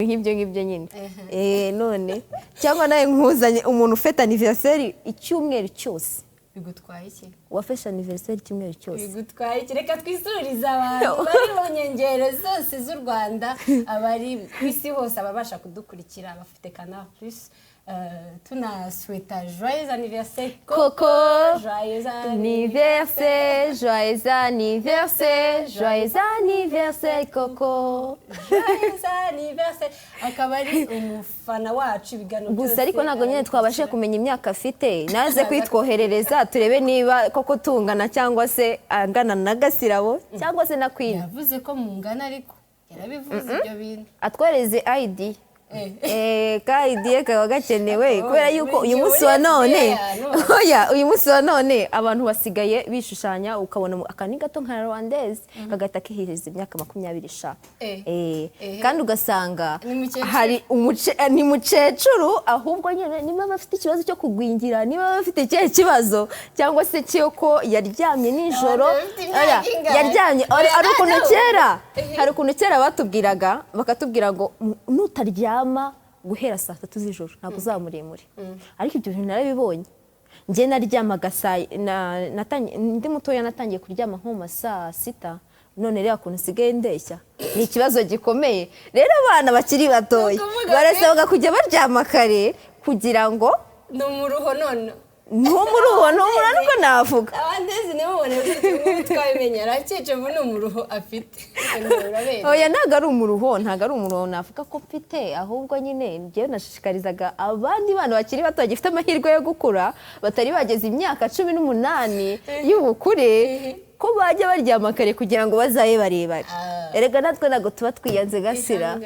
nk'ibyo nyine none cyangwa nawe nkuzanye umuntu ufite anniversaire icyumweru cyose bigutwaye iki wafashe anniversaire icyumweru cyose bigutwaye iki reka twisurize abantu bari mu nkengero zose z'u Rwanda abari ku isi hose ababasha kudukurikira bafite Canal Plus tunasweta joyeux anniversaire Coco, joyeux anniversaire, joyeux anniversaire, joyeux anniversaire Coco, joyeux anniversaire akaba ari umufana wacu ibiganiro byose gusa ariko ntabwo nyine twabashe kumenya imyaka afite naze kwitwoherereza turebe niba koko tungana cyangwa se angana na Gasirabo cyangwa se na Queen yavuze ko mungana ariko yarabivuze ibyo bintu atwereze ID kaidiye kaba gakenewe kubera yuko uyu munsi wa none uyu munsi wa none abantu basigaye bishushanya ukabona akani gato nka Rwandaise kagata kihiriza imyaka 20 kandi ugasanga hari ni mucecuru ahubwo nyene niba bafite ikibazo cyo kugwingira niba bafite cye kibazo cyangwa se cyoko yaryamye nijoro yaryamye ari ukuntu kera batubwiraga bakatubwira ngo nutaryama guhera saa 3 z'ijoro ntabwo uzamuremure ariko ibyo bintu narabibonye nge naryamaga ndi mutoya natangiye kuryama nko mu saa 6 none rero akuntu sigaye ndeshya ni ikibazo gikomeye rero abana bakiri batoya barasabwa kujya baryama kare kugira ngo no muruho none n'umuruho nuko navuga abandezi nibo bone twabimenyera cece mu n'umuruho afite oya ntago ari umuruho navuga ko mfite ahubwo nyine ngiye nashishikarizaga abandi bana bakiri bato bagifite amahirwe yo gukura batari bageze imyaka 18 y'ubukure ko bajya baryama kare kugira ngo bazaye barebare erega natwe nago tuba twiyanze Gasira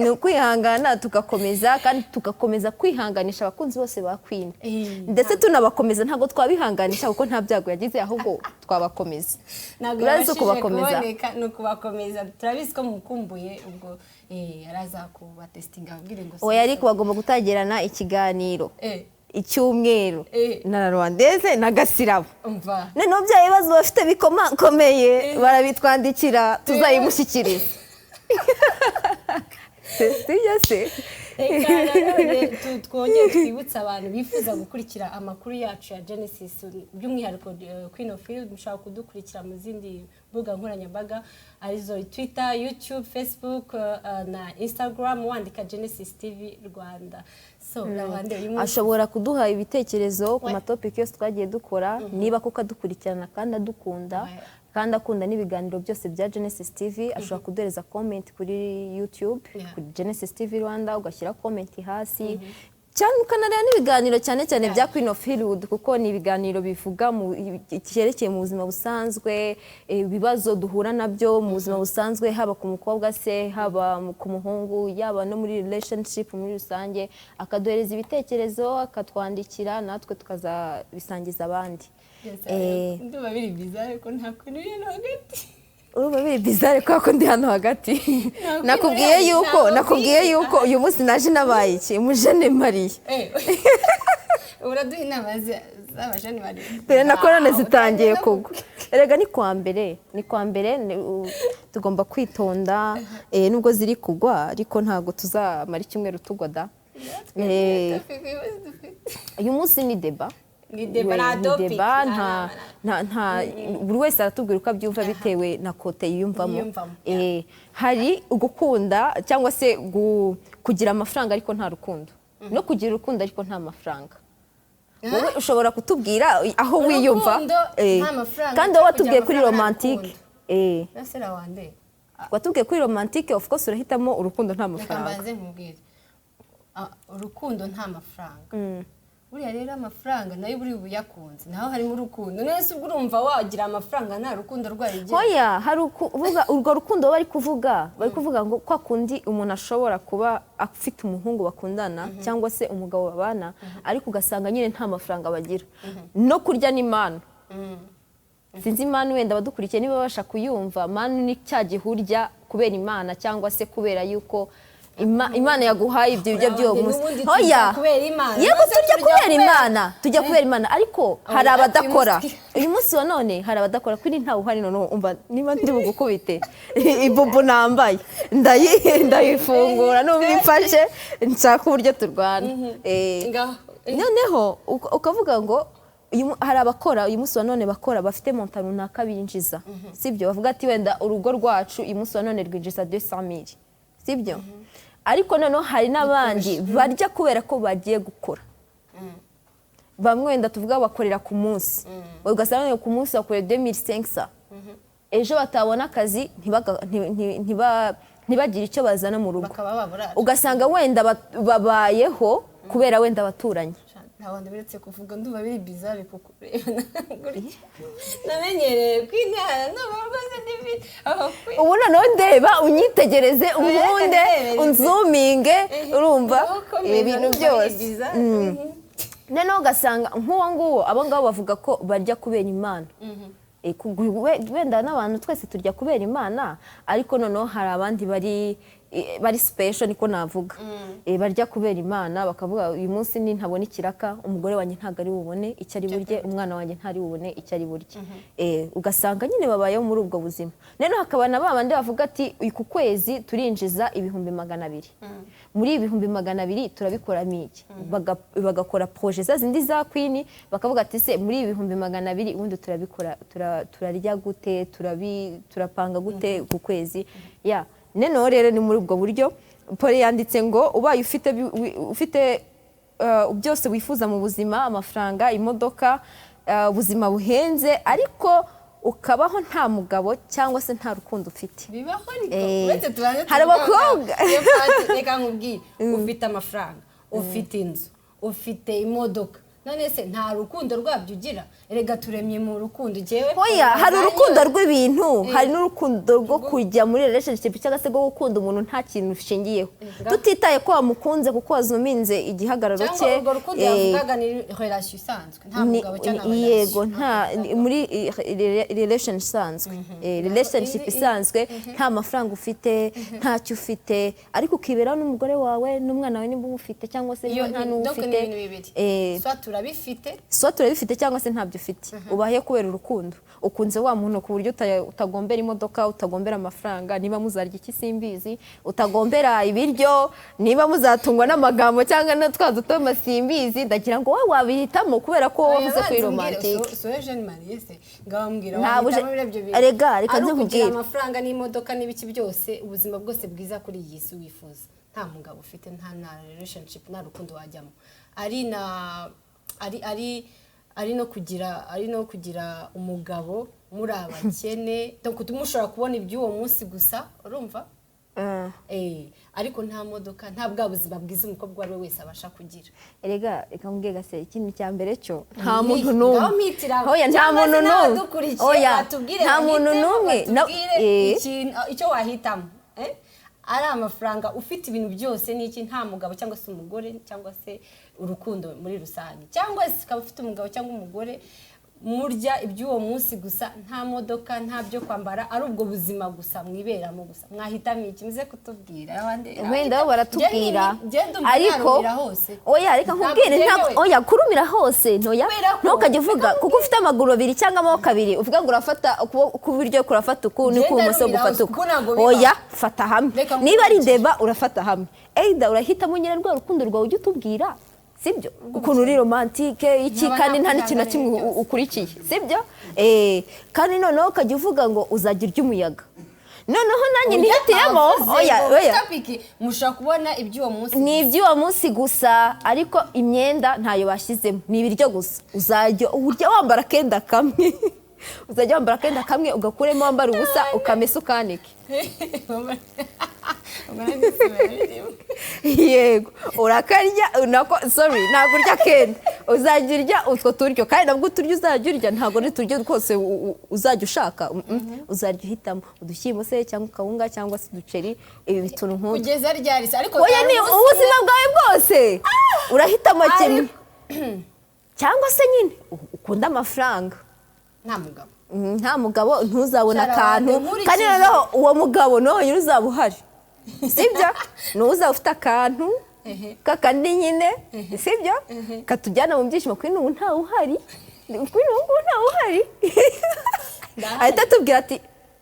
ni ukwihangana tugakomeza kandi tugakomeza kwihanganisha abakunzi bose ba Queen ndetse tunabakomeza ntago twabihanganisha kuko nta byago yagize ahubwo twabakomeza urazi kubakomeza no kubakomeza turabizi ko mukumbuye ubwo araza kuba testing abwire ngo oya ariko bagomba gutagirana ikiganiro icyumweru na Rwandaise na Gasirabo none bya bibazo bafite bikomakomeye barabitwandikira tuzayimushyikiriza se twongeye twibutsa abantu bifuza gukurikira amakuru yacu ya Genesis by'umwihariko Queen of Field mushaka kudukurikira mu zindi mbuga nkoranyambaga arizo Twitter, YouTube, Facebook na Instagram wandika Genesis TV Rwanda ashobora kuduha ibitekerezo ku matopiki yose twagiye dukora niba kuko adukurikirana kandi adukunda kandi akunda n'ibiganiro byose bya Genesis TV ashobora kuduhereza comment kuri YouTube kuri Genesis TV Rwanda ugashyira comment hasi cyane ukanareba n'ibiganiro cyane bya Queen of Hollywood kuko ni ibiganiro bivuga mu cyerekeye mu buzima busanzwe ibibazo duhura nabyo mu buzima busanzwe haba ku mukobwa se haba ku muhungu yaba no muri relationship muri rusange akaduhereza ibitekerezo akatwandikira natwe tukazabisangiza abandi ndumva biri bizarre ko nta kuntu uri no hagati uruba biri bizarre ko ndi hano hagati nakubwiye yuko uyu munsi naje nabaye iki umujene Marie uraduha inama z'abajene Marie dore na korone zitangiye kugwa erega ni kwa mbere tugomba kwitonda nubwo ziri kugwa ariko ntago tuzamara icyumweru tugoda uyu munsi ni deba buri wese aratubwira uko abyumva bitewe na kote yiyumvamo hari ugukunda cyangwa se kugira amafaranga ariko nta rukundo no kugira urukundo ariko nta mafaranga wowe ushobora kutubwira aho wiyumva kandi wowe watubwiye kuri romantique watubwiye kuri romantique of course urahitamo urukundo nta mafaranga urukundo nta mafaranga buriya rero amafaranga nayo buri buyakunze naho harimo urukundo nese ubwo urumva wagira amafaranga nta rukundo rwayigira hoya hari uvuga urwo rukundo bari kuvuga ngo kwa kundi umuntu ashobora kuba afite umuhungu bakundana cyangwa se umugabo babana ariko ugasanga nyine nta mafaranga bagira no kurya ni manu sinzi imana wenda badukurikiye niba babasha kuyumva manu ni cya gihurya kubera imana cyangwa se kubera yuko Imana yaguhaye ibyo biryo by'uwo munsi oya kubera Imana yego tujya kubera Imana tujya kubera Imana ariko hari abadakora uyu munsi wa none hari abadakora kuri ntawe uhari none umva niba ndi bugukubite ibubu nambaye ndayifungura n'umwifashe nshaka uburyo turwana noneho ukavuga ngo hari abakora uyu munsi wa none bakora bafite montano runaka binjiza sibyo bavuga ati wenda urugo rwacu uyu munsi wa none rwinjiza 200,000 sibyo ariko noneho hari n'abandi barya kubera ko bagiye gukora bamwe wenda tuvuga bakorera ku munsi ugasanga ku munsi bakorera 2,500 ejo batabona akazi ntibagire icyo bazana mu rugo ugasanga wenda babayeho kubera wenda baturanye ntabwo ndabiretse kuvuga ndumva biri bizarre kuko namenyereye kwintara n'abakoze n'ibindi ubu noneho ndeba unyitegereze unkunde unzuminge urumva ibintu byose noneho ugasanga nk'uwo nguwo abo ngabo bavuga ko barya kubera Imana wenda n'abantu twese turya kubera Imana ariko noneho hari abandi bari special niko navuga barya kubera Imana bakavuga uyu munsi ni ntabona ikiraka umugore wanjye ntago ari bubone icyo ari burye umwana wanjye ntari bubone icyo ari burye ugasanga nyine babayeho muri ubwo buzima none hakaba na babandi bavuga ati ku kwezi turinjiza 200,000 muri 200,000 turabikoramo iki bagakora projet za zindi za Queen bakavuga ati se muri 200,000 ubundi turabikora turarya gute turapanga gute ku kwezi ya neno rero ni muri ubwo buryo Paul yanditse ngo ubaye ufite byose wifuza mu buzima amafaranga imodoka ubuzima buhenze ariko ukabaho nta mugabo cyangwa se nta rukundo ufite bibaho uretse tubanze hari abakobwa reka nkubwire ufite amafaranga ufite inzu ufite imodoka none se nta rukundo rwabyo ugira erega turemye mu rukundo jewe oya hari urukundo rw'ibintu hari n'urukundo rwo kujya muri relationship cyangwa se rwo gukunda umuntu nta kintu ushingiyeho tutitaye ko wamukunze kuko wazuminze igihagararo cye cyangwa urwo rukundo yavugaga ni relation isanzwe nta mugabo cyangwa yego nta muri relationship isanzwe nta mafaranga ufite ntacyo ufite ariko ukiberaho n'umugore wawe n'umwana wawe nimba umufite cyangwa se nta n'ufite turabifite cyangwa se ntabyo ufite ubaye kubera urukundo ukunze wa muntu ku buryo utagombera imodoka utagombera amafaranga niba muzarya iki simbizi utagombera ibiryo niba muzatungwa n'amagambo cyangwa na twa dutoma simbizi ndagira ngo wowe wabihitamo kubera ko wavuze kuri romantique reka nze nkubwire amafaranga n'imodoka n'ibiki byose ubuzima bwose bwiza kuri iyi si wifuza nta mugabo ufite nta relationship nta rukundo wajyamo ari no kugira umugabo muri abakene mushobora kubona iby'uwo munsi gusa urumva ariko nta modoka nta bwa buzima bwiza umukobwa uwo ari we wese abasha kugira reka nkubwire gase ikintu cya mbere cyo nta muntu n'umwe nta muntu n'umwe icyo wahitamo ari amafaranga ufite ibintu byose n'iki nta mugabo cyangwa se umugore cyangwa se urukundo muri rusange cyangwa se ukaba ufite umugabo cyangwa umugore murya iby'uwo munsi gusa nta modoka nta byo kwambara ari ubwo buzima gusa mwiberamo gusa mwahitamo iki muze kutubwira wenda baratubwira ariko oya reka nkubwire oya kurumira hose ntukajya uvuga kuko ufite amaguru abiri cyangwa amaboko abiri uvuga ngo urafata kubiryo kurafata uku ni kubumoso gufata uku oya fata hamwe niba ari deba urafata hamwe either urahitamo nyine rwa rukundo rwawe ujye utubwira sibyo ukuntu uri romantique iki kandi nta n'ikintu na kimwe ukurikiye sibyo kandi noneho ukajya uvuga ngo uzajya urya umuyaga noneho nanjye ntihitiremo oya mushobora kubona iby'uwo munsi ni iby'uwo munsi gusa ariko imyenda ntayo bashyizemo ni ibiryo gusa uzajya urya wambara akenda kamwe uzajya wambara akenda kamwe ugakuremo wambara ubusa ukamesa ukanike yego urakarya sorry ntabwo urya akenda uzajya urya utwo turyo kandi nabwo uturyo uzajya urya ntabwo ari turyo twose uzajya ushaka uzajya uhitamo udushyimbo se cyangwa akawunga cyangwa se uduceri ibi bituntu nk'ubu kugeza ryari ariko oya ni ubuzima bwawe bwose urahitamo kimwe cyangwa se nyine ukunda amafaranga nta mugabo ntuzabona akantu kandi noneho uwo mugabo noneho uzaba uhari sibyo nuza ufite akantu kakandi nyine sibyo katujyana mu byishimo kuri n'ubu ntawe uhari kuri n'ubu ntawe uhari ahita atubwira ati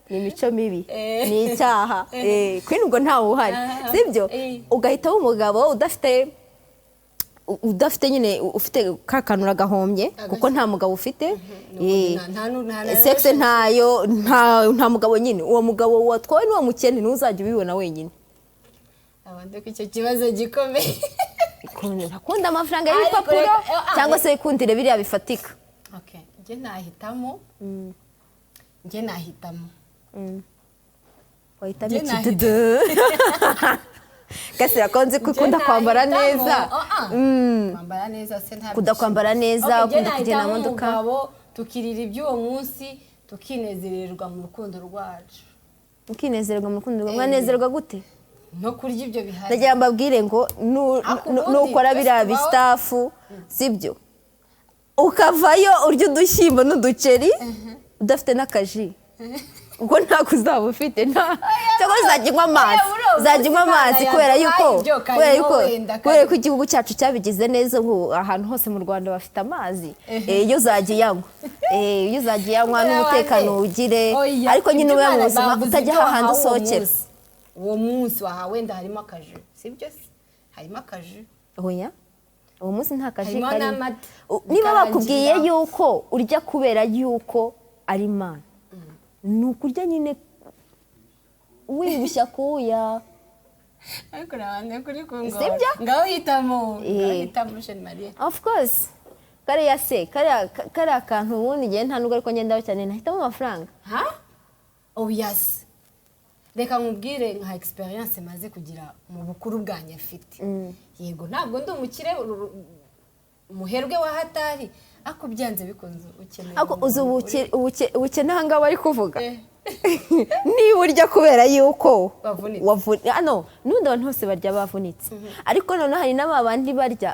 ni imico mibi ni icyaha kuri n'ubwo ntawe uhari sibyo ugahita w'umugabo udafite nyine ufite kakanura gahombye kuko nta mugabo ufite sexe ntayo nta mugabo nyine uwo mugabo watwawe n'uwo mukene ntuzajya ubibona wenyine abandi ko icyo kibazo gikomeye akunda amafaranga y'ibipapuro cyangwa se ikundire biriya bifatika njye nahitamo wahitamo ikidudu gasira konzi kukunda kwambara neza kwambara neza se ntabwo kuda kwambara neza ukunda kugenda mu modoka tukirira iby'uwo munsi tukinezererwa mu rukundo rwacu ukinezererwa mu rukundo rwacu mwanezerwa gute no kurya ibyo bihari ndagira mbabwire ngo nukora biriya bistafu sibyo ukavayo urya udushyimbo n'uduceri udafite n'akaji ubwo ntabwo uzaba ufite cyangwa uzajya unywa amazi kubera yuko igihugu cyacu cyabigize neza ubu ahantu hose mu Rwanda bafite amazi iyo uzagiye yanywa n'umutekano ugire ariko nyine ube mu buzima utajya hahandi usohokera uwo munsi wahawe wenda harimo akaji sibyo se harimo akaji oya uwo munsi nta kaji karimo niba bakubwiye yuko urya kubera yuko ari Imana ni ukurya nyine wibushya kuya ariko nabande kuri kungora ngaho hitamo Jeanne Marie of course kariya kantu ubundi igihe nta nubwo ariko ngendaho cyane nahitamo amafaranga oh yes reka nkubwire nka experience maze kugira mu bukuru bwanjye afite yego ntabwo ndi umukire muherwe wa hatari ako byanze bikunze ukeneye ako uzi ubukene aha ngaho bari kuvuga niba urya kubera yuko wavunitse n'ubundi abantu bose barya bavunitse ariko noneho hari n'abandi barya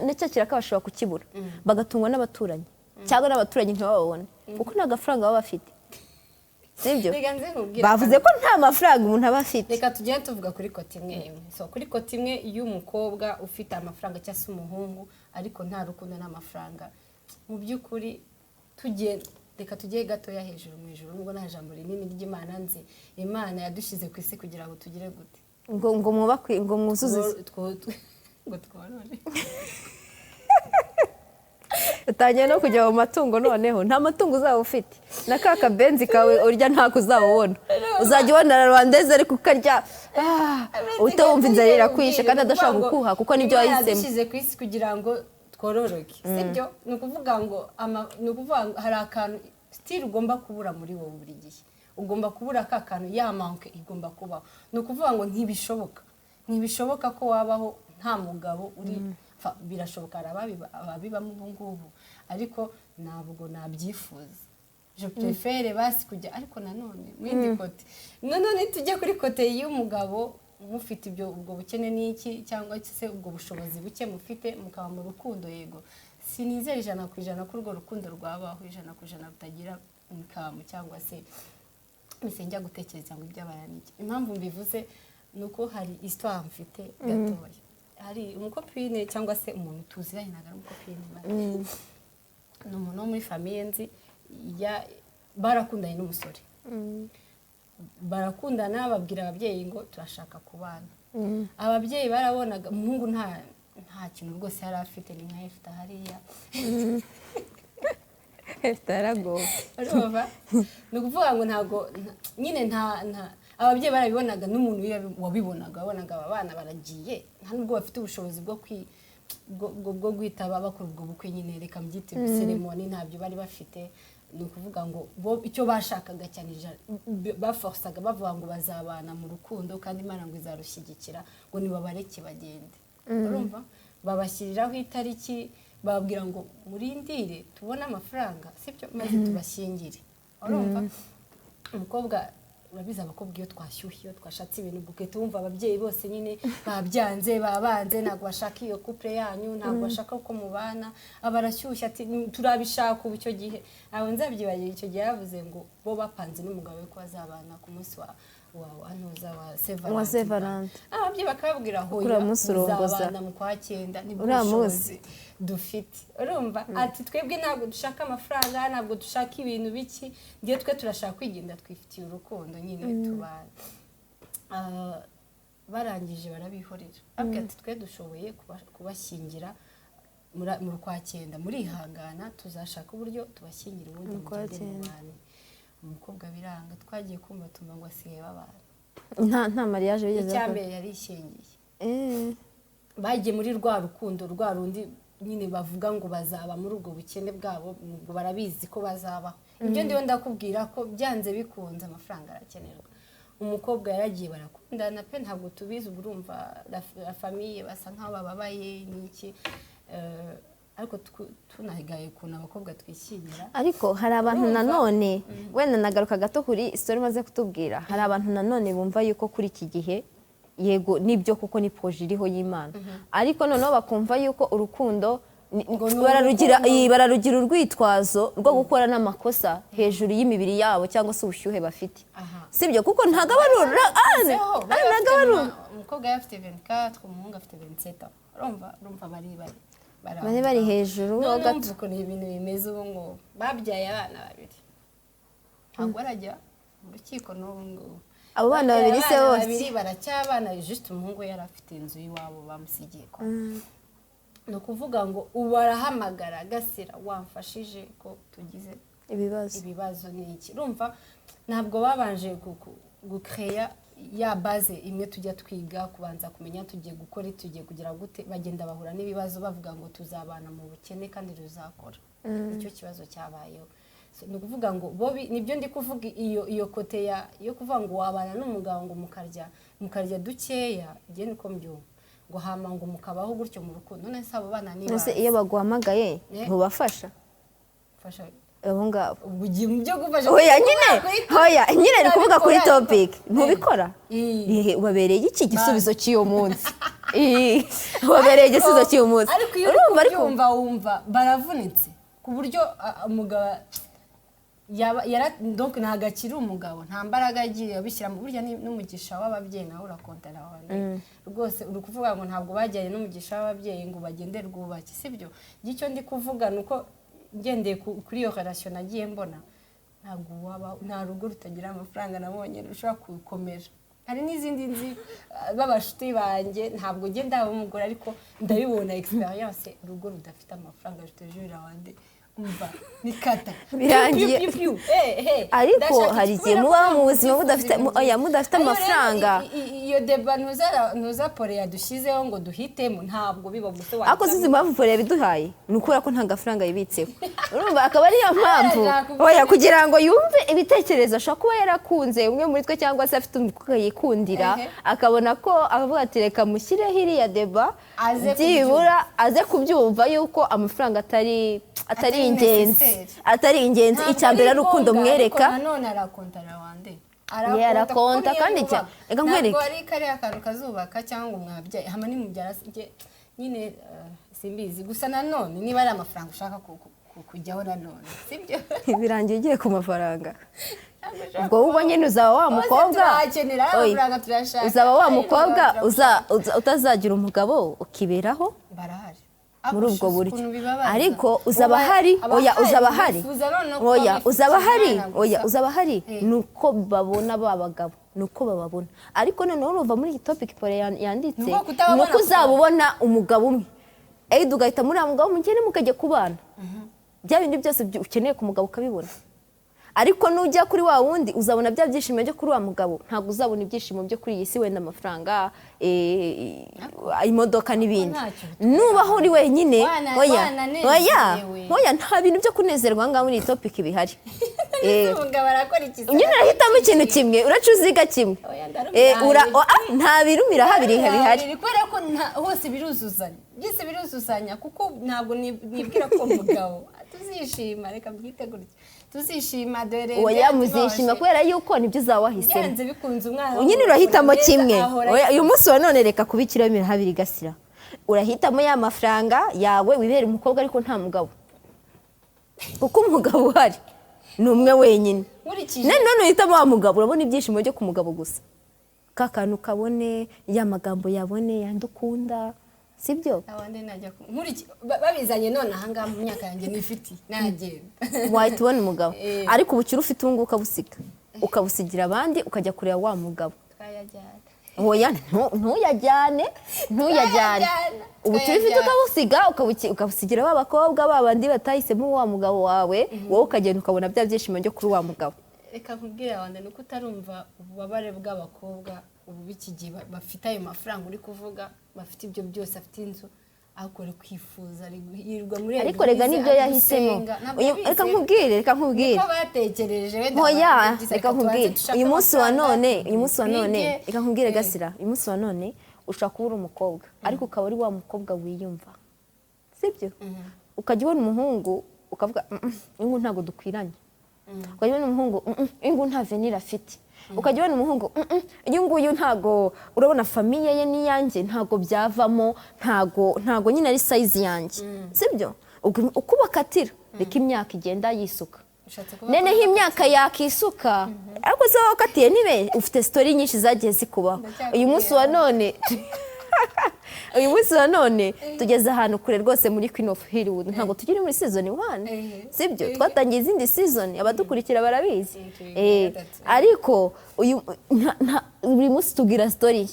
na cya kiraka bashobora kukibura bagatungwa n'abaturanyi cyangwa n'abaturanyi ntibababone kuko nta gafaranga baba bafite sibyo bavuze ko nta mafaranga umuntu aba afite reka tugende tuvuga kuri kote imwe so kuri kote imwe y'umukobwa ufite amafaranga cyangwa se umuhungu ariko nta rukundo n'amafaranga mu by'ukuri reka tujye gatoya hejuru mu ijuru nubwo nta jambo rinini ry'Imana nzi Imana yadushyize ku isi kugira ngo tugire gute ngo mwubakwe ngo mwuzuze ngo tworore utangiye no kujya mu matungo noneho nta matungo uzaba ufite na ka kabenzi kawe urya ntako uzabubona uzajya ubona Rwandeze ariko ukarya uhita wumva inzara irakwishe kandi adashobora kukuha kuko nibyo wahisemo yadushyize ku isi kugira ngo twororoke sibyo ni ukuvuga ngo hari akantu sitiri ugomba kubura muri wowe buri gihe ugomba kubura ka kantu ya manke igomba kubaho ni ukuvuga ngo ntibishoboka ko wabaho nta mugabo uri birashoboka ababibamo ubu ngubu ariko ntabwo nabyifuza je préfère basi kujya ariko nanone mwindi kote nanone tujye kuri kote y'umugabo mufite ubwo bukene n'iki cyangwa se ubwo bushobozi buke mufite mukaba mu rukundo yego sinizera 100% ko urwo rukundo rwabaho 100% rutagira imikamu cyangwa se mise njya gutekereza ngo ibyabaye n'iki impamvu mbivuze nuko hari histoire mfite gatoya hari umukopine cyangwa se umuntu tuziranye nagara umukopine no umuntu muri famille nzi barakundanye n'umusore barakundana babwira ababyeyi ngo turashaka kubana ababyeyi barabonaga umuhungu nta kintu rwose yari afite ni nka efta hariya efta yaragowe ni ukuvuga ngo ntabwo nyine nta ababyeyi barabibonaga n'umuntu wabibonaga wabonaga aba bana baragiye nta nubwo bafite ubushobozi bwo guhita bakora ubwo bukwe nyine reka mbyite ceremony ntabyo bari bafite ni ukuvuga ngo icyo bashakaga cyane baforsaga bavuga ngo bazabana mu rukundo kandi Imana ngo izarushyigikira ngo nibabareke bagende urumva babashyiriraho itariki bababwira ngo murindire tubone amafaranga sibyo maze tubashyingire urumva umukobwa urabiza abakobwa iyo twashyushye iyo twashatse ibintu bukete wumva ababyeyi bose nyine babyanze babanze ntabwo bashaka iyo couple yanyu ntabwo bashaka uko mubana abarashyushye ati turabishaka ubu icyo gihe abo nzabyibagira icyo gihe yavuze ngo bo bapanze n'umugabo we ko bazabana ku munsi anuza wa Wa Saint Valentin. ababyeyi bakababwira hoya Uramusurongoza. uzabana mu kwa 9 nibwo Uramuzi. bushobozi dufite urumva ati twebwe ntabwo dushaka amafaranga ntabwo dushaka ibintu biki ngiye twe turashaka kwigenda twifitiye urukundo nyine tubana barangije barabihorera abwira ati twe dushoboye kubashyingira mu kwa 9 murihangana tuzashaka uburyo tubashyingira ubundi mugende mu bana umukobwa biranga twagiye kumva tumva ngo asigaye babana nta mariage bigeze icyambere yari ishingiye bagiye muri rwa rukundo rwa rundi nyine bavuga ngo bazaba muri ubwo bukene bwabo ngo barabizi ko bazabaho ibyo ndiyo ndakubwira ko byanze bikunze amafaranga arakenerwa umukobwa yaragiye barakundana pe ntabwo tubizi urumva la famille basa nkaho bababaye n'iki ariko tunahigaye ukuntu abakobwa twishyingira ariko hari abantu nanone wenda nagaruka gato kuri story maze kutubwira hari abantu nanone bumva yuko kuri iki gihe yego nibyo kuko ni projet iriho y'Imana ariko noneho bakumva yuko urukundo bararugira urwitwazo rwo gukora n'amakosa hejuru y'imibiri yabo cyangwa se ubushyuhe bafite sibyo kuko ntago barura umukobwa afite 24 umuhungu afite 27 urumva bari hejuru ho gato uko ni ibintu bimeze ubu ngo babyaye abana babiri ntabwo arajya mu rukiko n'ubu ngubu abo bana babiri se bose babiri baracyabana juste umuhungu yari afite inzu y'iwabo bamusigiye kwa no kuvuga ngo ubu arahamagara gasira wamfashije ko tugize ibibazo n'iki urumva ntabwo babanje gucreya ya base imwe tujya twiga kubanza kumenya tugiye gukora tugiye kugira gute bagenda bahura n'ibibazo bavuga ngo tuzabana mu bukene kandi ruzakora icyo kibazo cyabayeho ni ukuvuga ngo bobi nibyo ndi kuvuga iyo kote yo kuvuga ngo wabana n'umugabo ngo mukarya dukeya igihe niko mbyumva ngo hama ngo mukabaho gutyo mu rukundo none se abo bana niba iyo baguhamagaye ntubafasha fasha abo ngabo ubugiye mu byo gufasha nyine ari kuvuga kuri topic ntubikora ubabereye iki gisubizo cy'uyo munsi ubabereye igisubizo cy'uyo munsi urumva ariko wumva baravunitse ku buryo umugabo donc ntagakiri umugabo nta mbaraga agiye abishyira mu buryo n'umugisha w'ababyeyi nawe urakontana abantu rwose uri kuvuga ngo ntabwo bajyanye n'umugisha w'ababyeyi ngo bagende rwubake sibyo gicyo ndi kuvuga nuko ngendeye kuri iyo relation nagiye mbona ntabwo nta rugo rutagira amafaranga nabonye rushobora kukomera hari n'izindi nzi b'abashuti banjye ntabwo ngenda umugore ariko ndabibona experience urugo rudafite amafaranga rutajurira wande umva nikata birangiye ariko hari igihe muba mu buzima mudafite amafaranga iyo deba ntuza pore yadushyizeho ngo duhitemo ntabwo biba gusobanura ariko zizi impamvu pore yabiduhaye ni ukubera ko nta gafaranga yibitseho urumva akaba ariyo mpamvu kugira ngo yumve ibitekerezo ashobora kuba yarakunze umwe muri twe cyangwa se afite umukobwa yikundira akabona ko akavuga ati reka mushyireho iriya deba byibura aze kubyumva yuko amafaranga atari ingenzi icyambere ari urukundo mwereka none arakontana wande arakonta kandi reka nkwereke ntabwo ari kariya kantu kazubaka cyangwa umwabyaye hama ni mubyara nyine simbizi gusa nanone niba ari amafaranga ushaka kujyaho nanone sibyo birangiye ugiye ku mafaranga ubwo wowe nyine uzaba wa mukobwa uzaba wa mukobwa utazagira umugabo ukiberaho barahari muri ubwo buryo ariko uzaba hari uzaba hari nuko babona babagabo nuko bababona ariko noneho urumva muri iyi topic pore yanditse nuko uzabubona umugabo umwe ugahita muri mugabo mugene mukajya kubana bya bindi byose ukeneye ku mugabo ukabibona ariko nujya kuri wa wundi uzabona bya byishimo byo kuri wa mugabo ntabwo uzabona ibyishimo byo kuri iyi si wenda amafaranga imodoka n'ibindi nubaho uri wenyine oya nta bintu byo kunezerwa ngaho muri iyi topic bihari nyine urahitamo ikintu kimwe uracuziga kimwe nta birumira habiri bihari kubera ko hose biruzuzanya kuko ntabwo nibwira ko umugabo tuzishima reka byite gutya tuzishima dore oya muzishima kubera yuko nibyo uzaba wahisemo byanze bikunze umwana nyine urahitamo kimwe uyu munsi wa none reka kuba ikiromira habiri gasira urahitamo ya mafaranga yawe wibera umukobwa ariko nta mugabo kuko umugabo uhari ni umwe wenyine nkurikije none uhitamo wa mugabo urabona ibyishimo byo ku mugabo gusa ka kantu kabone ya magambo yabone yandi ukunda sibyo abandi najya babizanye none ahangaha mu myaka yanjye nifiti nagenda wahita ubona umugabo ariko ubukire ufite ubu ngubu ukabusiga ukabusigira abandi ukajya kureba wa mugabo twayajyana oya ntuyajyane ubukire ufite ukabusiga ukabusigira ba bakobwa babandi batahisemo wa mugabo wawe wowe ukagenda ukabona bya byishimo byo kuri wa mugabo reka nkubwire abandi ni uko utarumva ububabare bw'abakobwa ubu b'iki gihe bafite ayo mafaranga uri kuvuga bafite ibyo byose afite inzu akore kwifuza yirirwa muri ariko rega nibyo yahisemo reka nkubwire niko batekereje wenda reka nkubwire uyu munsi wa none reka nkubwire Gasira uyu munsi wa none ushaka kuba uri umukobwa ariko ukaba ari wa mukobwa wiyumva sibyo ukajya ubona umuhungu ukavuga ingu ntabwo dukwiranye ukajya ubona umuhungu ingu nta venire afite ukajya ubona umuhungu uyu nguyu ntago urabona famiye ye n'iyanjye ntago byavamo ntago nyine ari size yanjye sibyo uko bakatira reka imyaka igenda yisuka noneho imyaka yakisuka ariko se wakatiye nibe ufite story nyinshi zagiye zikubaho uyu munsi wa none tugeze ahantu kure rwose muri Queen of Hollywood ntabwo tugiri muri season 1 sibyo twatangiye izindi season abadukurikira barabizi ariko buri munsi tugira story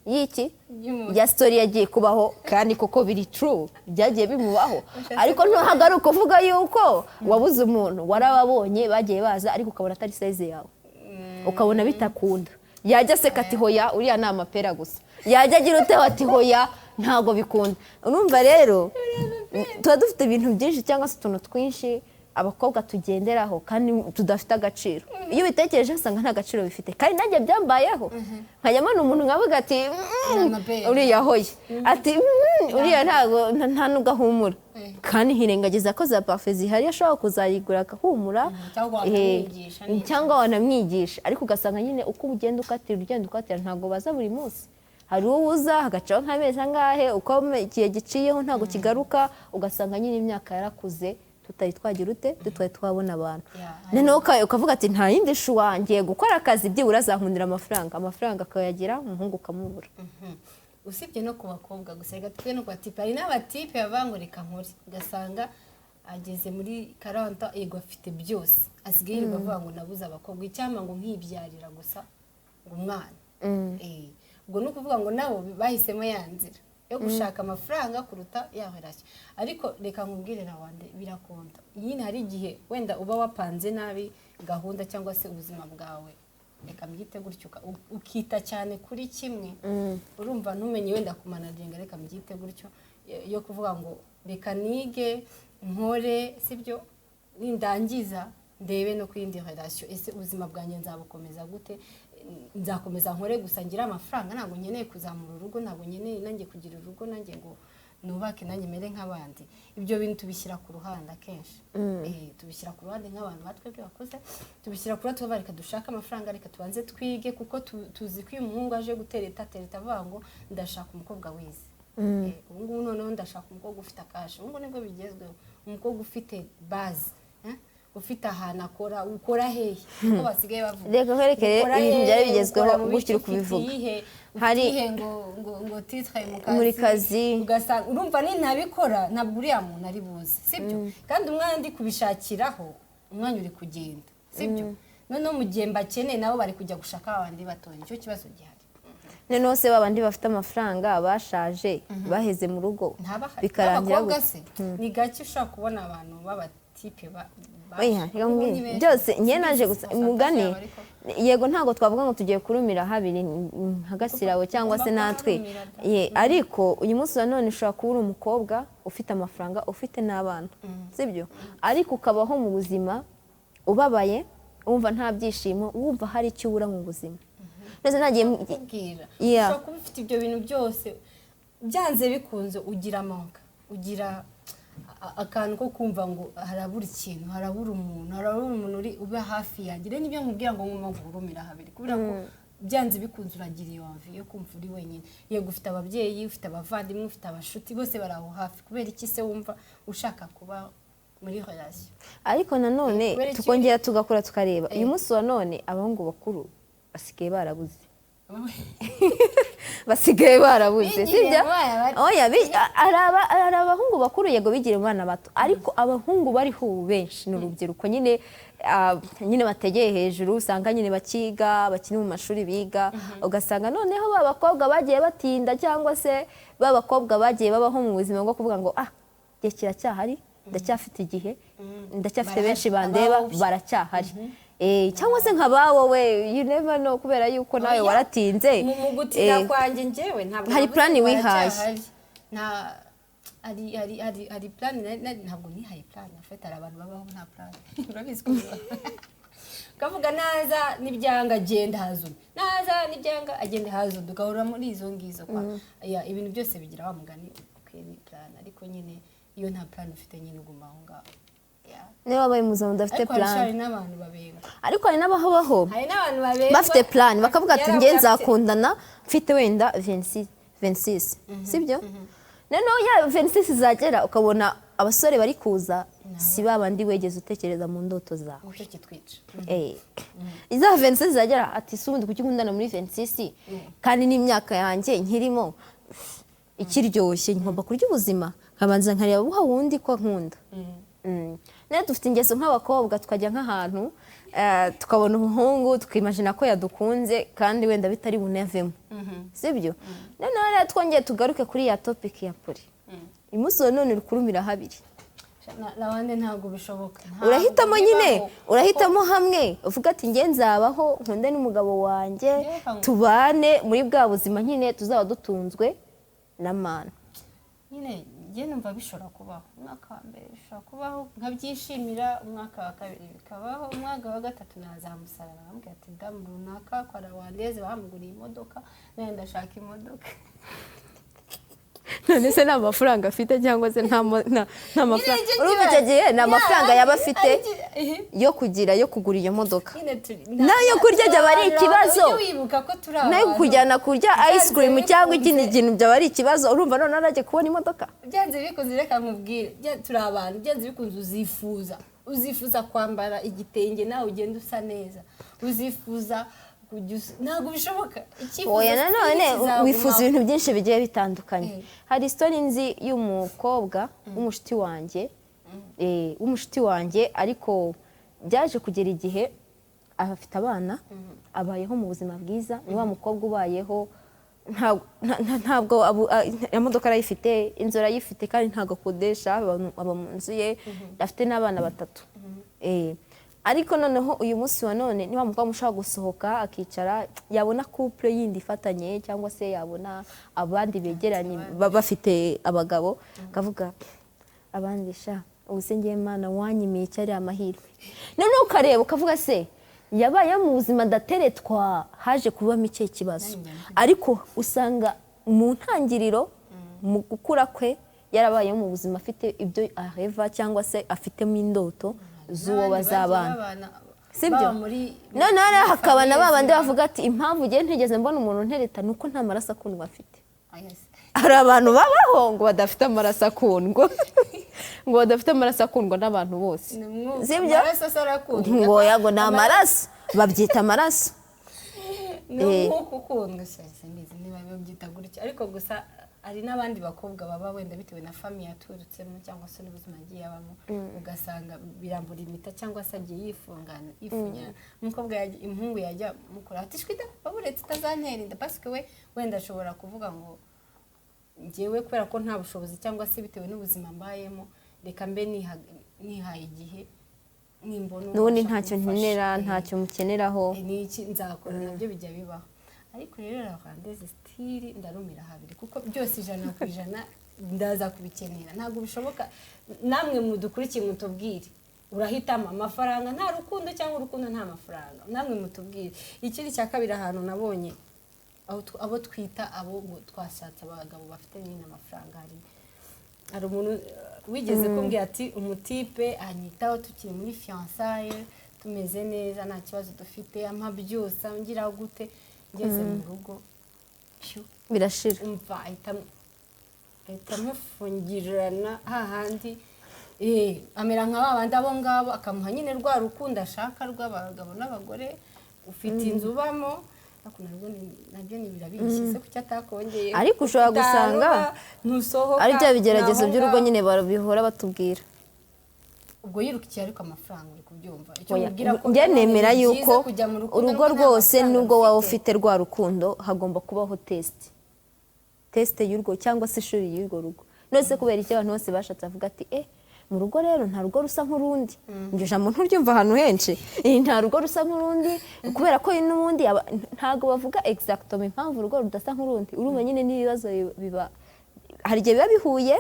y'iki ya story yagiye kubaho kandi koko biri true byagiye bimubaho ariko ntahagaruka uvuga yuko wabuze umuntu warababonye bagiye baza ariko ukabona atari size yawe ukabona bitakunda yajya seka ati hoya uriya ni amapera gusa yajya agira ute ati hoya ntago bikunda urumva rero tuba dufite ibintu byinshi cyangwa se utuntu twinshi abakobwa tugenderaho kandi tudafite agaciro iyo ubitekereje usanga nta gaciro bifite kandi nanjye byambayeho nkajyamo n'umuntu nkavuga ati uriya hoya ati uriya nta n'ugahumura kandi hirengagiza ko za pafe zihari ashobora kuzayigura agahumura cyangwa wanamwigisha ariko ugasanga nyine uko ugenda ukatira ntabwo baza buri munsi hari uwo uza hagacaho nk'amezi angahe uko igihe giciyeho ntabwo kigaruka ugasanga nyine imyaka yarakuze tutari twagira ute tutari twabona abantu noneho ukavuga ati nta yindi shu wangiye gukora akazi byibura azankundira amafaranga akayagira umuhungu ukamubura usibye no ku bakobwa gusa reka twe no ku batipe hari n'abatipe bavangurika nkuri ugasanga ageze muri 40 yego afite byose asigaye bavuga ngo nabuze abakobwa icyama ngo nkibyarira gusa ngo umwana ubwo no kuvuga ngo nabo bahisemo yanzira yo gushaka amafaranga kuruta yahorashye ariko reka nkubwire nawande birakunda yine hari igihe wenda uba wapanze nabi gahunda cyangwa se ubuzima bwawe reka mbyite gutyo ukita cyane kuri kimwe urumva ntumenye wenda kumanaginga reka mbyite gutyo yo kuvuga ngo reka nige nkore sibyo nindangiza ndebe no kwindi relation ese ubuzima bwanjye nzabukomeza gute nzakomeza nkore gusa ngira amafaranga ntabwo nkeneye kuzamura urugo ntabwo nkeneye nanjye kugira urugo nanjye ngo nubake nanjye mere nk'abandi ibyo bintu tubishyira ku ruhande akenshi tubishyira ku ruhande nk'abantu batwebwe bakoze tubishyira kuri tuba reka dushaka amafaranga reka tubanze twige kuko tuzi ko uyu muhungu aje gutereta avuga ngo ndashaka umukobwa wize ubu ngubu noneho ndashaka umukobwa ufite akashi ubu ngubu nibwo bigezweho umukobwa ufite bazi ufite ahantu akora ukora hehe uko basigaye bavuga reka kwerekere ibintu byari bigezweho gushyira kubivuga hari ngo titre muri kazi ugasanga urumva ni ntabikora ntabwo uriya muntu ari buze sibyo kandi umwana ndi kubishakiraho umwanya uri kugenda sibyo noneho mu gihe mbakeneye nabo bari kujya gushaka abandi batoye icyo kibazo gihari noneho se babandi bafite amafaranga bashaje baheze mu rugo bikarangira ni gake ushaka kubona abantu b'abatipe byose njye naje gusa umugani yego ntabwo twavuga ngo tugiye kurumira habiri nka Gasirabo cyangwa se natwe ariko uyu munsi wa none ushobora kuba uri umukobwa ufite amafaranga ufite n'abana sibyo ariko ukabaho mu buzima ubabaye wumva nta byishimo wumva hari icyo ubura mu buzima ndetse nagiye ushobora kuba ufite ibyo bintu byose byanze bikunze ugira amanga ugira akantu ko kumva ngo harabura ikintu harabura umuntu uri uba hafi yanjye rero nibyo nkubwira ngo nguma ngurumira habiri kubera ko byanze bikunze uragira iyo mvi yo kumva uri wenyine yego ufite ababyeyi ufite abavandimwe ufite abashuti bose baraho hafi kubera iki se wumva ushaka kuba muri relation. ariko nanone Kubera iki- tukongera tugakora tukareba uyu munsi wa none abahungu bakuru basigaye barabuze basigaye barabuze Bigiriye sibyo abana bato. oya ari abahungu bakuru yego bigira abana bato ariko abahungu bariho ubu benshi ni urubyiruko nyine nyine bategeye hejuru usanga nyine bakiga bakiri mu mashuri biga ugasanga noneho b'abakobwa bagiye batinda cyangwa se b'abakobwa bagiye babaho mu buzima bwo kuvuga ngo igihe kiracyahari ndacyafite igihe ndacyafite benshi bandeba baracyahari cyangwa se nka ba wowe you never know kubera yuko nawe waratinze mu gutinda kwanjye njyewe ntabwo hari plan wihaye hari plan ntabwo nihaye plan afite hari abantu babaho nta plan urabizi ko kavuga naza n'ibyanga agenda hazuba naza n'ibyanga agenda hazuba ugahora muri izo ngizo kwa ibintu byose bigira wa mugani ukwiye ni plan ariko nyine iyo nta plan ufite nyine uguma aho ngaho niba wabaye muzima udafite plan hari n'abantu babenga ariko hari n'abaho hari n'abantu babenga bafite plan bakavuga ati nge nzakundana mfite wenda 26 sibyo noneho ya 26 zagera ukabona abasore bari kuza si babandi wegeze utekereza mu ndoto zawe iza 26 zagera ati subundi kuki nkundana muri 26 kandi n'imyaka yanjye nkirimo ikiryoshye ngomba kurya ubuzima nkabanza nkareba buha wundi ko nkunda nayo dufite ingeso nk'abakobwa tukajya nk'ahantu tukabona umuhungu tukimagina ko yadukunze kandi wenda bitari bunevemo sibyo noneho rero twongeye tugaruke kuri ya topic ya poli umunsi wa none rukurumira habiri n'abandi ntabwo bishoboka urahitamo nyine urahitamo hamwe uvuga ati nge nzabaho nkunde n'umugabo wanjye tubane muri bwa buzima nyine tuzaba dutunzwe na mana nyine njye numva bishobora kubaho umwaka wa mbere bishobora kubaho nkabyishimira umwaka wa kabiri bikabaho umwaka wa gatatu nazamusarara bambwira ati damu runaka kwa Rwandeze bamuguriye imodoka nawe ndashaka imodoka none se nta mafaranga afite cyangwa se nta mafaranga urumva icyo gihe nta mafaranga yaba afite yo kugura iyo modoka nayo kurya byaba ari ikibazo nayo kujyana kurya ice cream cyangwa ikindi kintu byaba ari ikibazo urumva none arajya kubona imodoka byanze bikunze reka nkubwire turi abantu byanze bikunze uzifuza kwambara igitenge nawe ugenda usa neza uzifuza ntabwo bishoboka oya nanone wifuza ibintu byinshi bigiye bitandukanye hari story nzi y'umukobwa w'umushuti wanjye ariko byaje kugera igihe afite abana abayeho mu buzima bwiza ni wa mukobwa ubayeho ntabwo imodoka arayifite inzu arayifite kandi ntabwo akodesha aba mu nzu ye afite n'abana 3 ariko noneho uyu munsi wa none niba mukobwa mushaka gusohoka akicara yabona couple yindi ifatanye cyangwa se yabona abandi begeranye bafite abagabo akavuga abandi sha ubusengeye Imana wanyimiye cyari amahirwe noneho ukareba ukavuga se yabaye mu buzima dateretwa haje kubamo icyo kibazo ariko usanga mu ntangiriro mu gukura kwe yarabaye mu buzima afite ibyo areva cyangwa se afitemo indoto zuwo bazabana sibyo none hakaba na babandi bavuga ati impamvu ugiye ntegeze mbona umuntu ntereta nuko nta maraso akundwa afite hari abantu babaho ngo badafite amaraso akundwa ngo badafite amaraso akundwa n'abantu bose sibyo ngo yago ni amaraso babyita amaraso nuko ukundwa sinzi niba babyita gutya ariko gusa hari n'abandi bakobwa baba wenda bitewe na famiye yaturutsemo cyangwa se n'ubuzima agiye abamo ugasanga birambura imita cyangwa se agiye yifunya umukobwa impungu yajya mukora ati shwida baburetse itazantera inda pasike we wenda ashobora kuvuga ngo njyewe kubera ko nta bushobozi cyangwa se bitewe n'ubuzima mbayemo reka mbe nihaye igihe nimbona n'ubundi ntacyo nkenera ntacyo mukeneraho n'iki nzakora nabyo bijya bibaho ariko rero Rwandeze stili ndarumira habiri kuko byose 100% ndaza kubikenera ntabwo bishoboka namwe mudukurikiye mutubwire urahitamo amafaranga nta rukundo cyangwa urukundo nta mafaranga namwe mutubwire ikindi cya kabiri ahantu nabonye abo twita abo twashatse abagabo bafite nyine amafaranga hari umuntu wigeze kumbwira ati umutipe anyitaho tukiri muri fiançailles tumeze neza nta kibazo dufite ampa byose ngira gute ngeze mu rugo birashira umva ahita mufungirana hahandi amera nka babandi abo ngabo akamuha nyine rwa rukundo ashaka rw'abagabo n'abagore ufite inzu ubamo nabyo ni birabishyize ku cyatakongeye ariko ushobora gusanga ari bya bigeragezo by'urugo nyine bihora batubwira ubwo yirukiye ariko amafaranga uri kubyumva njye nemera yuko urugo rwose nubwo waba ufite rwa rukundo hagomba kubaho tesite y'urwo cyangwa se ishuri y'urwo rugo nose kubera icyo abantu bose bashatse avuga ati mu rugo rero nta rugo rusa nk'urundi iryo jambo nturyumva ahantu henshi nta rugo rusa nk'urundi kubera ko n'ubundi ntabwo bavuga exactement impamvu urugo rudasa nk'urundi urumva nyine n'ibibazo biba hari igihe biba bihuye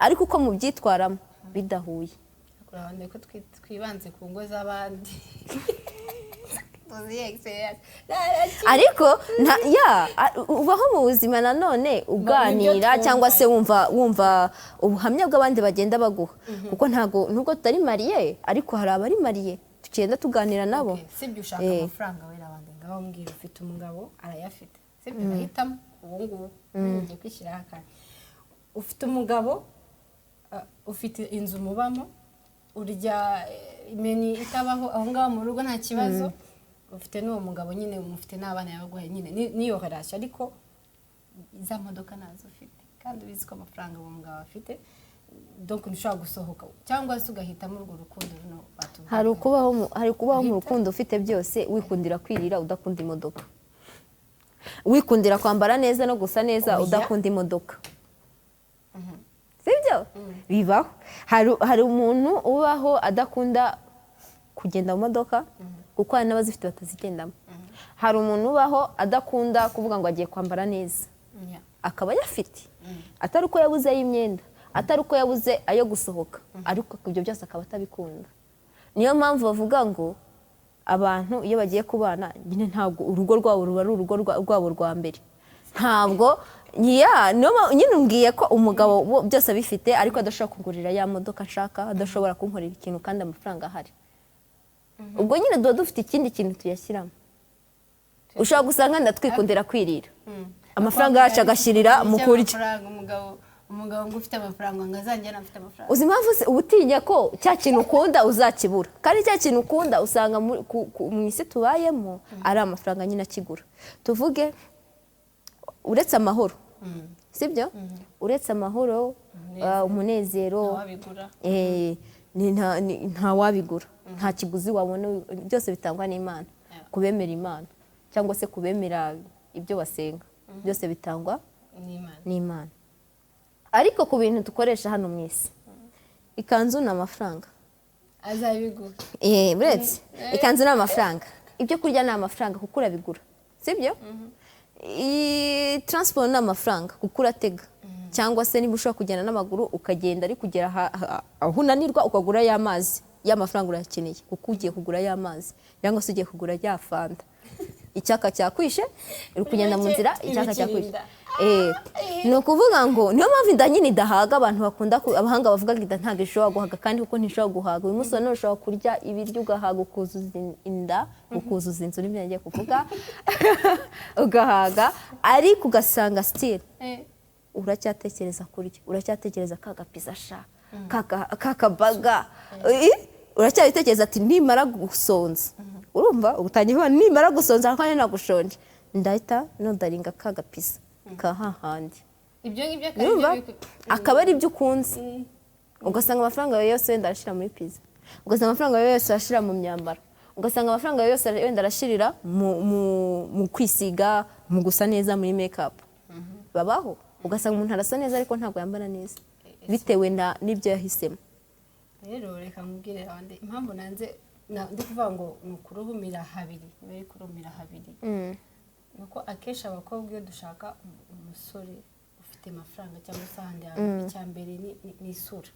ariko uko mubyitwaramo bidahuye urabona ko twibanze ku ngo z'abandi ariko ubaho mu buzima nanone uganira cyangwa se wumva ubuhamya bw'abandi bagenda baguha kuko nubwo tutari mariye ariko hari abari mariye tugenda tuganira nabo sibyo ushaka amafaranga wera abandi ngaho mbwira ufite umugabo arayafite sibyo urahitamo ubu ngubu ugiye kwishyiraho akanya ufite umugabo ufite inzu mubamo urya imeni itabaho aho ngaho mu rugo nta kibazo ufite n'uwo mugabo nyine mufite n'abana yabaguhaye nyine niyo harashya ariko za modoka nazo ufite kandi ubizi ko amafaranga uwo mugabo afite donc ntushobora gusohoka cyangwa se ugahitamo urwo rukundo runo batubwira hari kubaho mu rukundo ufite byose wikundira kwirira udakunda imodoka wikundira kwambara neza no gusa neza udakunda imodoka sibyo bibaho hari umuntu ubaho adakunda kugenda mu modoka kuko hari n'abazifite batazigendamo hari umuntu ubaho adakunda kuvuga ngo agiye kwambara neza akaba yafite atari uko yabuze ay'imyenda atari uko yabuze ayo gusohoka ariko ibyo byose akaba atabikunda niyo mpamvu bavuga ngo abantu iyo bagiye kubana nyine ntabwo urugo rwabo ruba ari urugo rwabo rwa mbere ntabwo nyine umbwiye ko umugabo byose abifite ariko adashobora kugurira ya modoka nshaka adashobora kunkorera ikintu kandi amafaranga ahari ubwo nyine tuba dufite ikindi kintu tuyashyiramo ushobora gusanga ndatwikundira kwirira amafaranga yacu agashyirira mu kurya umugabo ngo ufite amafaranga ngo azanjye afite amafaranga uzi impamvu uba utinya ko cya kintu ukunda uzakibura kandi cya kintu ukunda usanga mu isi tubayemo ari amafaranga nyine akigura tuvuge uretse amahoro sibyo uretse amahoro umunezero nta wabigura nta kiguzi wabona byose bitangwa n'Imana kubemera Imana cyangwa se kubemera ibyo basenga byose bitangwa n'Imana ariko ku bintu dukoresha hano mu isi ikanzu ni amafaranga azabigura buretse ikanzu ni amafaranga ibyo kurya ni amafaranga kuko urabigura sibyo transport ni amafaranga kuko uratega cyangwa se niba ushobora kugenda n'amaguru ukagenda ari kugera aho unanirwa ukagura y'amazi y'amafaranga urayakeneye kuko ugiye kugura y'amazi cyangwa se ugiye kugura ya fanta icyaka cyakwishe uri kugenda mu nzira icyaka cyakwishe ni ukuvuga ngo niyo mpamvu inda nyine idahaga abantu bakunda abahanga bavuga ngo inda ntabwo ishobora guhaga kandi kuko ntishobora guhaga uyu munsi none ushobora kurya ibiryo ugahaga ukuzuza inda ukuzuza inzu n'ibyo nagiye kuvuga ugahaga ariko ugasanga sitire uracyatekereza kurya uracyatekereza ka gapiza sha ka kabaga uracyabitekereza ati nimara gusonza urumva ubutangiye kubona nimara gusonza kandi nagushonje ndahita nodaringa ka gapiza ka hahandi ibyo ngibyo akaba ari ibyo ukunze ugasanga amafaranga yawe yose wenda arashira muri pizza ugasanga amafaranga yawe yose arashira mu myambaro ugasanga amafaranga yawe yose wenda arashirira mu kwisiga mu gusa neza muri make up babaho ugasanga umuntu arasa neza ariko ntabwo yambara neza bitewe n'ibyo yahisemo rero reka mubwire abandi impamvu nanze ndi kuvuga ngo ni ukuruhumira habiri bari kurumira habiri nuko akenshi abakobwa iyo dushaka umusore ufite amafaranga cyangwa se ahandi hantu icya mbere ni isura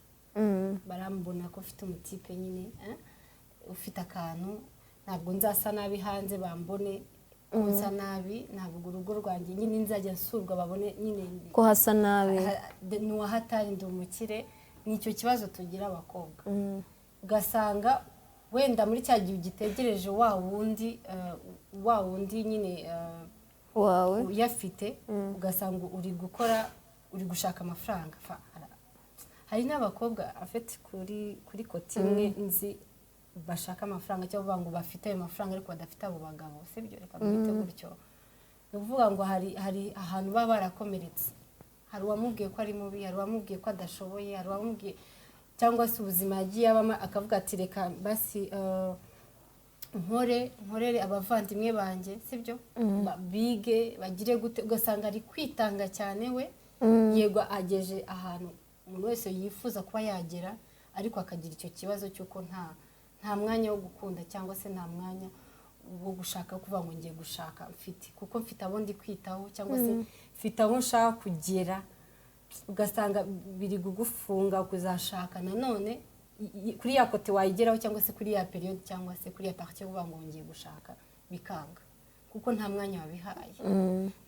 barambona ko ufite umutipe nyine ufite akantu ntabwo nzasa nabi hanze bambone ko nsa nabi ntabwo urugo rwanjye nyine nzajya nsurwa babone nyine ko hasa nabi n'uwahatari ndi umukire nicyo kibazo tugira abakobwa ugasanga wenda muri cya gihe ugitegereje wa wundi nyine wawe uyafite ugasanga uri gushaka amafaranga hari n'abakobwa afite kuri koti imwe nzi bashaka amafaranga cyangwa ngo bafite ayo mafaranga ariko badafite abo bagabo sibyo reka mwite gutyo ni ukuvuga ngo hari ahantu baba barakomeretse hari uwamubwiye ko ari mubi hari uwamubwiye ko adashoboye hari uwamubwiye cyangwa se ubuzima yagiye abamo akavuga ati reka basi nkorere abavandimwe banjye sibyo bige bagire gute ugasanga ari kwitanga cyane we yego ageje ahantu umuntu wese yifuza kuba yagera ariko akagira icyo kibazo cy'uko nta mwanya wo gukunda cyangwa se nta mwanya wo gushaka kuva ngo ngiye gushaka mfite kuko mfite abo ndi kwitaho cyangwa se mfite aho nshaka kugera ugasanga biri kugufunga kuzashaka nanone kuri ya kote wayigeraho cyangwa se kuri ya periode cyangwa se kuri ya partie yo kuvuga ngo ngiye gushaka bikanga kuko nta mwanya wabihaye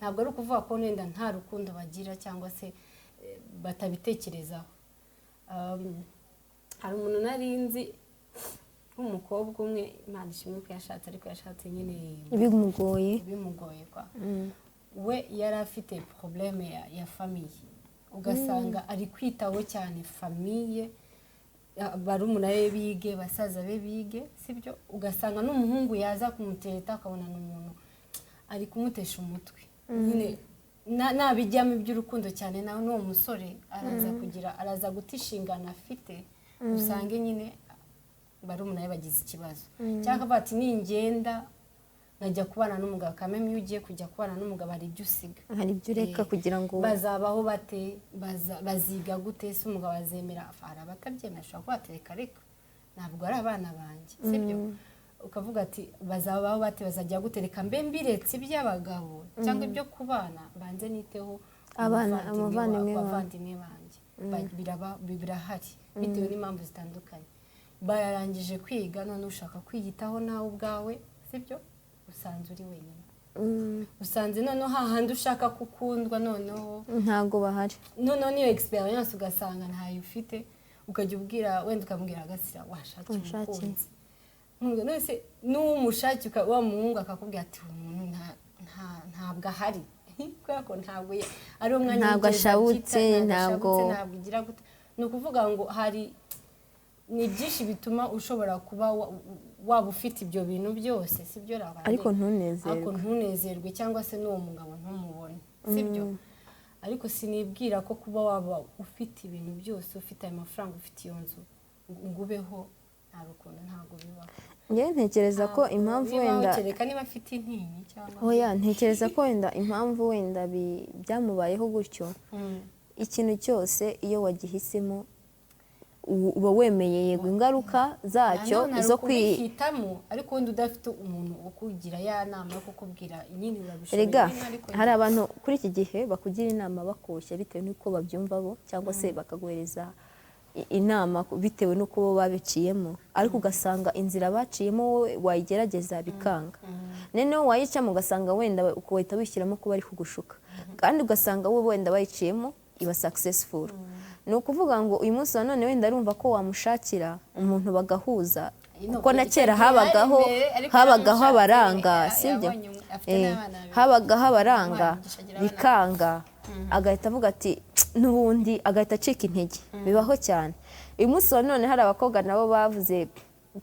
ntabwo ari ukuvuga ko nenda nta rukundo bagira cyangwa se batabitekerezaho hari umuntu narinzi umukobwa umwe Imana ishimwe ko yashatse ariko yashatse nyine bimugoye kwa we yari afite problème ya famille ugasanga ari kwitaho cyane famille barumuna be bige basaza be bige sibyo ugasanga n'umuhungu yaza kumuteta akabona n'umuntu ari kumutesha umutwe nyine nabijyamo iby'urukundo cyane nawe n'uwo musore araza gutishingana afite usange nyine barumuna be bagize ikibazo cyangwa bati ningenda najya kubana n'umugabo kameme iyo ugiye kujya kubana n'umugabo hari ibyo usiga hari ibyo ureka kugira ngo bazabaho bate baziga gute se umugabo azemera afara batabyemera ashobora kuba atereka reka ntabwo ari abana banjye sibyo ukavuga ati bazabaho bate bazajya gutereka mbe mbiretse iby'abagabo cyangwa ibyo kubana banze niteho abavandimwe banjye birahari bitewe n'impamvu zitandukanye bararangije kwiga none ushaka kwiyitaho nawe ubwawe sibyo usanze uri wenyine usanze noneho hahandi ushaka gukundwa noneho ntago bahari noneho niyo experience ugasanga ntayo ufite ukajya ubwira wenda ukamubwira agasira washakiye umukunzi none n'umushaki wa muhungu akakubwira ati umuntu ntabwo ahari kubera ko ntabwo ari umwanya ntabwo ashawutse ntabwo ugira gute ni ukuvuga ngo hari ni byinshi bituma ushobora kuba waba ufite ibyo bintu byose sibyo ariko ntunezerwe cyangwa se n'uwo mugabo ntumubone sibyo ariko sinibwira ko kuba waba ufite ibintu byose ufite ayo mafaranga ufite iyo nzu ngo ubeho nta rukundo ntabwo bibaho njye ntekereza ko impamvu wenda kereka niba afite intinyi cyangwa oya ntekereza ko wenda impamvu wenda byamubayeho gutyo ikintu cyose iyo wagihisemo uba wemeye yego ingaruka zacyo zo kwihitamo ariko wenda udafite umuntu ukugira ya nama yo kukubwira nyine urabishoboye rega hari abantu kuri iki gihe bakugira inama bakoshya bitewe n'uko babyumva bo cyangwa se bakaguhereza inama bitewe n'uko bo babiciyemo ariko ugasanga inzira baciyemo wowe wayigerageza bikanga noneho wayicamo ugasanga wenda ukahita wishyiramo ko bari kugushuka kandi ugasanga wowe wenda bayiciyemo iba successful ni ukuvuga ngo uyu munsi wa none wenda arumva ko wamushakira umuntu bagahuza kuko na kera habagaho abaranga sibyo habagaho abaranga bikanga agahita avuga ati n'ubundi agahita acika intege bibaho cyane uyu munsi wa none hari abakobwa nabo bavuze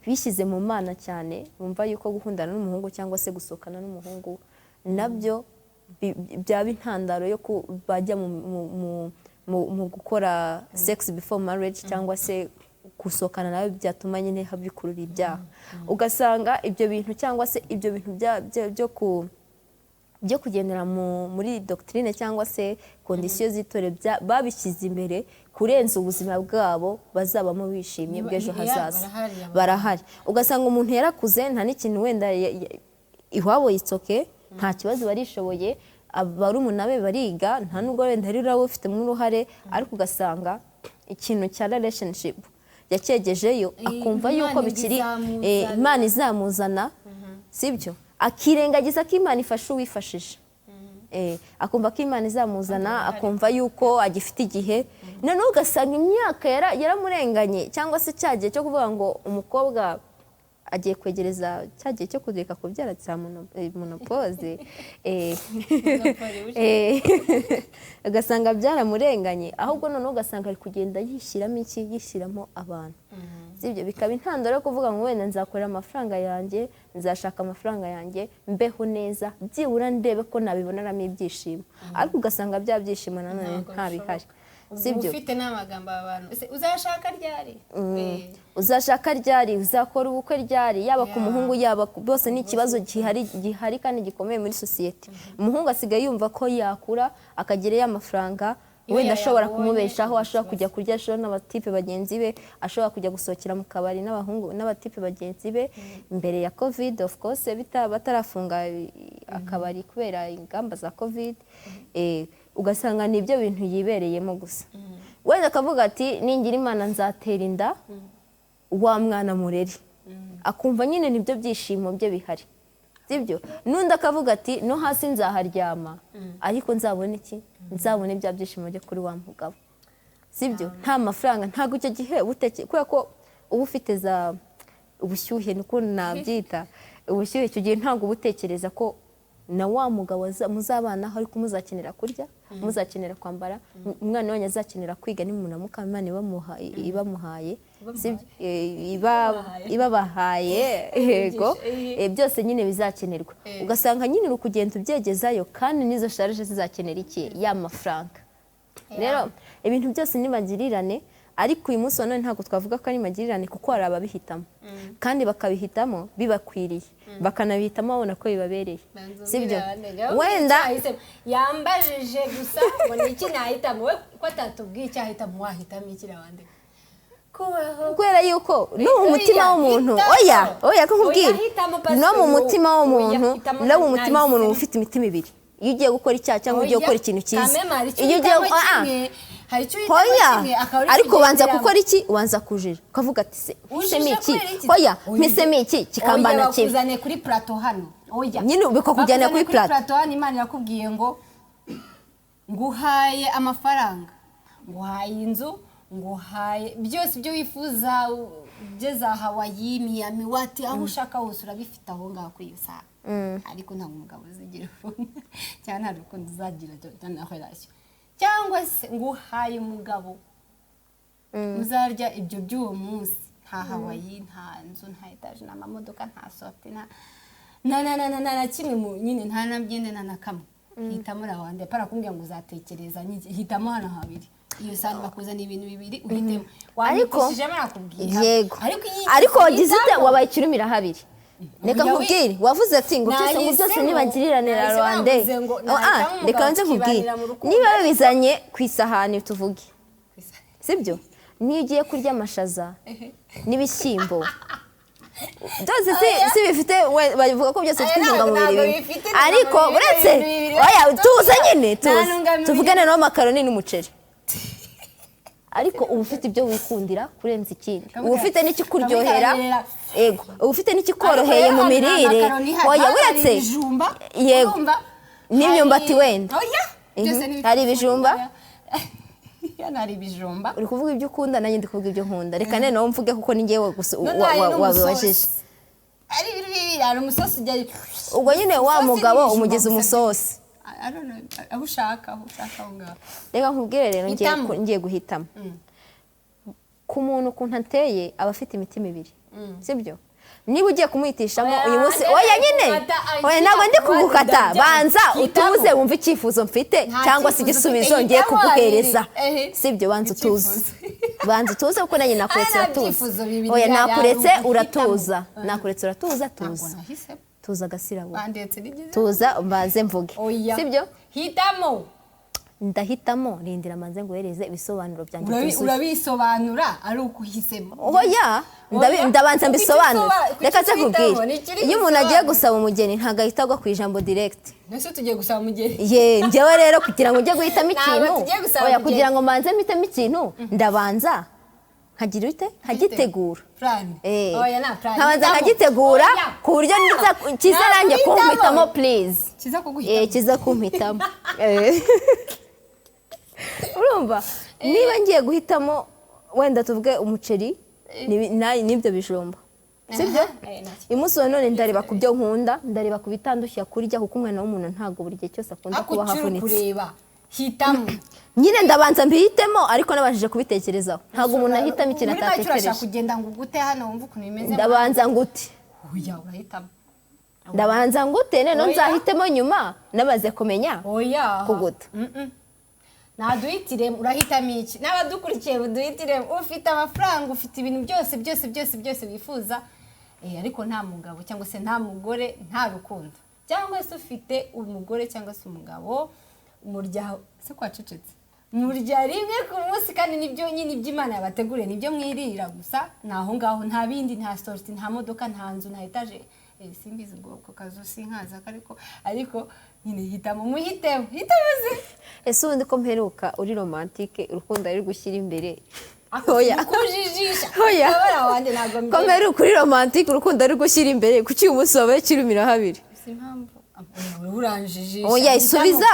bishyize mu mana cyane bumva yuko gukundana n'umuhungu cyangwa se gusohokana n'umuhungu nabyo byaba intandaro yo bajya mu gukora sex before marriage cyangwa se gusohokana nawe byatuma nyine habikurura ibyaha ugasanga ibyo bintu cyangwa se ibyo bintu byo kugendera muri doctrine cyangwa se kondisiyo z'itore babishyize imbere kurenza ubuzima bwabo bazabamo bishimye bw'ejo hazaza barahari ugasanga umuntu yarakuze nta n'ikintu wenda iwabo yitsoke nta kibazo barishoboye barumuna be bariga nta nubwo wenda ari urabo ufitemo uruhare ariko ugasanga ikintu cya relationship yakegejeyo akumva yuko bikiri Imana izamuzana sibyo akirengagiza ko Imana ifasha uwifashije akumva ko Imana izamuzana akumva yuko agifite igihe noneho ugasanga imyaka yaramurenganye cyangwa se cyagiye cyo kuvuga ngo umukobwa agiye kwegereza cya gihe cyo kureka kubyara cya monopoze ugasanga byaramurenganye ahubwo noneho ugasanga ari kugenda yishyiramo abantu sibyo bikaba intandaro yo kuvuga ngo wenda nzakorera amafaranga yanjye nzashaka amafaranga yanjye mbeho neza byibura ndebe ko nabibonaramo ibyishimo ariko ugasanga bya byishimo nanone ntabihari sibyo ufite n'amagambo abantu uzashaka ryari uzashaka ryari uzakora ubukwe ryari yaba ku muhungu yaba bose ni ikibazo gihari kandi gikomeye muri sosiyete umuhungu asigaye yumva ko yakura akagerayo amafaranga wenda ashobora kumubeshaho ashobora kujya kurya ashobora n'abatipe bagenzi be ashobora kujya gusohokera mu kabari n'abahungu n'abatipe bagenzi be imbere ya covid of course batarafunga akabari kubera ingamba za covid ugasanga ni ibyo bintu yibereyemo gusa wenda akavuga ati ningira imana nzatera inda wa mwana mureri akumva nyine nibyo byishimo bye bihari sibyo n'undi akavuga ati no hasi nzaharyama ariko nzabona iki nzabona ibya byishimo byo kuri wa mugabo sibyo nta mafaranga ntabwo icyo gihe kubera ko uba ufite za ubushyuhe niko nabyita ubushyuhe icyo gihe ntabwo uba utekereza ko na wa mugabo muzabanaho ariko muzakenera kurya muzakenera kwambara umwana wanyu azakenera kwiga nimunamuka Imana ibamuhaye ibabahaye yego byose nyine bizakenerwa ugasanga nyine uri kugenda ubyegezayo kandi n'izo sharije zizakenera iki ya mafaranga rero ibintu byose nibagirirane ariko uyu munsi wa none ntabwo twavuga ko ari magirirane kuko hari ababihitamo kandi bakabihitamo bibakwiriye bakanabihitamo babona ko bibabereye sibyo wenda yambajije gusa ngo ni iki nahitamo we ko atatubwiye icyahitamo wahitamo iki n'abandi kubera yuko no mu mutima w'umuntu oya ko nkubwira no mu mutima w'umuntu no mu mutima w'umuntu ufite imitima ibiri iyo ugiye gukora icyaha cyangwa ugiye gukora ikintu cyiza iyo ugiye ariko ubanza gukora iki ubanza kujira ukavuga ati se mpisemo iki mpisemo iki kikambana kibi bakuzane kuri plato hano nyine bikakujyana kuri plato hano Imana yakubwiye ngo nguhaye amafaranga nguhaye inzu nguhaye byose ibyo wifuza ugeze Hawaii Miami wati aho ushaka hose urabifite aho ngaho kuri iyo saha ariko nta umugabo uzigira cyane nta rukundo uzagira na relation cyangwa se nguhaye umugabo uzarya ibyo by'uwo munsi nta Hawaii nta nzu nta etaje nta mamodoka nta sote na kimwe nyine nta nabyende na kamwe hitamo rawande para kumbwira ngo uzatekereza hitamo hano habiri iyo sano bakuzana ibintu bibiri uhitemo wandikishije barakubwira ariko wagize ute wabaye ikirumira habiri reka nkubwire wavuze ati ngo byose nibagirirane Rwanda reka nze nkubwire niba babizanye ku isahani tuvuge sibyo niyo ugiye kurya amashaza n'ibishyimbo byose si bifite bavuga ko byose bifite intungamubiri ariko uretse tuza nyine tuvugane n'amakaroni n'umuceri ariko uba ufite ibyo wikundira kurenza ikindi uba ufite n'ikikuryohera yego uba ufite n'ikikoroheye mu mirire uretse yego n'imyumbati wenda hari ibijumba hari ibijumba uri kuvuga ibyo ukunda nanjye ndi kuvuga ibyo nkunda reka noneho mvuge kuko ni njyewe wabibajije hari umusosi ujya ubwo nyine wa mugabo umugeze umusosi aho ushaka aho ngaho reka nkubwire rero ngiye guhitamo ku muntu ukuntu ateye aba afite imitima ibiri sibyo niba ugiye kumuhitishamo uyu munsi nyine ntabwo ndi kugukata banza utuze wumve icyifuzo mfite cyangwa se igisubizo ngiye kuguhereza sibyo banza utuze kuko nanjye nakuretse uratuza nakuretse uratuza tuza agasirabo tuza mbanze mvuge sibyo hitamo ndahitamo rindira manze nguhereze ibisobanuro byanjye byose urabisobanura ari uko uhisemo ndabanza mbisobanura reka se nkubwire iyo umuntu agiye gusaba umugeni ntabwo ahita agwa ku ijambo direct nese tugiye gusaba umugeni njyewe rero kugira ngo ujye guhitamo ikintu kugira ngo manze mpitemo ikintu ndabanza nkagira ute nkagitegura nkabanza nkagitegura ku buryo kiza nanjye kumpitamo please kiza kumpitamo urumva niba ngiye guhitamo wenda tuvuge umuceri n'ibyo bijumba sibyo uyu munsi wa none ndareba ku byo nkunda ndareba ku bitandushya kurya kuko umwana w'umuntu ntabwo buri gihe cyose akunda kuba hafunitse hitamo nyine ndabanza mbihitemo ariko nabashije kubitekerezaho ntabwo umuntu ahitamo ikintu atatekereje kugenda ngo ugute hano wumva ukuntu bimeze ndabanza ngute oya urahitamo ndabanza ngute none nzahitemo nyuma nabaze kumenya oya kuguta naduhitire urahitamo iki n'abadukurikiye buduhitire ufite amafaranga ufite ibintu byose wifuza ariko nta mugabo cyangwa se nta mugore nta rukundo cyangwa se ufite umugore cyangwa se umugabo umurya se kwacecetse murya rimwe ku munsi kandi nibyo nyine iby'Imana yabateguriye nibyo mwirira gusa naho ngaho nta bindi nta sorti nta modoka nta nzu nta etaje simbizi ubwo kazo sinkaza ariko nyine hitamo muhitemo hitamuze ese ubundi ko mperuka uri romantique urukundo ari gushyira imbere oya kujijisha oya wande nago ko mperuka uri romantique urukundo ari gushyira imbere kuki uyu munsi wabaye kirumira habiri simpamvu uranjijisha oya isubiza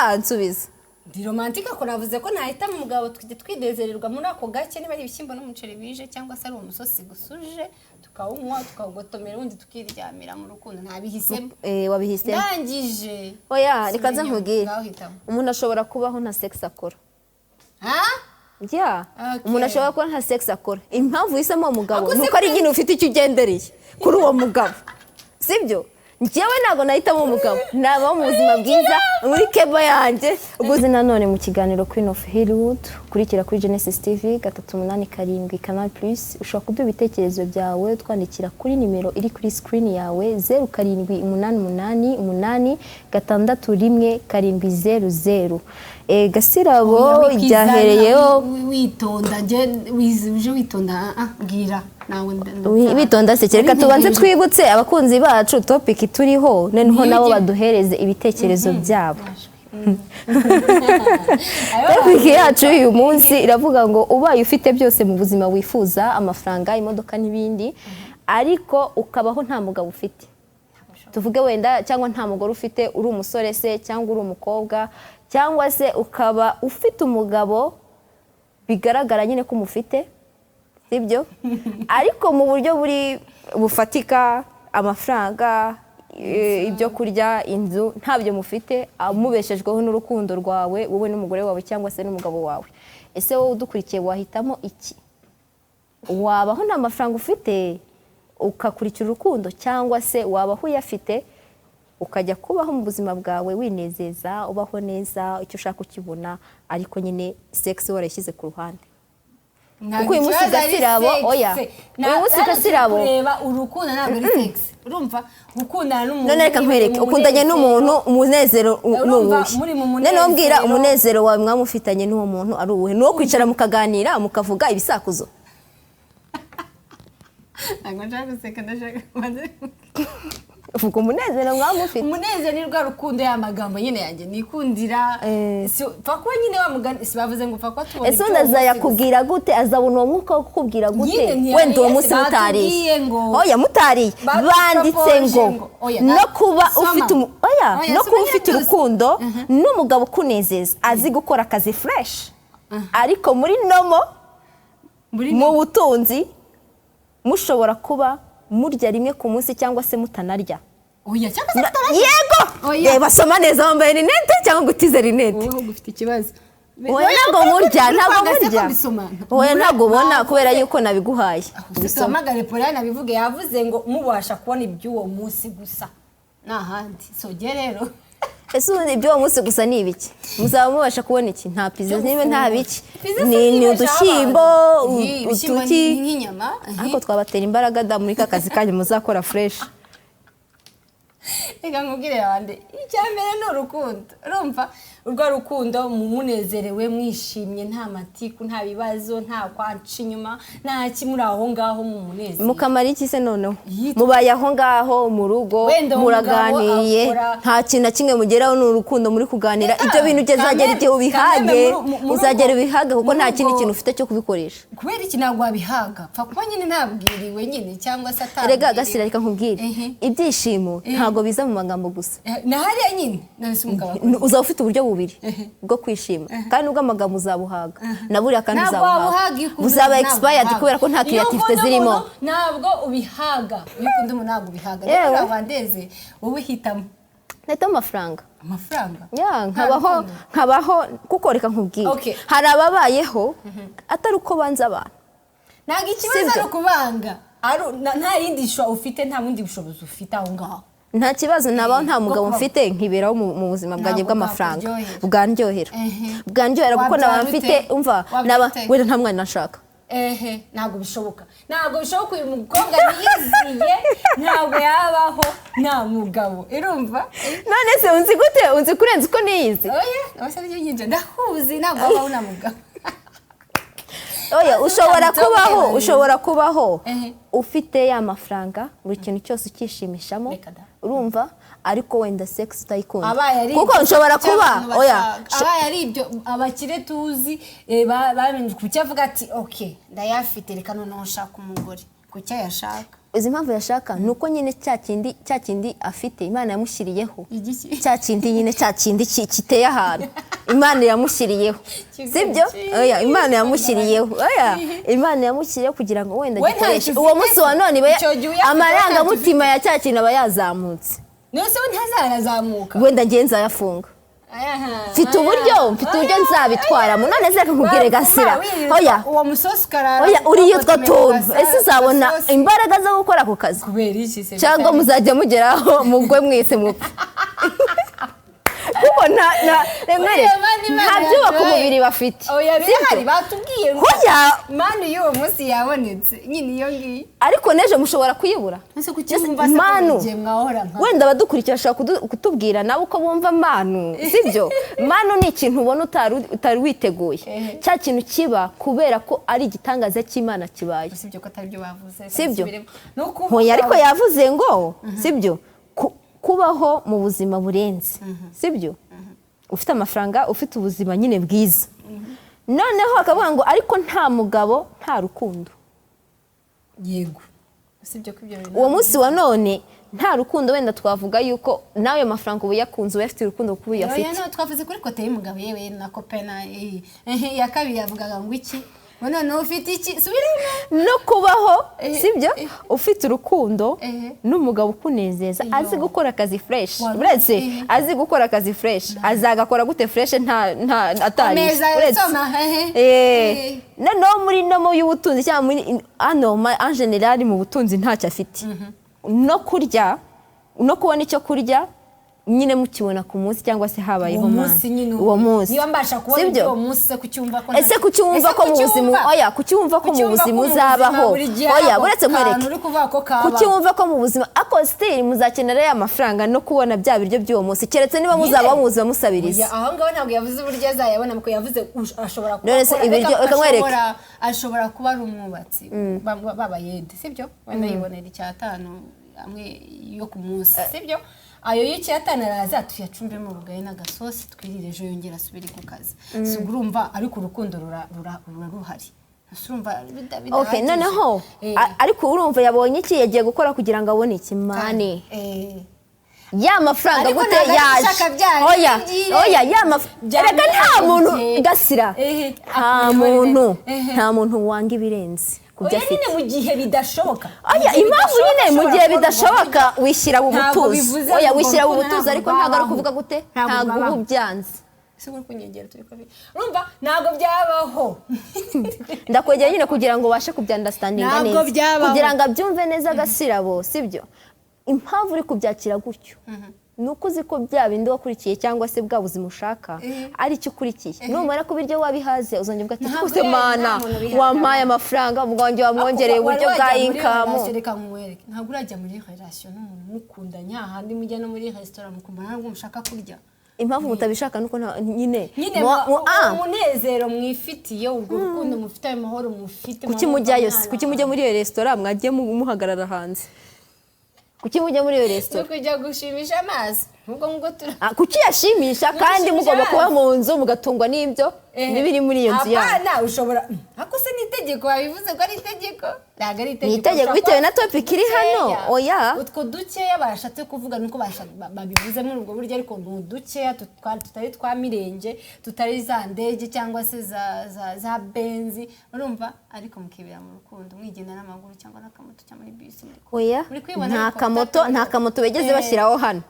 ndi romantique ko navuze ko nahitamo umugabo twidezererwa muri ako gake niba ari ibishyimbo n'umuceri bije cyangwa se ari umusosi gusuje tukawunywa tukawugotomera undi tukiryamira mu rukundo ntabihisemo wabihisemo ndangije oya reka nze nkubwire umuntu ashobora kubaho nta sex akora umuntu ashobora kuba nta sex akora impamvu uhisemo umugabo nuko ari nyine ufite icyo ugendereye kuri uwo mugabo sibyo njyewe ntabwo nahitamo umugabo nabaho mu buzima bwiza muri keba yanjye uguze nanone mu kiganiro Queen of Hollywood kurikira kuri Genesis TV 387 Canal Plus ushobora kuduha ibitekerezo byawe twandikira kuri nimero iri kuri screen yawe 0788861700 Gasirabo ryahereyeho witonda uje witonda bwira witonda se reka tubanze twibutse abakunzi bacu topic turiho noneho nabo baduhereze ibitekerezo byabo topic yacu uyu munsi iravuga ngo ubaye ufite byose mu buzima wifuza amafaranga imodoka n'ibindi ariko ukabaho nta mugabo ufite tuvuge wenda cyangwa nta mugore ufite uri umusore se cyangwa uri umukobwa cyangwa se ukaba ufite umugabo bigaragara nyine ko umufite sibyo ariko mu buryo bufatika amafaranga ibyo kurya inzu ntabyo mufite amubeshejweho n'urukundo rwawe wowe n'umugore wawe cyangwa se n'umugabo wawe ese wowe udukurikiye wahitamo iki wabaho nta mafaranga ufite ukakurikira urukundo cyangwa se wabaho uyafite ukajya kubaho mu buzima bwawe winezeza ubaho neza icyo ushaka ukibona ariko nyine sex warayishyize ku ruhande kuko uyu munsi Gasirabo oya uyu munsi Gasirabo kureba urukundo ntabwo ari sex urumva gukundana n'umuntu none reka nkwereke ukundanye n'umuntu umunezero n'uwuhe none mbwira umunezero wawe mwamufitanye n'uwo muntu ari uwuhe nuwo kwicara mukaganira mukavuga ibisakuzo ntabwo nshaka guseka ndashaka uvuga umunezero mwamufite umunezero ni rwa rukundo y'amagambo nyine yanjye nikundira pfa kuba nyine wamugani bavuze ngo pfa kuba tubona ese ndazayakubwira gute azabona uwo mwuka wo kukubwira gute wenda uwo munsi mutariye oya mutariye banditse ngo no kuba ufite urukundo n'umugabo ukunezeza azi gukora akazi fresh ariko muri nomo mu butunzi mushobora kuba murya rimwe ku munsi cyangwa se mutanarya oya cyangwa se mutanarya yego basoma neza wambaye rinete cyangwa gutize rinete wowe ufite ikibazo oya ntabwo murya oya ntabwo ubona kubera yuko nabiguhaye bisomagare Paul nabivuge yavuze ngo mubasha kubona iby'uwo munsi gusa n'ahandi soge rero ese ubundi iby'uwo munsi gusa ni ibiki muzaba mubasha kubona iki nta pizza niba nta biki ni udushyimbo utuki nk'inyama ariko twabatera imbaraga da muri kakazi kanyu muzakora fresh reka nkubwire abandi icyambere ni urukundo urumva urwo rukundo mumunezerewe mwishimye nta matiku nta bibazo nta kwanca inyuma nta kimuri aho ngaho mu munezero mukamara iki se noneho mubaye aho ngaho mu rugo muraganiriye nta kintu na kimwe mugeraho ni urukundo muri kuganira ibyo bintu uzagera igihe ubihage uzagera ubihage kuko nta kindi kintu ufite cyo kubikoresha kubera iki ntabwo wabihaga pfa kuba nyine ntabwiriwe nyine cyangwa se atabwiriwe rega Gasira reka nkubwire ibyishimo ntabwo biza mu magambo gusa na hariya nyine nasi umugabo uzaba ufite uburyo bubiri bwo kwishima kandi ubwo amagambo uzabuhaga naburiya kandi Ntabwo wabuhaga iyo ukunda uzaba umuntu, expired ntabwo kubera ko nta uhaga. Iyo creativity ukunda zirimo umuntu, ntabwo ubihaga iyo ukunda umuntu ntabwo ubihaga Yewe. rero abandeze wowe hitamo nahita amafaranga amafaranga nkabaho kuko reka nkubwire Okay. hari ababayeho atari uko banza abantu ntabwo ikibazo ari ukubanga nta yindi shusho ufite nta bundi bushobozi ufite aho ngaho nta kibazo nabaho nta mugabo kuba- mfite nkiberaho mu buzima bwanjye Ntabwo bw'amafaranga bwakuryohera. bwanryohera kuko Wabyara naba ute? mfite umva Wabyara ute? wenda nta mwana nashaka ntabwo bishoboka uyu mukobwa yiziye ntabwo yabaho nta mugabo irumva none se unzi kurenza uko niyizi oya abasabye nyinje ndahuzi ntabwo wabaho nta mugabo oya ushobora kubaho Ehe. ufite ya mafaranga buri kintu cyose ukishimishamo Reka da. urumva ariko wenda sex utayikunda abaye ari kuko ibyo nshobora kuba cy'abantu oya bashaka. abaye ari ibyo abakire tuzi bamenye kuki avuga ati okay ndayafite reka noneho nshaka umugore kuki ayashaka izi mpamvu yashaka nuko nyine cya kindi afite Imana yamushyiriyeho Igiki? cya kindi nyine cya kindi kiteye ahantu Imana yamushyiriyeho sibyo oya Imana yamushyiriyeho Imana yamushyiriyeho kugira ngo wenda We gikoreshe ntacyo uwo ufite munsi wa none icyo gihe uyafite, amarangamutima ya cya kintu aba yazamutse nose we ntazarazamuka wenda ngiye nzayafunga mfite uburyo nzabitwaramo none se reka nkubwire gasira oya uwo musosi ukarara oya uriyo twatumva ese uzabona imbaraga zo gukora ako kazi kubera iki se cyangwa muzajya mugeraho mugwe mwese mupfa kuko nta byubaka umubiri bafite oya birahari batubwiye ngo oya manu y'uwo munsi yabonetse nyine iyo ngiyo ariko n'ejo mushobora kuyibura ese kuki wumva se manu ko mwahora nka wenda abadukurikira bashobora kutubwira nawe uko bumva manu sibyo manu ni ikintu ubona utari witeguye cya kintu kiba kubera ko ari igitangaza cy'Imana kibaye sibyo ko atari byo bavuze sibyo hoya ariko yavuze ngo sibyo kubaho mu buzima burenze sibyo ufite amafaranga ufite ubuzima nyine bwiza noneho akavuga ngo ariko nta mugabo nta rukundo yego sibyo ko ibyo uwo munsi wa none nta rukundo wenda twavuga yuko nawe mafaranga ubu yakunze uba afite urukundo kuba uyafite oya no twavuze kuri kote y'umugabo yewe na kopena ya kabiri yavugaga ngo iki none ufite iki subiremo no kubaho sibyo ufite urukundo n'umugabo ukunezeza azi gukora akazi fresh uretse azi gukora akazi fresh azagakora gute fresh nta atarize no mu y'ubutunzi cyangwa muri hano en general mu butunzi ntacyo afite no kurya no kubona icyo kurya nyine mukibona ku munsi cyangwa se habayeho uwo munsi niba mbasha kubona uwo munsi se kucyumva ko ese kucyumva ko mu buzima oya kucyumva ko mu buzima uzabaho oya buretse mwereke kucyumva ko mu buzima ako still muzakenera ya mafaranga no kubona bya biryo by'uwo munsi keretse niba muzaba muza musabiriza aho ngaho ntabwo yavuze uburyo azayabona muko yavuze ashobora kuba ibiryo ukamwereka ashobora kuba ari umwubatsi babayede sibyo wenda yibonera icyatanu amwe yo ku munsi sibyo ayo y'icyatanu araza tuyacumbe mu bugaye n'agasosi twirire ejo yongera asubire ku kazi si urumva ariko urukundo ruhari okay noneho ariko urumva yabonye iki yagiye gukora kugira ngo abone iki mane ya mafaranga gute yaje oya ya mafaranga nta muntu gasira nta muntu wanga ibirenze oya nyine mu gihe bidashoboka oya impamvu nyine mu gihe bidashoboka wishyira mu butuzi oya wishyira mu butuzi ariko ntabwo ari kuvuga gute ntabwo uba ubyanze urumva ntabwo byabaho ndakwegera nyine kugira ngo ubashe kubyandastandinga neza kugira ngo abyumve neza agasirabo sibyo impamvu uri kubyakira gutyo nuko uzi ko bya bindi wakurikiye cyangwa se bwa buzima ushaka ari cyo ukurikiye numara ko ibiryo wabihaze uzongera ugati kose mana wampaye amafaranga umugabo wanjye wamwongereye uburyo bwa income ntabwo urajya muri relation n'umuntu mukundanya ahandi mujya no muri restaurant mukumva ntabwo mushaka kurya impamvu mutabishaka nuko nyine umunezero mwifitiye ubwo rukundo mufite ayo mahoro mufite kuki mujyayo kuki mujya muri iyo restaurant mwagiye muhagarara hanze kuki mujya muri iyo restaurant kujya gushimisha amazi ubwo ngo kuki yashimisha kandi mugomba kuba mu nzu mugatungwa n'ibyo n'ibiri muri iyo nzu yawe apana ushobora ako se n'itegeko wabivuze ko ari itegeko ntabwo ari itegeko n'itegeko bitewe na topic iri hano oya utwo dukeya bashatse kuvuga nuko babivuze muri ubwo buryo ariko ni dukeya tutari twa mirenge tutari za ndege cyangwa se za benzi urumva ariko mukibera mu rukundo mwigenda n'amaguru cyangwa n'akamoto cyangwa muri bisi oya nta kamoto begeze bashyiraho hano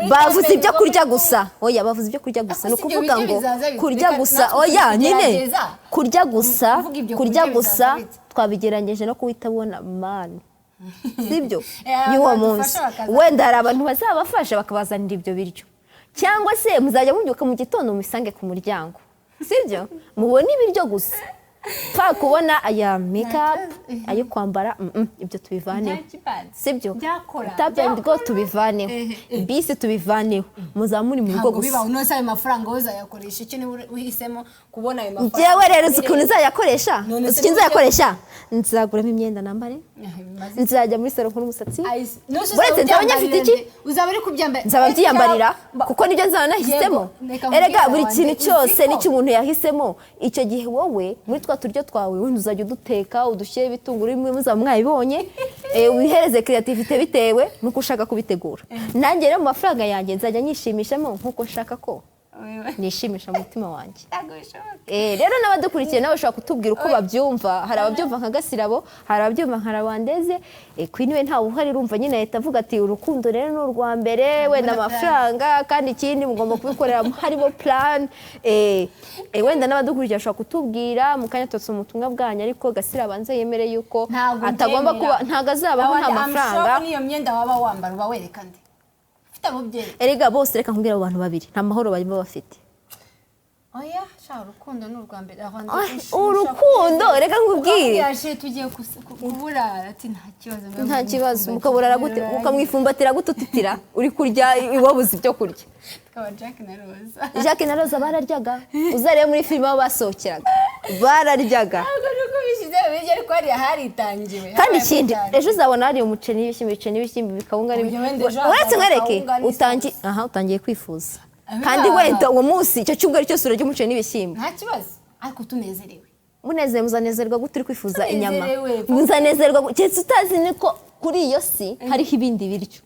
bavuze ibyo kurya gusa oya bavuze ibyo kurya gusa ni ukuvuga ngo kurya gusa oya nyine kurya gusa twabigeranyije no kuwitabona mani sibyo y'uwo munsi wenda hari abantu bazabafasha bakabazanira ibyo biryo cyangwa se muzajya mubyuka mu gitondo mubisange ku muryango sibyo mubona ibiryo gusa pfa kubona aya make-up ayo kwambara ibyo tubivaneho sibyo utabyandigo tubivaneho bisi tubivaneho muzamuri mu rugo gusa biba unose ayo mafaranga uzayakoresha icyo ni uhisemo kubona ayo mafaranga jewe rero ukuntu nzayakoresha ukintu nzayakoresha nzaguramo imyenda nambare nzajya muri salon nkuru umusatsi buretse nzaba nyafite iki uzaba uri kubyambara nzaba byiyambarira kuko nibyo nzaba nahisemo erega buri kintu cyose nicyo umuntu yahisemo icyo gihe wowe muri twa turyo twawe wenda uzajya uduteka udushyire ibitunguru bimwe muzaba mwabibonye wihereze creativity bitewe nuko ushaka kubitegura nanjye rero mu mafaranga yanjye nzajya nyishimishamo nkuko nshaka ko nishimisha umutima wanjye rero n'abadukurikiye nawe ushobora kutubwira uko babyumva hari ababyumva nka Gasirabo hari ababyumva nka Rabandeze Queen we ntawe uhari urumva nyine ahita avuga ati urukundo rero ni urwa mbere wenda amafaranga kandi ikindi mugomba kubikorera harimo plan wenda n'abadukurikiye bashobora kutubwira mu kanya tutse umutumwa bwanyu ariko Gasirabo abanze yemere yuko atagomba kuba ntago azabaho nta mafaranga niyo myenda waba wambara uba wereka nde erega bose reka nkubwira abo bantu babiri nta mahoro barimo bafite oya sha urukundo ni urwa mbere urukundo reka nkubwire yaje tugiye kuburara ati nta kibazo mukaburara gute mukamwifumbatira gututitira uri kurya wabuze ibyo kurya tukaba Jack na Rosa bararyaga uzarebe muri filime aho basohokeraga bararyaga kandi ikindi ejo uzabona hari umuceri n'ibishyimbo bikawunga uretse mwereke utangiye kwifuza kandi wenda uwo munsi icyo cyumweru cyose urarya umuceri n'ibishyimbo nta kibazo ariko tunezerewe munezero muzanezerwa gute uri kwifuza inyama muzanezerwa cyetse utazi niko kuri iyo si hariho ibindi biryo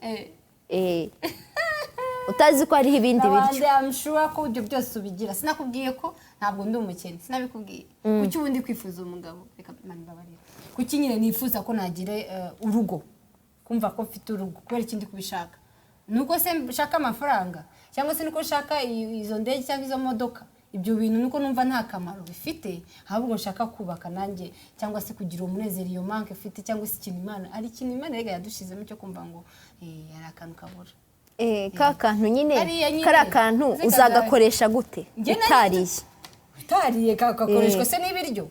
utazi ko hariho ibindi biryo amshuwa ko ibyo byose ubigira sinakubwiye ko ntabwo ndi umukene sinabikubwiye kuki ubundi kwifuza umugabo reka mbabarira kuki nyine nifuza ko nagire urugo kumva ko mfite urugo kubera ikindi kubishaka nuko se nshaka amafaranga cyangwa se nuko nshaka izo ndege cyangwa izo modoka ibyo bintu nuko numva nta kamaro bifite ahubwo nshaka kubaka nanjye cyangwa se kugira umunezero iyo manke mfite cyangwa se ikintu Imana ari ikintu Imana rega yadushizemo cyo kumva ngo ari akantu kabura ka kantu nyine kari akantu uzagakoresha gute utariye kagakoreshwa se n'ibiryo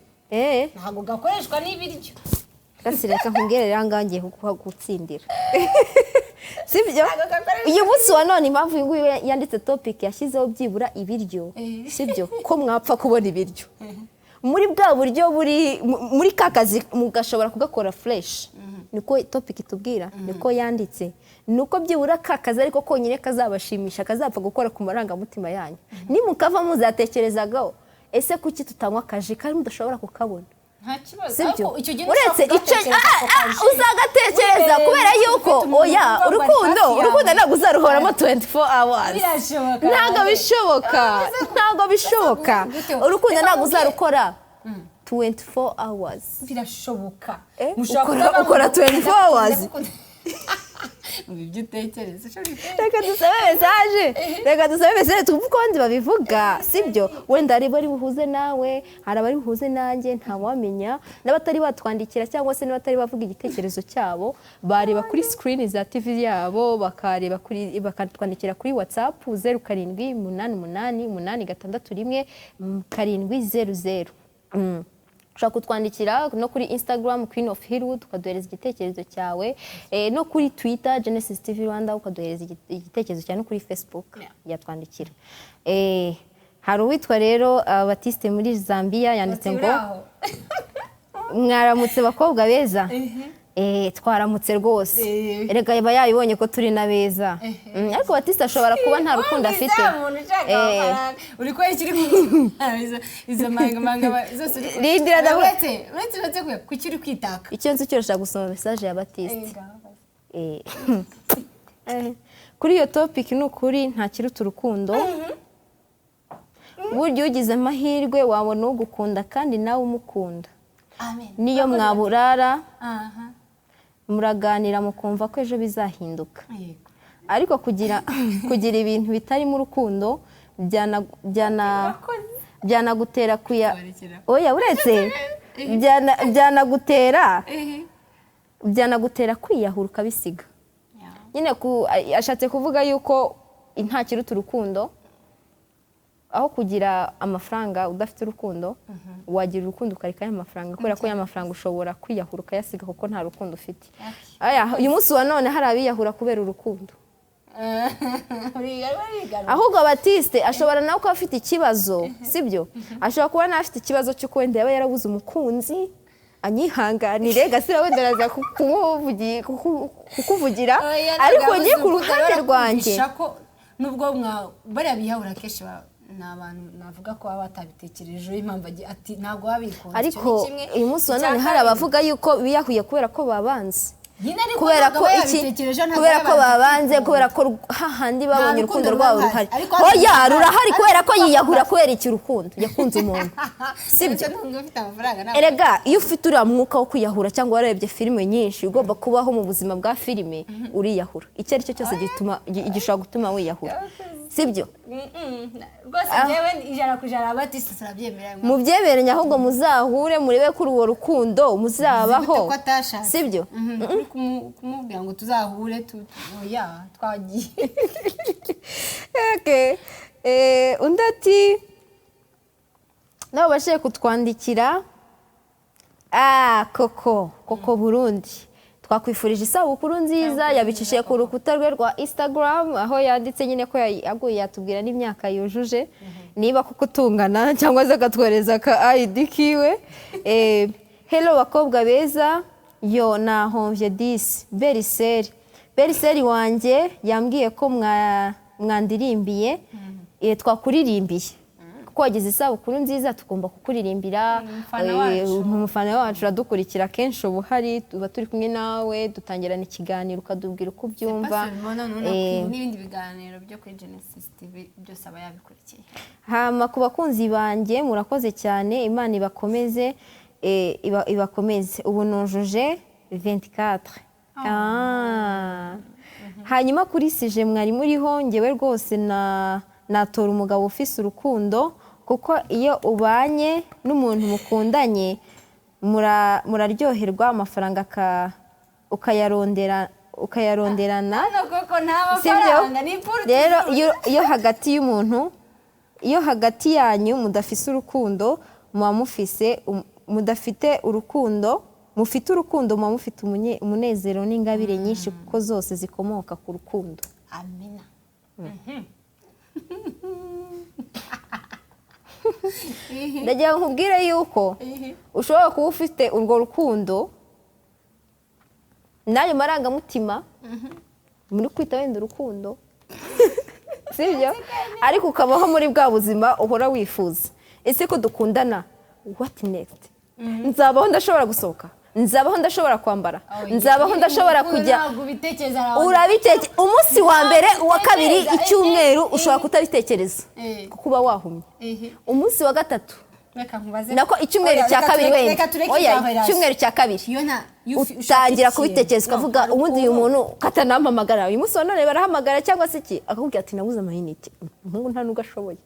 ntabwo gakoreshwa n'ibiryo Gasireka nkubwire rero ngangiye gutsindira sibyo uyu munsi wa none impamvu nguyu yanditse topic yashyizeho byibura ibiryo sibyo ko mwapfa kubona ibiryo muri bwa buryo muri kakazi mugashobora kugakora fresh niko topic itubwira niko yanditse nuko byibura kakazi ariko konyine kazabashimisha kazapfa gukora ku marangamutima yanyu nimukava muzatekerezagaho ese kuki tutanywa kaji kandi mudashobora kukabona nta kibazo ariko icyo gihe uretse icyo uzagatekereza kubera yuko oya urukundo ntabwo uzaruhoramo 24 hours ntabwo bishoboka urukundo ntabwo uzarukora 24 hours birashoboka ukora 24 hours ibyo utekereza reka dusabe mesaje twumve uko abandi babivuga sibyo wenda hari bari buhuze nawe hari abari buhuze nanjye ntawamenya n'abatari batwandikira cyangwa se n'abatari bavuga igitekerezo cyabo bareba kuri screen za TV yabo bakatwandikira kuri WhatsApp 0788861700 ushaka kutwandikira no kuri Instagram Queen of Hollywood ukaduhereza igitekerezo cyawe no kuri Twitter Genesis TV Rwanda ukaduhereza igitekerezo cyawe no kuri Facebook yatwandikira hari uwitwa rero Batiste muri Zambia yanditse ngo mwaramutse bakobwa beza twaramutse rwose erega yaba yayibonye ko turi na beza ariko Batista ashobora kuba nta rukundo afite uri ko ikiri izo manga zose Rindira uretse kuki uri kwitaka icyo nzi cyo urashaka gusoma message ya Batista kuri iyo topic ni ukuri nta kiruta urukundo buryo ugize amahirwe wabona ugukunda kandi nawe umukunda niyo mwaburara muraganira mukumva ko ejo bizahinduka ariko kugira ibintu bitari mu rukundo byanagutera oya uretse byanagutera kwiyahura ukabisiga nyine ashatse kuvuga yuko nta kiruta urukundo aho kugira amafaranga udafite urukundo wagira urukundo ukareka amafaranga kubera ko y'amafaranga ushobora kwiyahura ukayasiga kuko nta rukundo ufite uyu munsi wa none hari abiyahura kubera urukundo ahubwo Batiste ashobora nawe kuba afite ikibazo sibyo ashobora kuba nawe afite ikibazo cy'uko wenda yaba yarabuze umukunzi anyihanganire gasira wenda araza kukuvugira ariko ngiye ku ruhande rwanjye nubwo bariya biyahura kenshi ni abantu navuga ko baba batabitekerejeho impamvu ati ntabwo babikunze ariko uyu munsi wa none hari abavuga yuko biyahuye kubera ko babanze kubera ko babanze kubera ko hahandi babonye urukundo rwabo ruhari oya rurahari kubera ko yiyahura kubera iki urukundo yakunze umuntu sibyo erega iyo ufite uriya mwuka wo kwiyahura cyangwa warebye filime nyinshi ugomba kubaho mu buzima bwa filime uriyahura icyo ari cyo cyose gishobora gutuma wiyahura sibyo rwose njyewe ijana ku ijana Batista turabyemera mubyemeranya ahubwo muzahure murebe kuri uwo rukundo muzabaho sibyo kumubwira ngo tuzahure twagiye undi ati nabo bashaka kutwandikira koko Burundi twakwifurije isabukuru nziza yabicishije ku rukuta rwe rwa Instagram aho yanditse nyine ko yaguye yatubwira n'imyaka yujuje niba kuko tungana cyangwa se akatwereza ka ID kiwe hello bakobwa beza yo nahomvye 10 Beriseri wanjye yambwiye ko mwandirimbiye twakuririmbiye ko wagize isabukuru nziza tugomba kukuririmbira umufana wacu uradukurikira kenshi ubu hari tuba turi kumwe nawe dutangirana ikiganiro ukadubwira uko ubyumva n'ibindi biganiro byo kuri Genesis TV byose aba yabikurikiye hama ku bakunzi banjye murakoze cyane Imana ibakomeze ibakomeze ubu nujuje 24 hanyuma kuri sije mwari muriho ngewe rwose natora umugabo ufise urukundo kuko iyo ubanye n'umuntu mukundanye muraryoherwa amafaranga ukayaronderana rero iyo hagati y'umuntu iyo hagati yanyu mudafise urukundo muba mudafite urukundo mufite urukundo muba mufite umunezero n'ingabire nyinshi kuko zose zikomoka ku rukundo amina ndagira ngo nkubwire yuko ushobora kuba ufite urwo rukundo n'ayo marangamutima muri kwita wenda urukundo sibyo ariko ukabaho muri bwa buzima uhora wifuza ese ko dukundana what next nzabaho ndashobora gusohoka nzabaho ndashobora kwambara nzabaho ndashobora kujya urabiteke umunsi wa mbere uwa kabiri icyumweru ushobora kutabitekereza kuba wahumye umunsi wa gatatu nako icyumweru cya kabiri wenda oya icyumweru cya kabiri utangira kubitekereza ukavuga ubundi uyu muntu katanampamagara uyu munsi wa none barahamagara cyangwa se iki akakubwira ati nabuze amayinite umuhungu nta nubwo ashoboye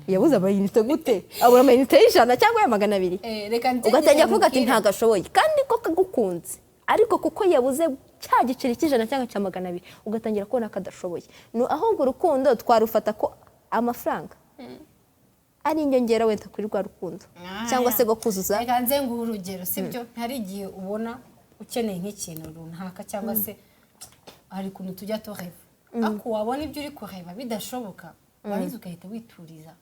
yabuze amayinite gute abura amayinite y'ijana cyangwa ya 200 ugatangira kuvuga ati ntago ashoboye kandi ko kagukunze ariko kuko yabuze cya giceri cy'ijana cyangwa cya 200 ugatangira kubona kadashoboye ahubwo urukundo twarufata ko amafaranga ari inyongera wenda kuri rwa rukundo cyangwa se go kuzuza reka nze nguhe urugero sibyo hari igihe ubona ukeneye nk'ikintu runaka cyangwa se hari kuntu tujya tureva ako wabona ibyo uri kureba bidashoboka wahize ugahita wituriza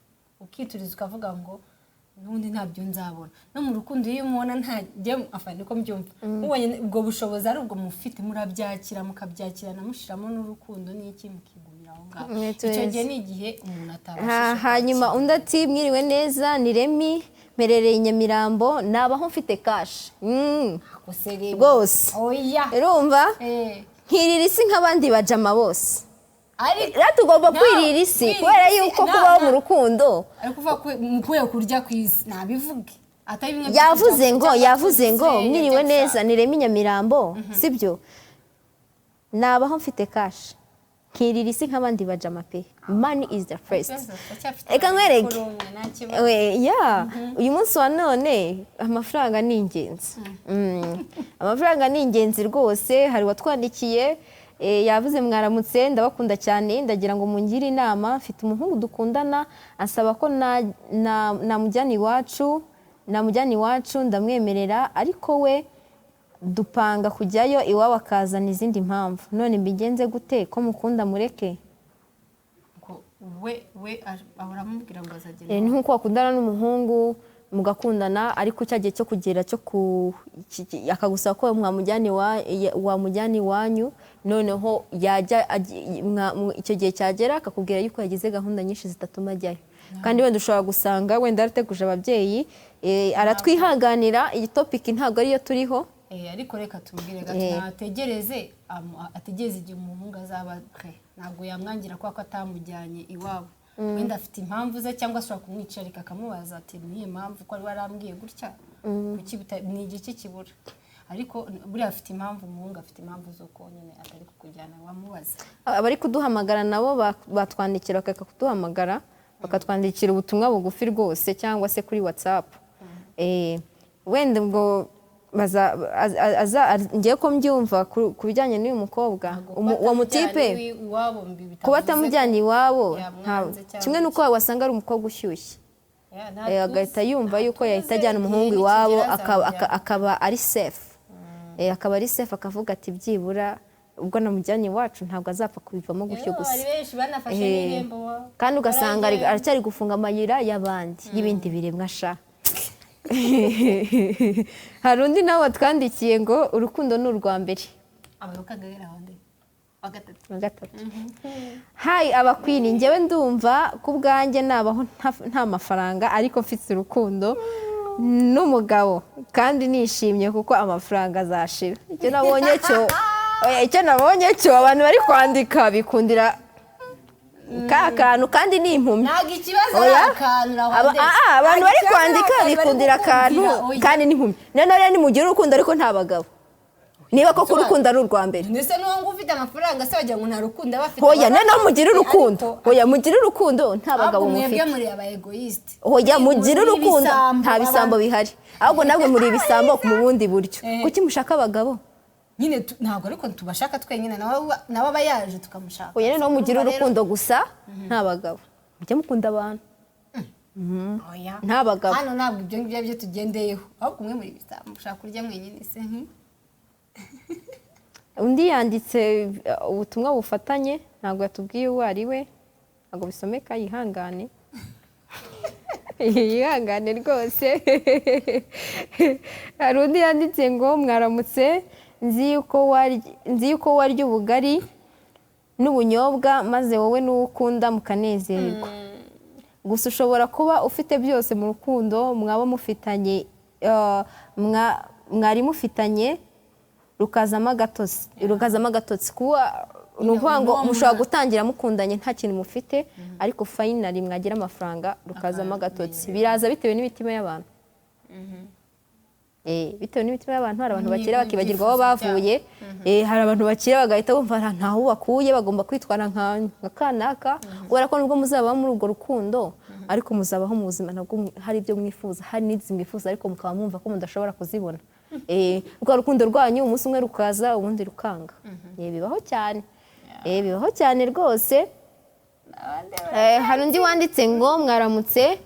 ukituriza ukavuga ngo n'ubundi ntabyo nzabona no mu rukundo iyo umubona ntajya afana niko mbyumva mubonye ubwo bushobozi ari ubwo mufite murabyakira mukabyakirana mushiramo n'urukundo n'iki mukigumira aho ngaho icyo gihe ni igihe umuntu atabashije. Hanyuma undi ati mwiriwe neza ni Remy mperereye Nyamirambo nabaho mfite cash rwose oya urumva nkirira isi nk'abandi bajama bose rero tugomba kwirira isi kubera yuko kubaho mu rukundo ariko uva mukwiye kurya ku isi nabivuge yavuze ngo mwiriwe neza ni Remy Nyamirambo sibyo nabaho mfite cash nkirira isi nk'abandi bajama pe money is the first eka nkwereke uyu munsi wa none amafaranga ni ingenzi amafaranga ni ingenzi rwose hari watwandikiye yavuze mwaramutse ndabakunda cyane ndagira ngo mungire inama mfite umuhungu dukundana asaba ko namujyana iwacu ndamwemerera ariko we dupanga kujyayo iwabo akazana izindi mpamvu none mbigenze gute ko mukunda mureke we aramubwira ngo azagenda ni nk'uko wakundana n'umuhungu mugakundana ariko cya gihe cyo kugera akagusaba ko wamujyana iwanyu noneho yajya icyo gihe cyagera akakubwira yuko yagize gahunda nyinshi zitatuma ajyayo kandi wenda ushobora gusanga wenda arateguje ababyeyi aratwihanganira iyi topiki ntabwo ariyo turiho ariko reka tubwire gato ategereze igihe umuhungu azaba ntabwo yamwangira ko atamujyanye iwabo wenda afite impamvu ze cyangwa ashobora kumwicarika akamubaza ati niyo mpamvu ko ari warambwiye gutya ni igiki kibura ariko buriya afite impamvu umuhungu afite impamvu z'uko nyine atari kukujyana wamubaza abari kuduhamagara nabo batwandikira bakaka kuduhamagara bakatwandikira ubutumwa bugufi rwose cyangwa se kuri WhatsApp wenda ngo ngiye ko mbyumva ku bijyanye n'uyu mukobwa uwo mutipe kuba atamujyana iwabo kimwe n'uko wasanga ari umukobwa ushyushye agahita yumva yuko yahita ajyana umuhungu iwabo akaba ari safe akavuga ati byibura ubwo namujyanye iwacu ntabwo azapfa kubivamo gutyo gusa kandi ugasanga aracyari gufunga amayira y'abandi y'ibindi biremwa sha hari undi nawe watwandikiye ngo urukundo ni urwa mbere wa gatatu hayi abakwini njyewe ndumva ku bwanjye nabaho nta mafaranga ariko mfite urukundo n'umugabo kandi nishimye kuko amafaranga azashira icyo nabonye cyo abantu bari kwandika bikundira ka kantu kandi ni impumyi ntabwo ikibazo ari akantu abantu bari kwandika bikundira akantu kandi ni impumyi noneho rero nimugire urukundo ariko nta bagabo niba koko urukundo ari urwa mbere ndetse n'uwo ufite amafaranga se wagira ngo nta rukundo aba afite hoya noneho mugire urukundo mugire urukundo nta bagabo mufite muri aba egoist mugire urukundo nta bisambo bihari ahubwo nabwe muri ibisambo mu bundi buryo kuki mushaka abagabo nyine ntabwo ariko tubashaka twenyine nabo aba yaje tukamushaka oya noneho mugire urukundo gusa nta bagabo mujye mukunda abantu nta bagabo hano ntabwo ibyo ngibyo byo tugendeyeho ahubwo umwe muri bisambo mushaka kurya mwenyine se undi yanditse ubutumwa bufatanye ntabwo yatubwiye uwo ari we ntabwo bisomeka yihangane rwose hari undi yanditse ngo mwaramutse nzi yuko warya ubugari n'ubunyobwa maze wowe n'uwo ukunda mukanezererwa gusa ushobora kuba ufite byose mu rukundo mwaba mufitanye mwari mufitanye rukazamo agatotsi kuba ni ukuvuga ngo mushobora gutangira mukundanye nta kintu mufite ariko fayinari mwagira amafaranga rukazamo agatotsi biraza bitewe n'imitima y'abantu bitewe n'imitima y'abantu hari abantu bakira bakibagirwa aho bavuye hari abantu bakira bagahita bumva ntaho bakuye bagomba kwitwara nka kanaka kubera ko nubwo muzabaho muri urwo rukundo ariko muzabaho mu buzima nabwo hari ibyo mwifuza hari n'izi mwifuza ariko mukaba mwumva ko mudashobora kuzibona rwa rukundo rwanyu umunsi umwe rukaza ubundi rukanga bibaho cyane rwose hari undi wanditse ngo mwaramutse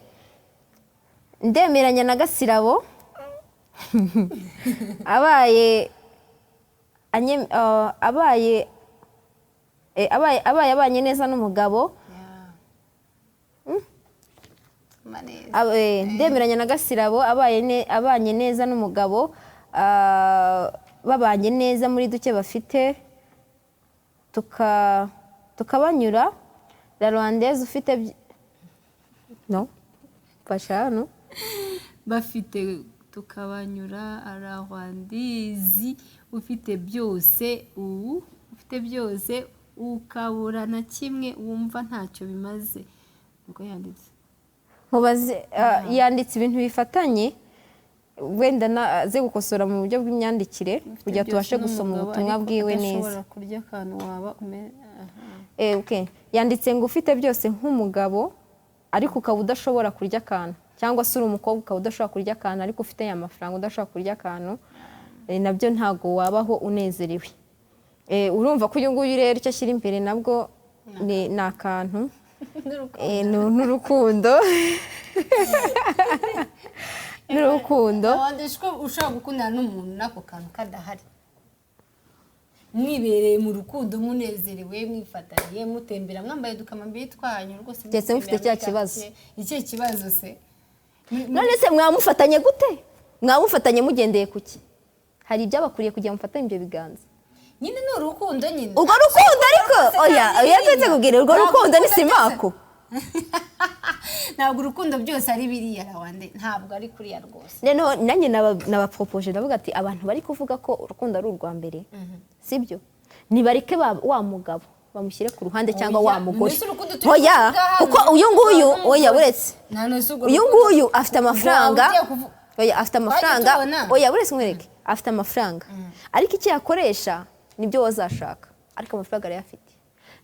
ndemeranya na Gasirabo abaye abanye neza n'umugabo ndemeranya na Gasirabo abanye neza n'umugabo babanye neza muri duke bafite tukabanyura la Rwandaise ufite no fasha no bafite tukabanyura la Rwandaise ufite byose ukabura na kimwe wumva ntacyo bimaze ubwo yanditse mubaze yanditse ibintu bifatanye wenda ze gukosora mu buryo bw'imyandikire kugira tubashe gusoma ubutumwa bwiwe neza kurya akantu waba yanditse ngo ufite byose nk'umugabo ariko ukaba udashobora kurya akantu cyangwa se uri umukobwa ukaba udashobora kurya akantu ariko ufite ya mafaranga udashobora kurya akantu nabyo ntabwo wabaho unezerewe urumva ko uyu nguyu rero icyo ashyira imbere nabwo ni akantu n'urukundo n'urukundo ushobora gukundana n'umuntu n'ako kantu kadahari mwibereye mu rukundo munezerewe mwifataniye mutembera mwambaye udukamambiri twanyu rwose ndetse mufite cya kibazo icyo kibazo se none se mwamufatanye gute mwamufatanye mugendeye kuki hari ibyabakuriye kugira mufatanye ibyo biganza nyine ni urukundo nyine urwo rukundo ariko oya twese kubwira urwo rukundo ni simako ntabwo urukundo byose ari biriya Rwanda ntabwo ari kuriya rwose rero nanjye nabapropoje ndavuga ati abantu bari kuvuga ko urukundo ari urwa mbere sibyo nibareke wa mugabo bamushyire ku ruhande cyangwa wa mugore oya kuko uyu nguyu oya buretse uyu nguyu afite amafaranga oya buretse mwereke afite amafaranga ariko icyo yakoresha nibyo wazashaka ariko amafaranga arayafite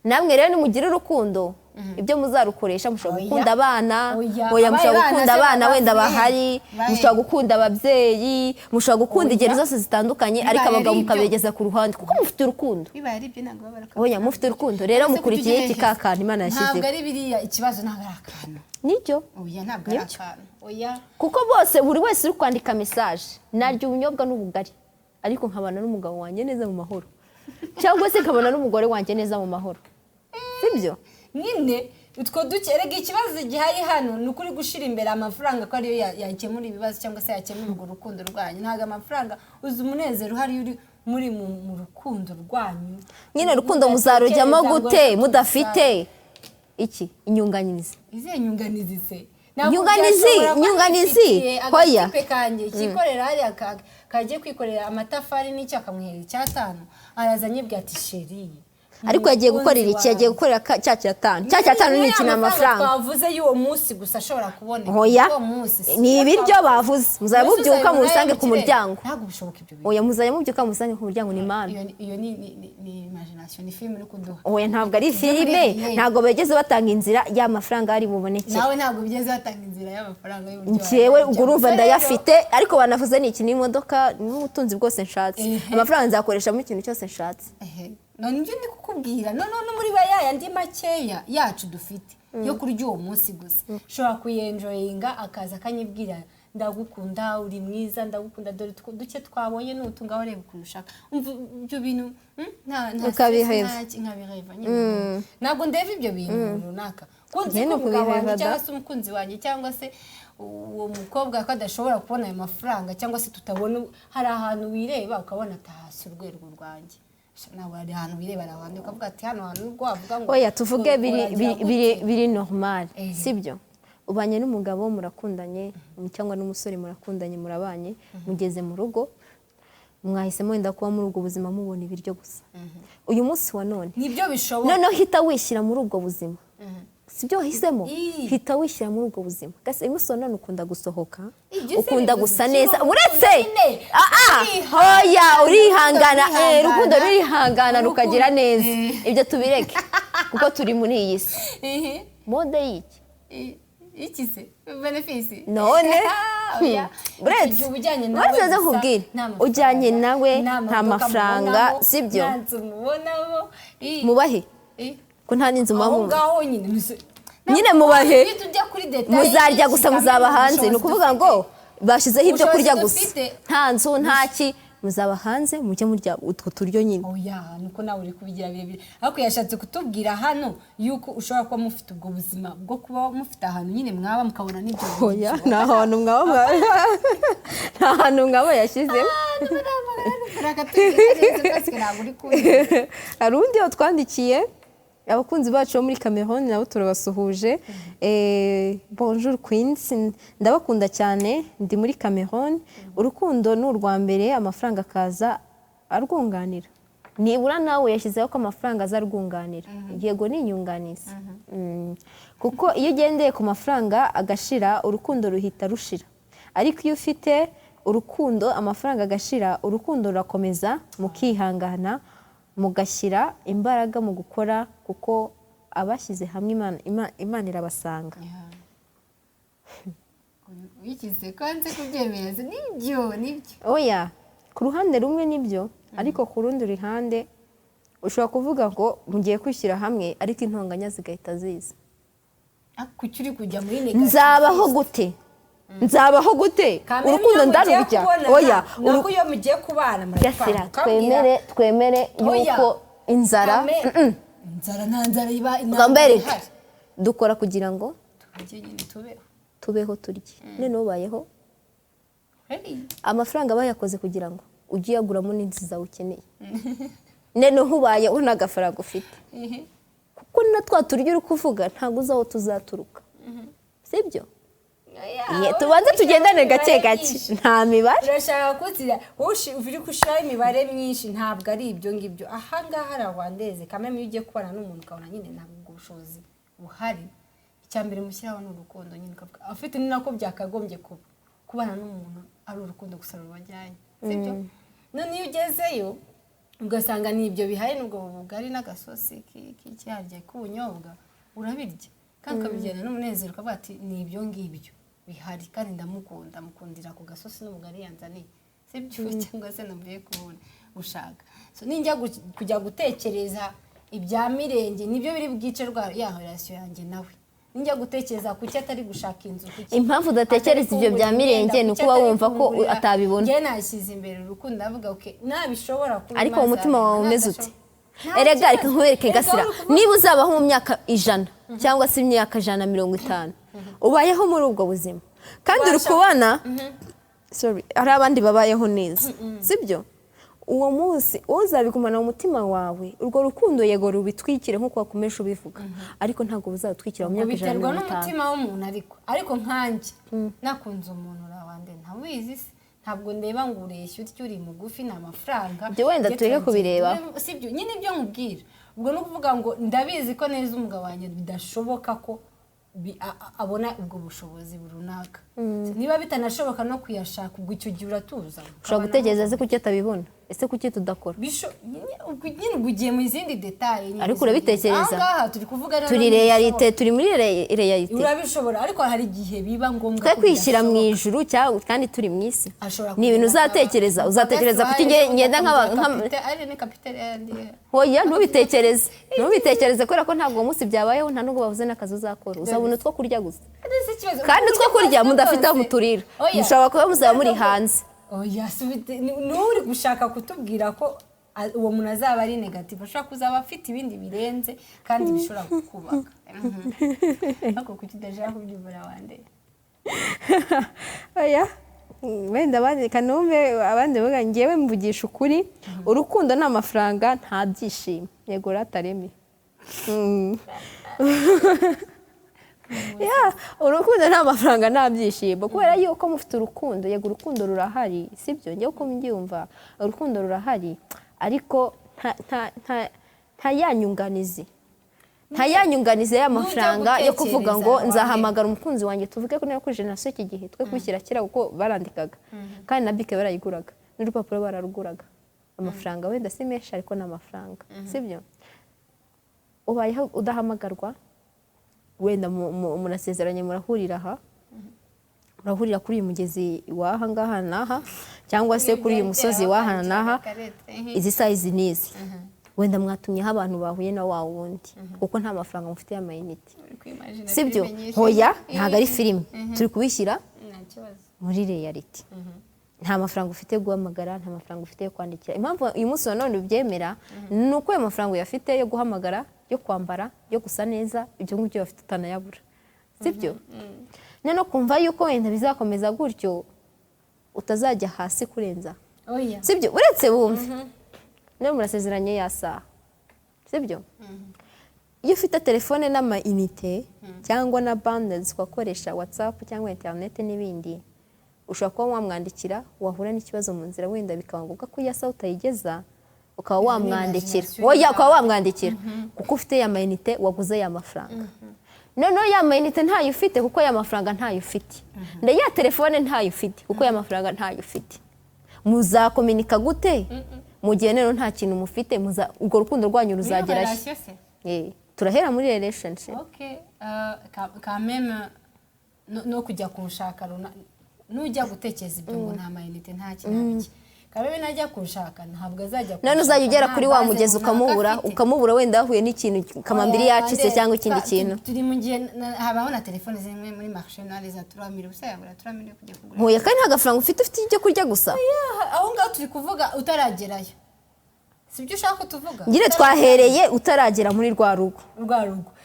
namwe rero nimugire urukundo ibyo muzarukoresha mushobora gukunda abana mushobora gukunda abana wenda bahari mushobora gukunda ababyeyi mushobora gukunda ingeri zose zitandukanye ariko abagabo mukabegeza ku ruhande kuko mufite urukundo oya mufite urukundo rero mukurikiye iki kakana Imana yashyizeho ntabwo ari biriya ikibazo ntabwo ari akantu nibyo oya ntabwo ari akantu oya kuko bose buri wese uri kwandika message narya ubunyobwa n'ubugari ariko nkabana n'umugabo wanjye neza mu mahoro cyangwa se nkabana n'umugore wanjye neza mu mahoro sibyo nyine utwo dukerega ikibazo gihari hano ni ukuri gushira imbere amafaranga ko ariyo yakemura ibibazo cyangwa se yakemura urwo rukundo rwanyu ntabwo amafaranga uzi umunezero uhari uri muri mu rukundo rwanyu nyine urukundo muzarujyamo gute mudafite iki inyunganizi izihe nyunganizi se inyunganizi hoya kanjye kikorera hariya kagiye kwikorera amatafari n'icyo akamuhera icyatanu arazanye bwa ati sheri ariko yagiye gukorera iki yagiye gukorera cya cyatanu ni iki amafaranga twavuze y'uwo munsi gusa ashobora kuboneka hoya ni ibiryo bavuze muzajya mubyuka musange ku muryango ntabwo bishoboka ibyo oya muzajya mubyuka musange ku muryango ni mana iyo ni imagination ni film uri kuduha oya ntabwo ari filime ntabwo begeze batanga inzira y'amafaranga ari buboneke nawe ntabwo bigeze batanga inzira y'amafaranga y'uburyo njyewe ubwo urumva ndayafite ariko banavuze ni iki n'imodoka n'ubutunzi bwose nshatse amafaranga nzakoresha mu kintu cyose nshatse none ibyo ndi kukubwira no muri yandi makeya yacu dufite yo kurya uwo munsi gusa ushobora kuyenjoyinga akaza akanyibwira ndagukunda uri mwiza ndagukunda dore duke twabonye n'utunga wareba ukuntu ushaka umva ibyo bintu nkabireva ntabwo ndeba ibyo bintu runaka kunzi kumugabo wanjye cyangwa se umukunzi wanjye cyangwa se uwo mukobwa ko adashobora kubona ayo mafaranga cyangwa se tutabona hari ahantu wireba ukabona atahasi urwego rwanjye nawe hari ahantu wireba n'abandi ukavuga ati hano hantu ubwo wavuga ngo oya tuvuge biri normal sibyo ubanye n'umugabo murakundanye cyangwa n'umusore murakundanye murabanye mugeze mu rugo mwahisemo wenda kuba muri ubwo buzima mubona ibiryo gusa uyu munsi wa none nibyo bishoboka noneho hita wishyira muri ubwo buzima sibyo wahisemo hita wishyira muri ubwo buzima gase umusore none ukunda gusohoka ukunda gusa neza uretse hoya urihangana rukundo rurihangana rukagira neza ibyo tubireke kuko turi muri iyi si mode y'iki iki se benefisi none uretse uretse nkubwire ujyanye nawe nta mafaranga sibyo mubahe ko nta n'inzu muba nyine mubahe muzarya gusa muzaba hanze ni ukuvuga ngo bashyizeho ibyo kurya gusa nta nzu nta ki muzaba hanze mujye murya utwo turyo nyine. oya nuko nawe uri kubigira birebire ariko yashatse kutubwira hano yuko ushobora kuba mufite ubwo buzima bwo kuba mufite ahantu nyine mwaba mukabona n'ibyo oya nta hantu mwaba nta hantu mwaba yashyizemo. hari undi watwandikiye abakunzi bacu bo muri Cameroon nabo turabasuhuje. Bonjour Queens, ndabakunda cyane, ndi muri Cameroon. Urukundo ni urwa mbere, amafaranga akaza arwunganira. Nibura nawe yashyizeho ko amafaranga azarwunganira. Yego ni inyunganizi. Kuko iyo ugendeye ku mafaranga agashira, urukundo ruhita rushira. Ariko iyo ufite urukundo amafaranga agashira, urukundo rurakomeza mukihangana, mugashyira imbaraga mu gukora, kuko abashyize hamwe Imana irabasanga. wikize kwanze kubyemeza nibyo. Oya, ku ruhande rumwe nibyo, ariko ku rundi ruhande ushobora kuvuga ngo mugiye kwishyira hamwe ariko intonganya zigahita ziza. kuki uri kujya muri negative? nzabaho gute urukundo ndarurya. Oya, nuko iyo mugiye kubana murapfa. twemere yuko inzara nta nzara iba inzara dukora kugira ngo tubeho tubeho turye. none ubayeho amafaranga bayakoze kugira ngo ujye uyaguramo n'inzi zawe ukeneye. none ubaye unagafaranga ufite, kuko na twa turya uri kuvuga ntabwo uzi aho tuzaturuka, sibyo? tubanze tugendane gake gake, nta mibare. urashaka kutira uri gushiraho imibare myinshi, ntabwo ari ibyo ngibyo. ahangaha arawandeze kameme iyo ugiye kubana n'umuntu ukabona nyine ntabwo ubushobozi buhari, icyambere mushyiraho ni urukundo nyine ukavuga afite ni nako byakagombye kuba kubana n'umuntu ari urukundo gusa rubajyanye, sibyo? none iyo ugezeyo ugasanga ni ibyo bihari, nubwo bugari n'agasosi k'icyarya k'ubunyobwa urabirya kandi ukabijyana n'umunezero ukavuga ati ni ibyo ngibyo bihari kandi ndamukunda, mukundira ku gasosi n'ubugari yanzaniye, sibyo? cyangwa se navuye kubona gushaka. so ninjya kujya gutekereza ibya mirenge nibyo biri bwice rwa ya relation yanjye nawe. ninjya gutekereza kuki atari gushaka inzu, kuki impamvu udatekereza ibyo bya mirenge ni ukuba wumva ko atabibona. njye nashyize imbere urukundo, ndavuga okay nabishobora kuba, ariko mu mutima wawe umeze ute? erega reka nkwereke Gasira, niba uzabaho mu myaka 100 cyangwa se imyaka 150 ubayeho muri ubwo buzima kandi uri kubana hari abandi babayeho neza, sibyo? uwo munsi uzabigumana mu mutima wawe, urwo rukundo yego rubitwikire nk'uko wakomeje ubivuga, ariko ntabwo buzatwikira mu myaka 150. biterwa n'umutima w'umuntu, ariko nkanjye nakunze umuntu urawande ntawizi se, ntabwo ndeba ngo ureshye utyo uri mugufi na amafaranga. byo wenda tureke kubireba, sibyo? nyine ibyo nkubwira ubwo no kuvuga ngo ndabizi ko neza umugabo wanjye bidashoboka ko abona ubwo bushobozi runaka. niba bitanashoboka no kuyashaka, ubwo icyo gihe uratuza. ushobora gutegereza se kuki atabibona, ese kuki tudakora? nyine ugiye mu zindi details, ariko urabitekereza. ahangaha turi kuvuga rero turi realite, turi muri realite. urabishobora, ariko hari igihe biba ngombwa twe kwishyira mu ijuru cyangwa kandi turi mu isi. ni ibintu uzatekereza kuki ngenda ari ne capital yandi. hoya ntubitekereze kubera ko ntabwo uwo munsi byabayeho, nta nubwo bavuze n'akazi uzakora, uzabona utwo kurya gusa. kandi utwo kurya mudafite aho muturira, mushobora kuba muzaba muri hanze. oya n'uri gushaka kutubwira ko uwo muntu azaba ari negative, ashobora kuzaba afite ibindi birenze kandi bishobora kukubaka. ariko kuki udashaka kubyumvira wande? oya wenda abandi kanumve, abandi bavuga ngewe mvugisha ukuri, urukundo n'amafaranga nta byishimo. yego ratareme. urukundo nta mafaranga nta byishimo, kubera yuko mufite urukundo. yego urukundo rurahari, sibyo? njye uko mbyumva urukundo rurahari, ariko nta yanyunganize y'amafaranga yo kuvuga ngo nzahamagara umukunzi wanjye tuvuge ko kuri generation iki gihe twe kwishyira kera kuko barandikaga kandi na bike barayiguraga n'urupapuro bararuguraga. amafaranga wenda si menshi ariko n'amafaranga, sibyo? ubayeho udahamagarwa, wenda munasezeranye murahurira aha, murahurira kuri uyu mugezi waha ngaha naha, cyangwa se kuri uyu musozi waha naha, izi size nizi. wenda mwatumyeho abantu bahuye na wa wundi, kuko nta mafaranga mufite y'amayinite, sibyo? hoya ntabwo ari filime, turi kubishyira muri reality. nta mafaranga ufite yo guhamagara, nta mafaranga ufite yo kwandikira. Impamvu uyu munsi wa none ubyemera ni uko ayo mafaranga uyafite yo guhamagara, yo kwambara, yo gusa neza, ibyo ngibyo bafite utanayabura, sibyo? None kumva yuko wenda bizakomeza gutyo utazajya hasi kurenza, sibyo? Uretse bumve niba murasezeranye ya saha, sibyo? Iyo ufite telefone n'amayinite cyangwa na bundles ugakoresha WhatsApp cyangwa internet n'ibindi, ushobora kuba wamwandikira, wahura n'ikibazo mu nzira wenda bikaba ngombwa ko iya saha utayigeza, ukaba wamwandikira. Oya, ukaba wamwandikira kuko ufite ya mayinite waguze ya mafaranga. Noneho ya mayinite ntayo ufite kuko ya mafaranga ntayo ufite, ya telefone ntayo ufite kuko ya mafaranga ntayo ufite. Muzakominika gute mu gihe rero nta kintu mufite? Ubwo rukundo rwanyu ruzagera turahera muri relationship. Quand même no kujya kunshaka nujya gutekereza ibyo ngo nta mayinite nta kintu kabe najya kunshaka ntabwo azajya. None uzajya ugera kuri wa mugezi ukamubura wenda wahuye n'ikintu kamambiri yacitse cyangwa ikindi kintu. Turi mu gihe habaho na telefone zimwe muri marché noire za 3000 usayagura 3000 yo kujya kugura. Hoya kandi nta gafaranga ufite ibyo kurya gusa. Aho ngaho turi kuvuga utaragerayo, sibyo ushaka tuvuga? Ngire twahereye utaragera muri rwa rugo.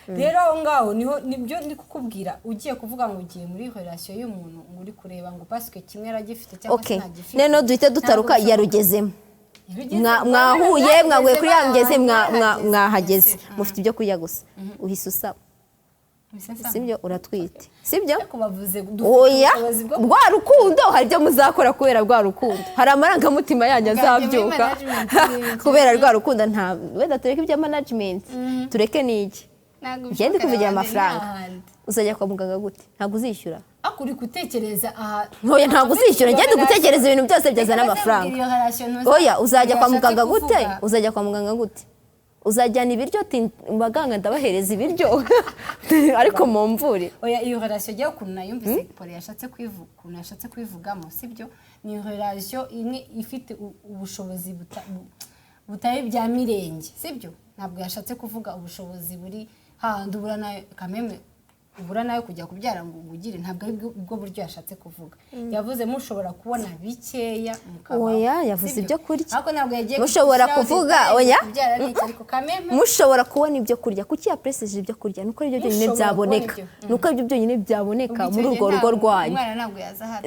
Rero aho ngaho niho nibyo ndi kukubwira, ugiye kuvuga ngo ugiye muri relation y'umuntu ngo uri kureba ngo parce kimwe aragifite cyangwa se ntagifite. None duhite dutaruka yarugezemo. Mwahuye kuri yangeze mwahageze mufite ibyo kurya gusa, uhise usaba, sibyo? Uratwite, sibyo? Oya, rwa rukundo hari ibyo muzakora kubera rwa rukundo, hari amarangamutima yanyu azabyuka kubera rwa rukundo. Nta wenda tureke ibya management, tureke n'iki. Ngende kuvugira amafaranga, uzajya kwa muganga gute? Ntabwo uzishyura. Akuri gutekereza aha. Oya, ntabwo uzishyura, ngende gutekereza ibintu byose byazana amafaranga. Oya, uzajya kwa muganga gute? Uzajya kwa muganga gute? Uzajyana ibiryo baganga ndabahereza ibiryo ariko mumvure. Oya, iyo relation jya ukuntu nayumvise Paul yashatse kwivugamo, sibyo? Ni relation imwe ifite ubushobozi butari bya mirenge, sibyo? Ntabwo yashatse kuvuga ubushobozi buri handi ubura nayo kameme, ubura nayo kujya kubyara ngo ugire, ntabwo ari bwo buryo yashatse kuvuga. Yavuze mushobora kubona bikeya mukaba. Oya, yavuze ibyo kurya. Ariko ntabwo yagiye mushobora kuvuga. Oya, ariko kameme mushobora kubona ibyo kurya. Kuki yapresije ibyo kurya? Nuko ibyo byonyine byaboneka, nuko ibyo byonyine byaboneka muri urwo rugo rwanyu,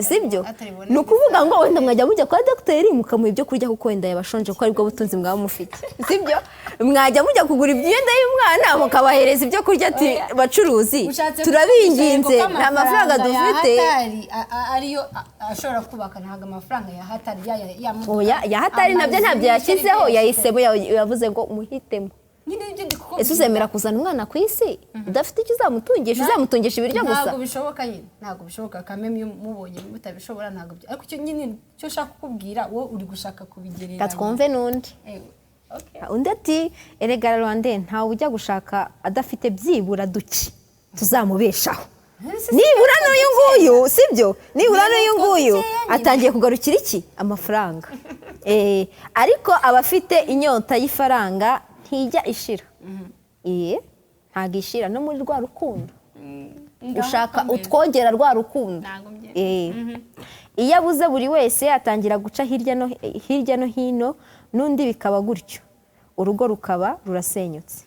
sibyo? Nukuvuga ngo wenda mwajya mujya kwa docteur mukamuha ibyo kurya kuko wenda yabashonje kuko ari bwo butunzi mwaba mufite, sibyo? Mwajya mujya kugura imyenda y'umwana mukabahereza ibyo kurya ati bacuruzi turabinginze nta mafaranga dufite. Ariyo ashobora kubaka ntaga amafaranga ya hatari ya hatari nabyo ntabyo yashyizeho, yahisemo yavuze ngo muhitemo. Ese uzemera kuzana umwana ku isi udafite icyo uzamutungisha ibiryo gusa? Ntabwo bishoboka nyine, ntabwo bishoboka. Kameme iyo mubonye mutabishobora ntabwo, ariko cyo nyine cyo shaka kukubwira wowe uri gushaka kubigerera. Katwumve nundi undi ati erega Rwanda ntawe ujya gushaka adafite byibura duki tuzamubeshaho. Nibura n'uyu nguyu, sibyo? Nibura n'uyu nguyu atangiye kugarukira iki? Amafaranga. Ariko abafite inyota y'ifaranga ntijya ishira. Ntabwo ishira no muri rwa rukundo. Ushaka utwongera rwa rukundo. Iyo abuze buri wese atangira guca hirya no hino, n'undi bikaba gutyo, urugo rukaba rurasenyutse.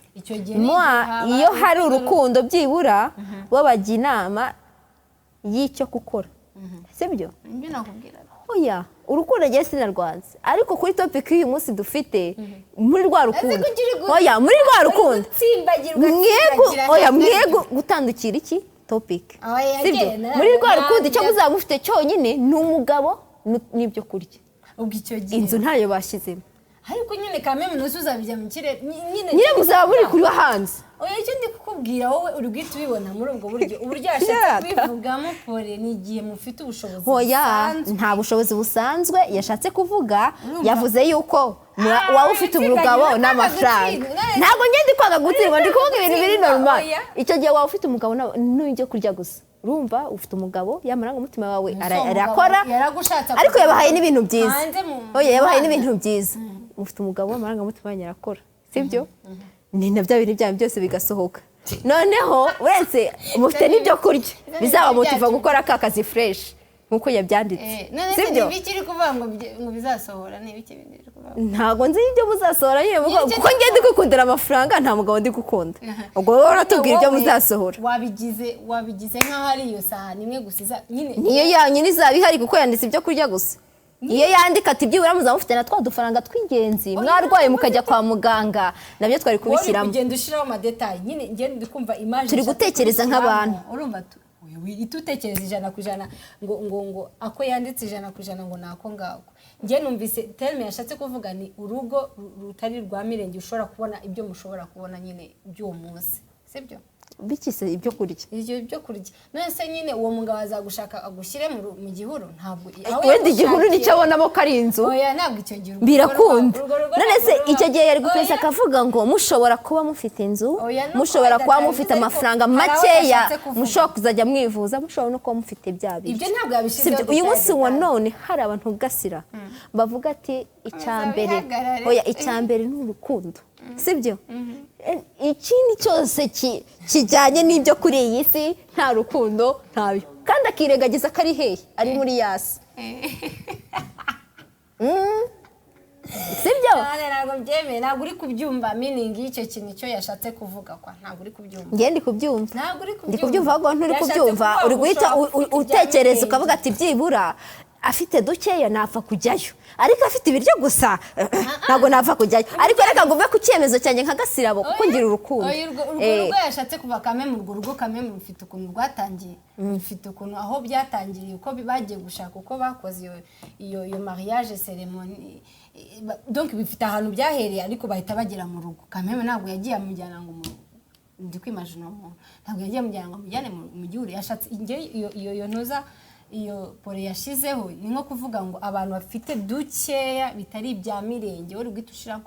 Iyo hari urukundo byibura babajya inama y'icyo gukora, sibyo? Oya, urukundo rye sinarwanze, ariko kuri topic y'uyu munsi dufite muri rwa rukundo. Oya, muri rwa rukundo mwego gutandukira iki topic, sibyo? Muri rwa rukundo icyo muzaba mufite cyonyine ni umugabo n'ibyo kurya. Inzu ntayo bashyizemo, ariko nyine kameme nusuza bijya mu kirere nyine muzaba muri kuri hanze. Oya, icyo ndi kukubwira wowe uri guhita ubibona muri ubwo buryo. Uburyo yashatse kwivugamo Paul ni igihe mufite ubushobozi busanzwe. Nta bushobozi busanzwe yashatse kuvuga, yavuze yuko waba ufite umugabo n'amafaranga. Ntabwo ngende kwanga gutsindwa, ndi kuvuga ibintu biri normal. Icyo gihe waba ufite umugabo n'ibyo kurya gusa, urumva ufite umugabo yamaranga umutima wawe arakora, ariko yabahaye n'ibintu byiza. Oya, yabahaye n'ibintu byiza. Mufite umugabo amaranga umutima wanyu arakora, sibyo? Ni nabyo bintu byanyu byose bigasohoka. Noneho uretse mufite n'ibyo kurya bizaba motiva gukora ka kazi fresh, nkuko yabyanditse sibyo bikiri kuvuga ngo bizasohora n'ibiki bindi kuvuga ntago nzi ibyo muzasohora nyine kuko ngiye ndi gukundira amafaranga nta mugabo ndi gukunda ubwo wowe uratubwira ibyo muzasohora wabigize nk'aho ari iyo sahani imwe gusa nyine niyo yanyine izaba ihari kuko yanditse ibyo kurya gusa iyo yandika ati byibura muzaba mufite na twa dufaranga tw'ingenzi mwarwaye mukajya kwa muganga nabyo twari kubishyiramo ugenda ushyiraho amadetayi nyine ngende ndi kumva image turi gutekereza nk'abantu urumva itutekereza 100% ngo ako yanditse 100% ngo nako ngako ngiye numvise terme yashatse kuvuga ni urugo rutari rwa mirenge ushobora kubona ibyo mushobora kubona nyine by'uwo munsi sibyo bikise ibyo kurya ibyo kurya nese nyine uwo mugabo azagushaka agushyire mu gihuru ntabwo wenda igihuru nicyo abonamo ko ari inzu oya ntabwo icyo gihe birakunda nese icyo gihe yari gupesa akavuga ngo mushobora kuba mufite inzu mushobora kuba mufite amafaranga makeya mushobora kuzajya mwivuza mushobora no kuba mufite bya bintu ibyo ntabwo yabishyizeho uyu munsi wa none hari abantu gasira bavuga ati icyambere oya icyambere ni urukundo sibyo ikindi cyose kijyanye n'ibyo kuri iyi si nta rukundo ntabyo kandi akiregagiza ko ari hehe ari muri yasi sibyo ntabwo byemeye ntabwo uri kubyumva meaning y'icyo kintu cyo yashatse kuvuga kwa ntabwo uri kubyumva ngiye ndi kubyumva ndi kubyumva ahubwo nturi kubyumva uri guhita utekereza ukavuga ati byibura afite dukeya napfa kujyayo ariko afite ibiryo gusa ntabwo napfa kujyayo ariko reka ngo uve ku cyemezo cyanjye nka Gasirabo kuko ngira urukundo urwo yashatse kuva kame mu rugo kame mu rufite ukuntu rwatangiye rufite ukuntu aho byatangiriye uko bagiye gushaka uko bakoze iyo mariage ceremony donc bifite ahantu byahereye ariko bahita bagera mu rugo kame ntabwo yagiye amujyana ngo ndi kwimagine umuntu ntabwo yagiye amujyana ngo amujyane mu gihugu yashatse iyo ntuza iyo pore yashizeho ni nko kuvuga ngo abantu bafite dukeya bitari ibya mirenge uri guhita ushira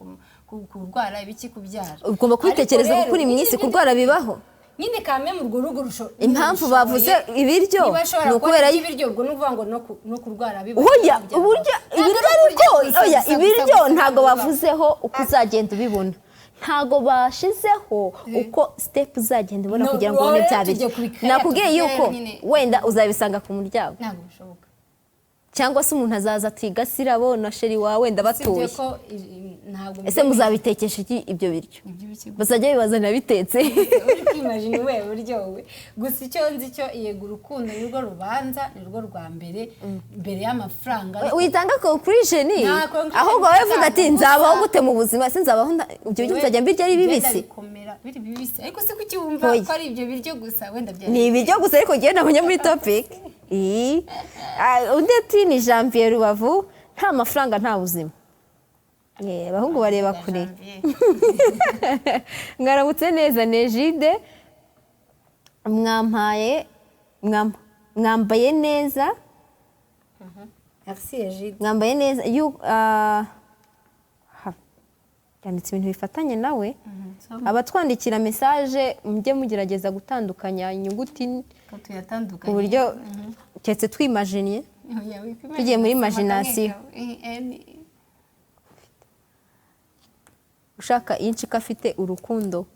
kurwara ibiki kubyara ugomba kwitekereza kuko uri mu isi kurwara bibaho nyine kame mu rugo impamvu bavuze ibiryo ni ukubera ibiryo ubwo nuvuga ngo no kurwara bibaho oya uburyo ibiryo ariko oya ibiryo ntago bavuzeho uko uzagenda ubibona ntago bashizeho uko step uzagenda ubona kugira ngo ubone bya biryo nakubwiye yuko wenda uzabisanga ku muryango ntabwo bishoboka cyangwa se umuntu azaza ati Gasirabo na sheri wawe ndabatuye ese muzabitekesha iki ibyo biryo bazajya bibazana bitetse uri kwimagine we buryo we gusa icyo nzi cyo yego urukundo nirwo rubanza nirwo rwa mbere y'amafaranga witanga conclusion ahubwo wowe vuga ati nzabaho gute mu buzima se nzabaho ibyo biryo nzajya mbirya ari bibisi biri bibisi ariko se kuki wumva ko ari ibyo biryo gusa wenda bya ni ibiryo gusa ariko ngiye nabonye muri topic undi ati ni Janvier Rubavu nta mafaranga nta buzima abahungu bareba kure mwaramutse neza Nejide mwambaye neza merci Ejide mwambaye neza yanditse ibintu bifatanye nawe abatwandikira message mujye mugerageza gutandukanya inyuguti ku buryo cyetse twimagine tugiye muri imagination ushaka inchi kafite urukundo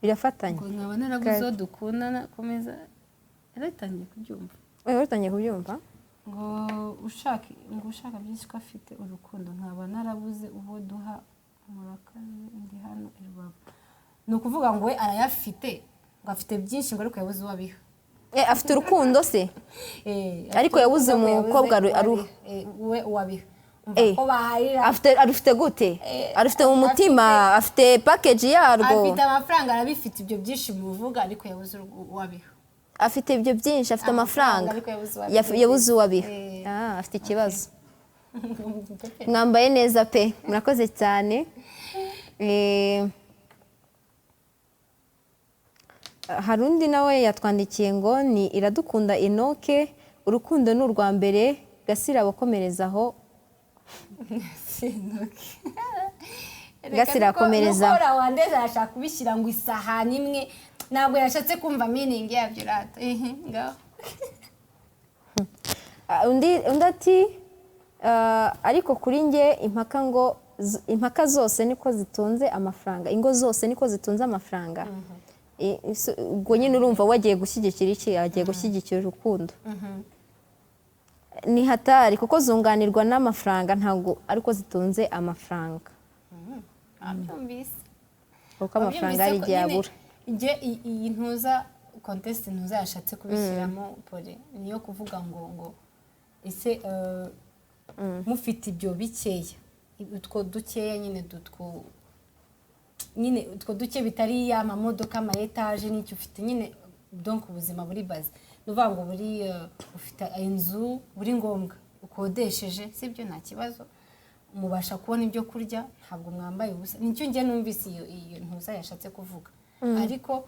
birafatanye ngo nkabona naraguzo dukundana komeza yaratangiye kubyumva yaratangiye kubyumva ngo ushaka byinshi ko afite urukundo nkaba narabuze uwo duha murakaze ndi hano i Rubavu ni ukuvuga ngo we arayafite ngo afite byinshi ngo ariko yabuze uwo abiha afite urukundo se ariko yabuze umukobwa we uwabiha arufite gute arufite mu mutima afite package yarwo afite amafaranga arabifite ibyo byinshi muvuga ariko yabuze uwabiha afite ibyo byinshi afite amafaranga yabuze uwabiha afite ikibazo mwambaye neza pe murakoze cyane hari undi nawe yatwandikiye ngo ni Iradukunda Enoke urukundo ni urwa mbere Gasirabo komerezaho Gasirabo komerezaho ukora wandeze ashaka kubishyira ngo isahani imwe ntabwo yashatse kumva meaning yabyo rata ngaho undi ati ariko kuri nge impaka zose niko zitunze amafaranga ingo zose niko zitunze amafaranga ubwo nyine urumva wagiye gushyigikira iki, agiye gushyigikira urukundo. Ni hatari kuko zunganirwa n'amafaranga, ntabwo ariko zitunze amafaranga. abyumvise Kuko amafaranga ari igihe abura. iyi ntuza contest ntuza yashatse kubishyiramo pole niyo kuvuga ngo ese mufite ibyo bikeya, utwo dukeya nyine utwo duke bitari ya mamodoka ama etage n'icyo ufite nyine, donc ubuzima buri baze nuvuga ngo buri ufite inzu buri ngombwa ukodesheje, sibyo nta kibazo, mubasha kubona ibyo kurya, ntabwo mwambaye ubusa. Nicyo ngiye numvise iyo ntuza yashatse kuvuga. Ariko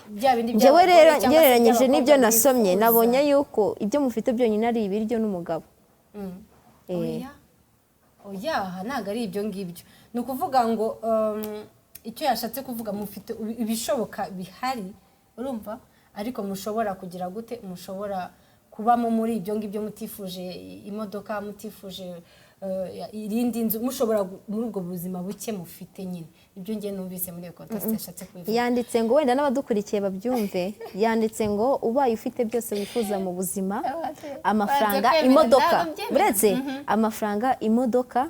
bya bindi byawe rero ngereranyije n'ibyo nasomye, nabonye yuko ibyo mufite byonyine ari ibiryo n'umugabo. Oya ntabwo ari ibyo ngibyo, ni ukuvuga ngo icyo yashatse kuvuga mufite ibishoboka bihari, urumva, ariko mushobora kugira gute, mushobora kubamo muri ibyo ngibyo, mutifuje imodoka, mutifuje irindi nzu, mushobora muri ubwo buzima buke mufite nyine. Ibyo ngiye numvise muri iyo contest yashatse kubivuga. Yanditse ngo wenda n'abadukurikiye babyumve, yanditse ngo ubaye ufite byose wifuza mu buzima, amafaranga, imodoka, buretse amafaranga, imodoka,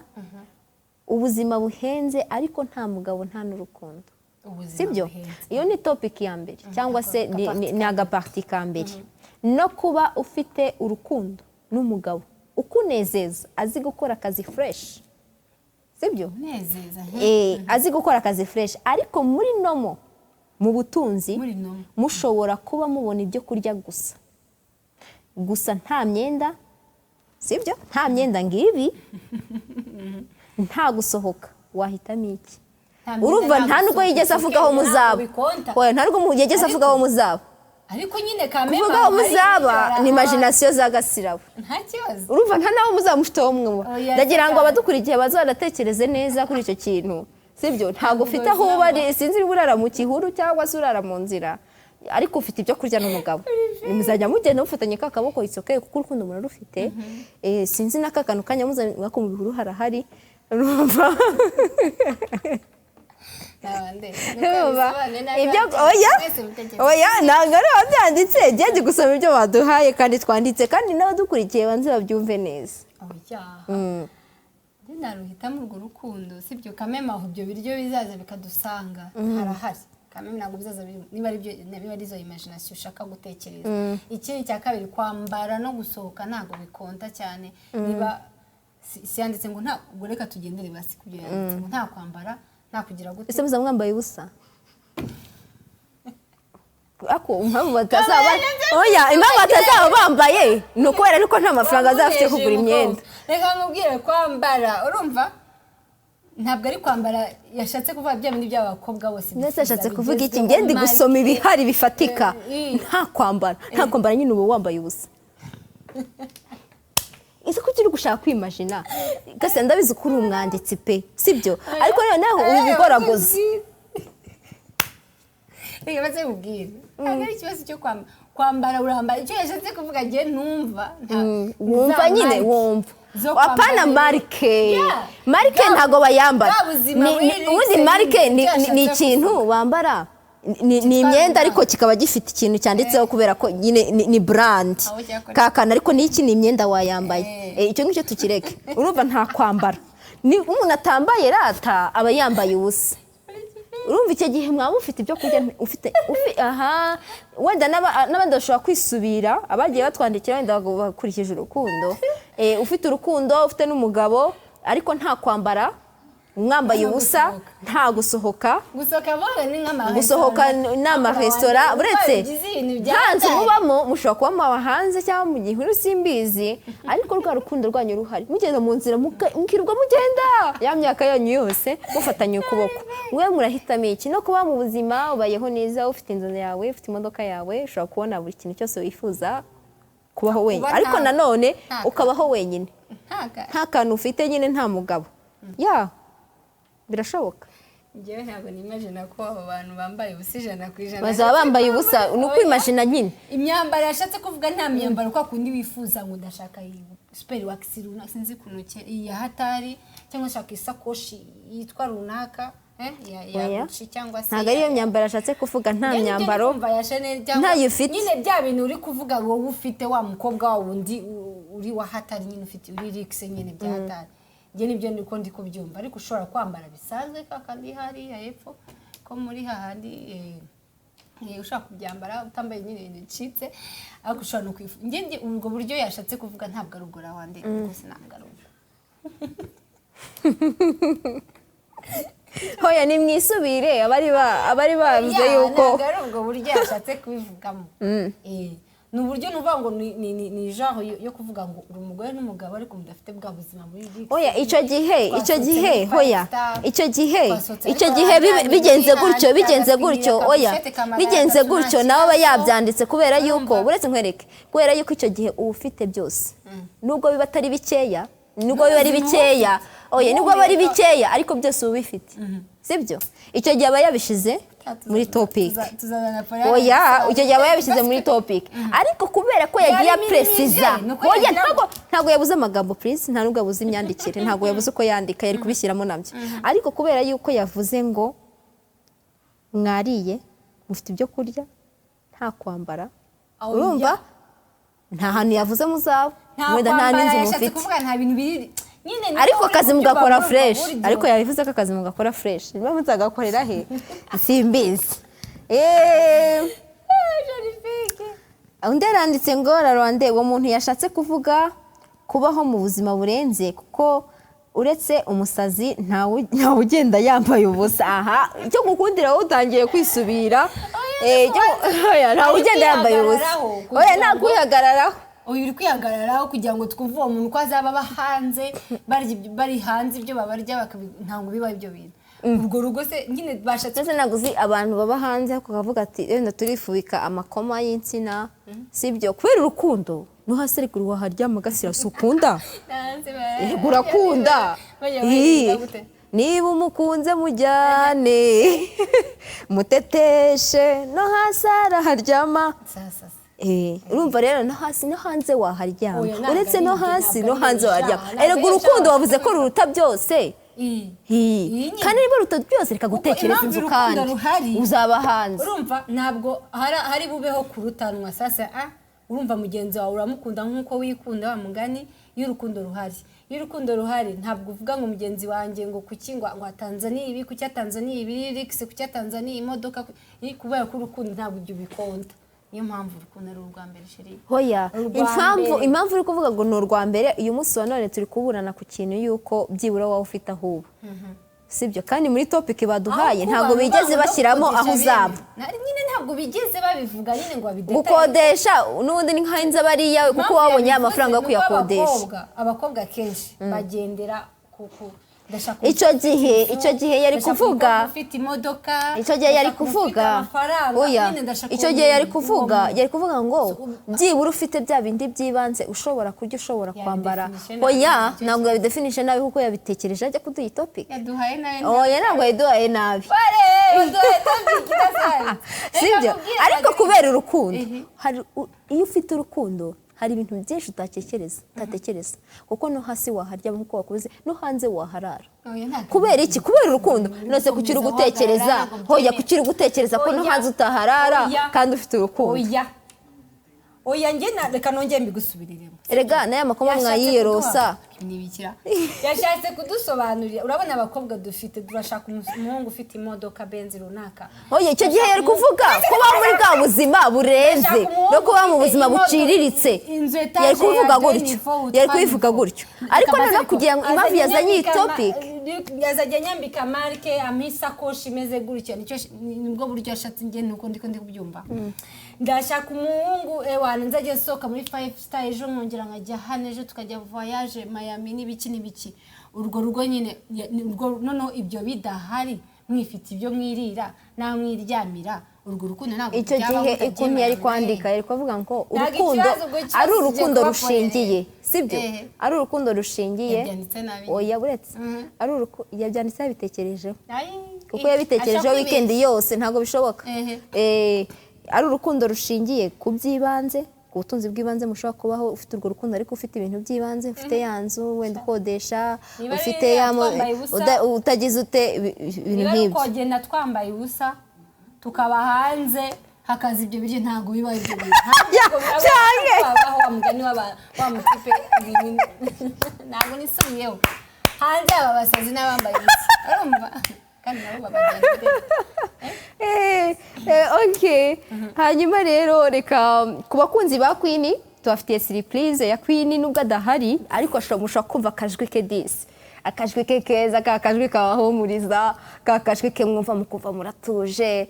ubuzima buhenze ariko nta mugabo nta n'urukundo, sibyo? Iyo ni topic ya mbere cyangwa se ni agaparti ka mbere. No kuba ufite urukundo n'umugabo ukunezeza, azi gukora akazi fresh, sibyo? Azi gukora akazi fresh, ariko muri nomo, mu butunzi mushobora kuba mubona ibyo kurya gusa nta myenda, sibyo? Nta myenda ngibi, nta gusohoka, wahitamo iki? Urumva nta nubwo yigeze avugaho muzaba, nta nubwo yigeze avugaho muzaba, ariko nyine kamema kuvugaho muzaba ni imagination za Gasirabo. Nta kibazo, urumva nta naho muzamushitaho mwe. Ndagira ngo abadukurikiye bazanatekereze neza kuri icyo kintu, sibyo? Ntago ufite aho bari, sinzi urara mu kihuru cyangwa se urara mu nzira, ariko ufite ibyo kurya n'umugabo, muzajya mugenda mufatanye ka kaboko, isoke kuko urukundo murarufite. Sinzi n'akakantu kanya muzanye ko mu bihuru harahari, urumva? Oya ntabwo ari wabyanditse, gende gusoma ibyo baduhaye kandi twanditse, kandi n'abadukurikiye banze babyumve neza. naruhitamo urwo rukundo, sibyo? Kamema aho ibyo biryo bizaza bikadusanga harahari, kameme ntabwo bizaza niba ari zo imagination ushaka gutekereza. Ikindi cya kabiri, kwambara no gusohoka ntabwo bikonta cyane. Niba siyanditse ngo nta, ubwo reka tugendere basi kubyo yanditse ngo nta kwambara, nta kugira gute. Ese muza mwambaye ubusa? Ako impamvu batazaba, oya impamvu batazaba bambaye ni ukubera ariko nta mafaranga azafite kugura imyenda. Reka nkubwire, kwambara, urumva, ntabwo ari kwambara yashatse kuvuga bya bindi by'abakobwa bose. Ndetse yashatse kuvuga iki? Ngende gusoma ibihari bifatika, nta kwambara, nta kwambara nyine uba wambaye ubusa. Ese ko turi gushaka kwimagina, gase ndabizi ko uri umwanditsi pe, sibyo? Ariko rero naho ubigoragoza. Reka baze mubwire, ntabwo ari ikibazo cyo kwambara, urambara icyo yashatse kuvuga ngiye numva. Wumva nyine, wumva. Apana marike, marike ntago bayambara. Ubundi marike ni ikintu bambara, ni imyenda ariko kikaba gifite ikintu cyanditseho kubera ko nyine ni brand kakana, ariko n'iki ni imyenda wayambaye. Icyo ngicyo tukireke. Urumva nta kwambara, ni umuntu atambaye rata aba yambaye ubusa. Urumva icyo gihe mwaba ufite ibyo kurya, ufite wenda n'abandi bashobora kwisubira, abagiye batwandikira wenda bakurikije urukundo. Ufite urukundo, ufite n'umugabo, ariko nta kwambara, mwambaye ubusa, nta gusohoka. Gusohoka n'amaresitora, buretse hanze mubamo, mushobora kuba hanze cyangwa mu gihe simbizi, ariko rwa rukundo rwanyu ruhari, mugenda mu nzira mukirwa mugenda ya myaka yanyu yose mufatanye ukuboko. Mwe murahitamo iki? No kuba mu buzima ubayeho neza, ufite inzu yawe, ufite imodoka yawe, ushobora kubona buri kintu cyose wifuza, kubaho wenyine, ariko nanone ukabaho wenyine, nta kantu ufite nyine, nta mugabo. Birashoboka. Ngewe ntabwo nimagina ko abo bantu bambaye ubusa 100%. Bazaba bambaye ubusa, ni ukwimagina nyine. Imyambaro yashatse kuvuga nta myambaro kwa kundi wifuza ngo ndashaka super wax runaka, sinzi kunuke iya hatari, cyangwa shaka isakoshi yitwa runaka, ya Gucci cyangwa se ntago ariyo myambaro ashatse kuvuga nta myambaro ntayo ufite nyine bya bintu uri kuvuga ngo wowe ufite wa mukobwa wa wundi uri wa hatari nyine ufite uri rix nyine bya hatari njye nibyo niko ndi kubyumva ariko ushobora kwambara bisanzwe kandi hariya hepfo ko muri hahandi ushaka kubyambara utambaye nyine ibintu bicitse ariko ushobora no kwifuza njye ubwo buryo yashatse kuvuga ntabwo ari ugura wande rwose ntabwo ari ugura hoya ni mwisubire abari bavuze yuko ntabwo ari ubwo buryo yashatse kubivugamo ni uburyo nuvuga ngo ni genre yo kuvuga ngo uri umugore n'umugabo ariko mudafite bwa buzima muri Rix. Oya icyo gihe hoya icyo gihe bigenze gutyo oya bigenze gutyo nawe aba yabyanditse kubera yuko buretse nkwereke kubera yuko icyo gihe uba ufite byose nubwo biba atari bikeya nubwo biba ari bikeya oya nubwo biba ari bikeya ariko byose uba bifite sibyo icyo gihe aba yabishize muri topic oya icyo gihe aba yabishyize muri topic ariko kubera ko yagiye apresiza oya ntago yabuze amagambo please nta nubwo yabuze imyandikire ntago yabuze uko yandika yari kubishyiramo nabyo ariko kubera yuko yavuze ngo mwariye mufite ibyo kurya nta kwambara urumva nta hantu yavuze muzaba wenda nta n'inzu mufite ariko akazi mugakora fresh ariko yabivuze ko akazi mugakora fresh niba muzagakorera he simbizi undi yaranditse ngo Rwanda uwo muntu yashatse kuvuga kubaho mu buzima burenze kuko uretse umusazi ntawe ugenda yambaye ubusa aha icyo gukundira wowe utangiye kwisubira ntawe ugenda yambaye ubusa oya nta kwihagararaho uri kwihagararaho kugira ngo twumve uwo muntu ko azaba hanze bari hanze ibyo babarya ntabwo biba ibyo bintu urwo rugo se nyine bashatse naguzi abantu baba hanze kukavuga ati wenda turifubika amakoma y'insina sibyo kubera urukundo no hasi ariko ruharyama gasira sukunda urakunda niba umukunze mujyane muteteshe no hasi araharyama urumva rero no hasi no hanze waharyama uretse no hasi no hanze waharyama erega urukundo wavuze ko ruruta byose kandi niba ruruta byose reka gutekereza inzu kandi uzaba hanze urumva ntabwo hari bubeho kurutanwa sasa urumva mugenzi wawe uramukunda nk'uko wikunda wa mugani iyo urukundo ruhari ntabwo uvuga ngo mugenzi wanjye ngo kuki ngo Tanzania ibi kuki Tanzania ibi Rix kuki Tanzania imodoka kubera ko urukundo ntabwo ujya ubikonda niyo mpamvu urukundo ari urwa mbere sheri hoya impamvu uri kuvuga ngo ni urwa mbere uyu munsi wa none turi kuburana ku kintu yuko byibura wowe ufite aho uba sibyo kandi muri topic baduhaye ntabwo bigeze bashyiramo aho uzaba nyine ntabwo bigeze babivuga nyine ngo babidetaye gukodesha n'ubundi ni nk'inzu bariya kuko wabonye amafaranga yo kuyakodesha abakobwa kenshi bagendera icyo gihe yari kuvuga icyo gihe yari kuvuga oya icyo gihe yari kuvuga ngo byibura ufite bya bindi by'ibanze ushobora kurya ushobora kwambara oya ntabwo yabidefinishe nabi kuko yabitekereje ajya kuduha topic oya ntabwo yaduhaye nabi sibyo ariko kubera urukundo iyo ufite urukundo hari ibintu byinshi utatekereza kuko no hasi waharyama nkuko wakuze no hanze waharara kubera iki kubera urukundo nose kukiri gutekereza hoya kukiri gutekereza ko no hanze utaharara kandi ufite urukundo oya njye reka nongeye mbigusubiriremo erega naye amakoma mwayiyorosa yashatse kudusobanurira urabona abakobwa dufite turashaka umuhungu ufite imodoka Benz runaka oya icyo gihe yari kuvuga kuba muri bwa buzima burenze no kuba mu buzima buciriritse yari kubivuga gutyo ariko none kugira ngo impamvu yazanye iyi topic yazajya nyambika marke amisakoshi imeze gutyo nibwo buryo yashatse njye nuko ndi kubyumva ndashaka umuhungu ewana nzajya soka muri 5 star ejo nkongera nkajya hano ejo tukajya voyage Miami n'ibiki urwo rugo nyine noneho ibyo bidahari mwifite ibyo mwirira na mwiryamira urwo rukundo ntabwo icyo gihe ikuntu yari kwandika yari kuvuga ngo urukundo ari urukundo rushingiye sibyo ari urukundo rushingiye oya buretse ari yabyanditse yabitekerejeho kuko yabitekerejeho weekend yose ntabwo bishoboka ari urukundo rushingiye ku by'ibanze ku butunzi bw'ibanze mushobora kubaho ufite urwo rukundo ariko ufite ibintu by'ibanze ufite ya nzu wenda ukodesha ufite utagize ute ibintu nk'ibyo kogenda twambaye ubusa tukaba hanze hakaza ibyo biryo ntabwo bibaye ibyo biryo cyane wa mugani wa mutipe ntabwo nisubiyeho hanze aba basazi n'abambaye ubusa urumva kandi nabo babagenda okay hanyuma rero reka ku bakunzi ba Queen tubafitiye surprise ya Queen nubwo adahari ariko mushobora kumva akajwi ke disi akajwi ke keza kakajwi kabahumuriza kakajwi ke mwumva mukumva muratuje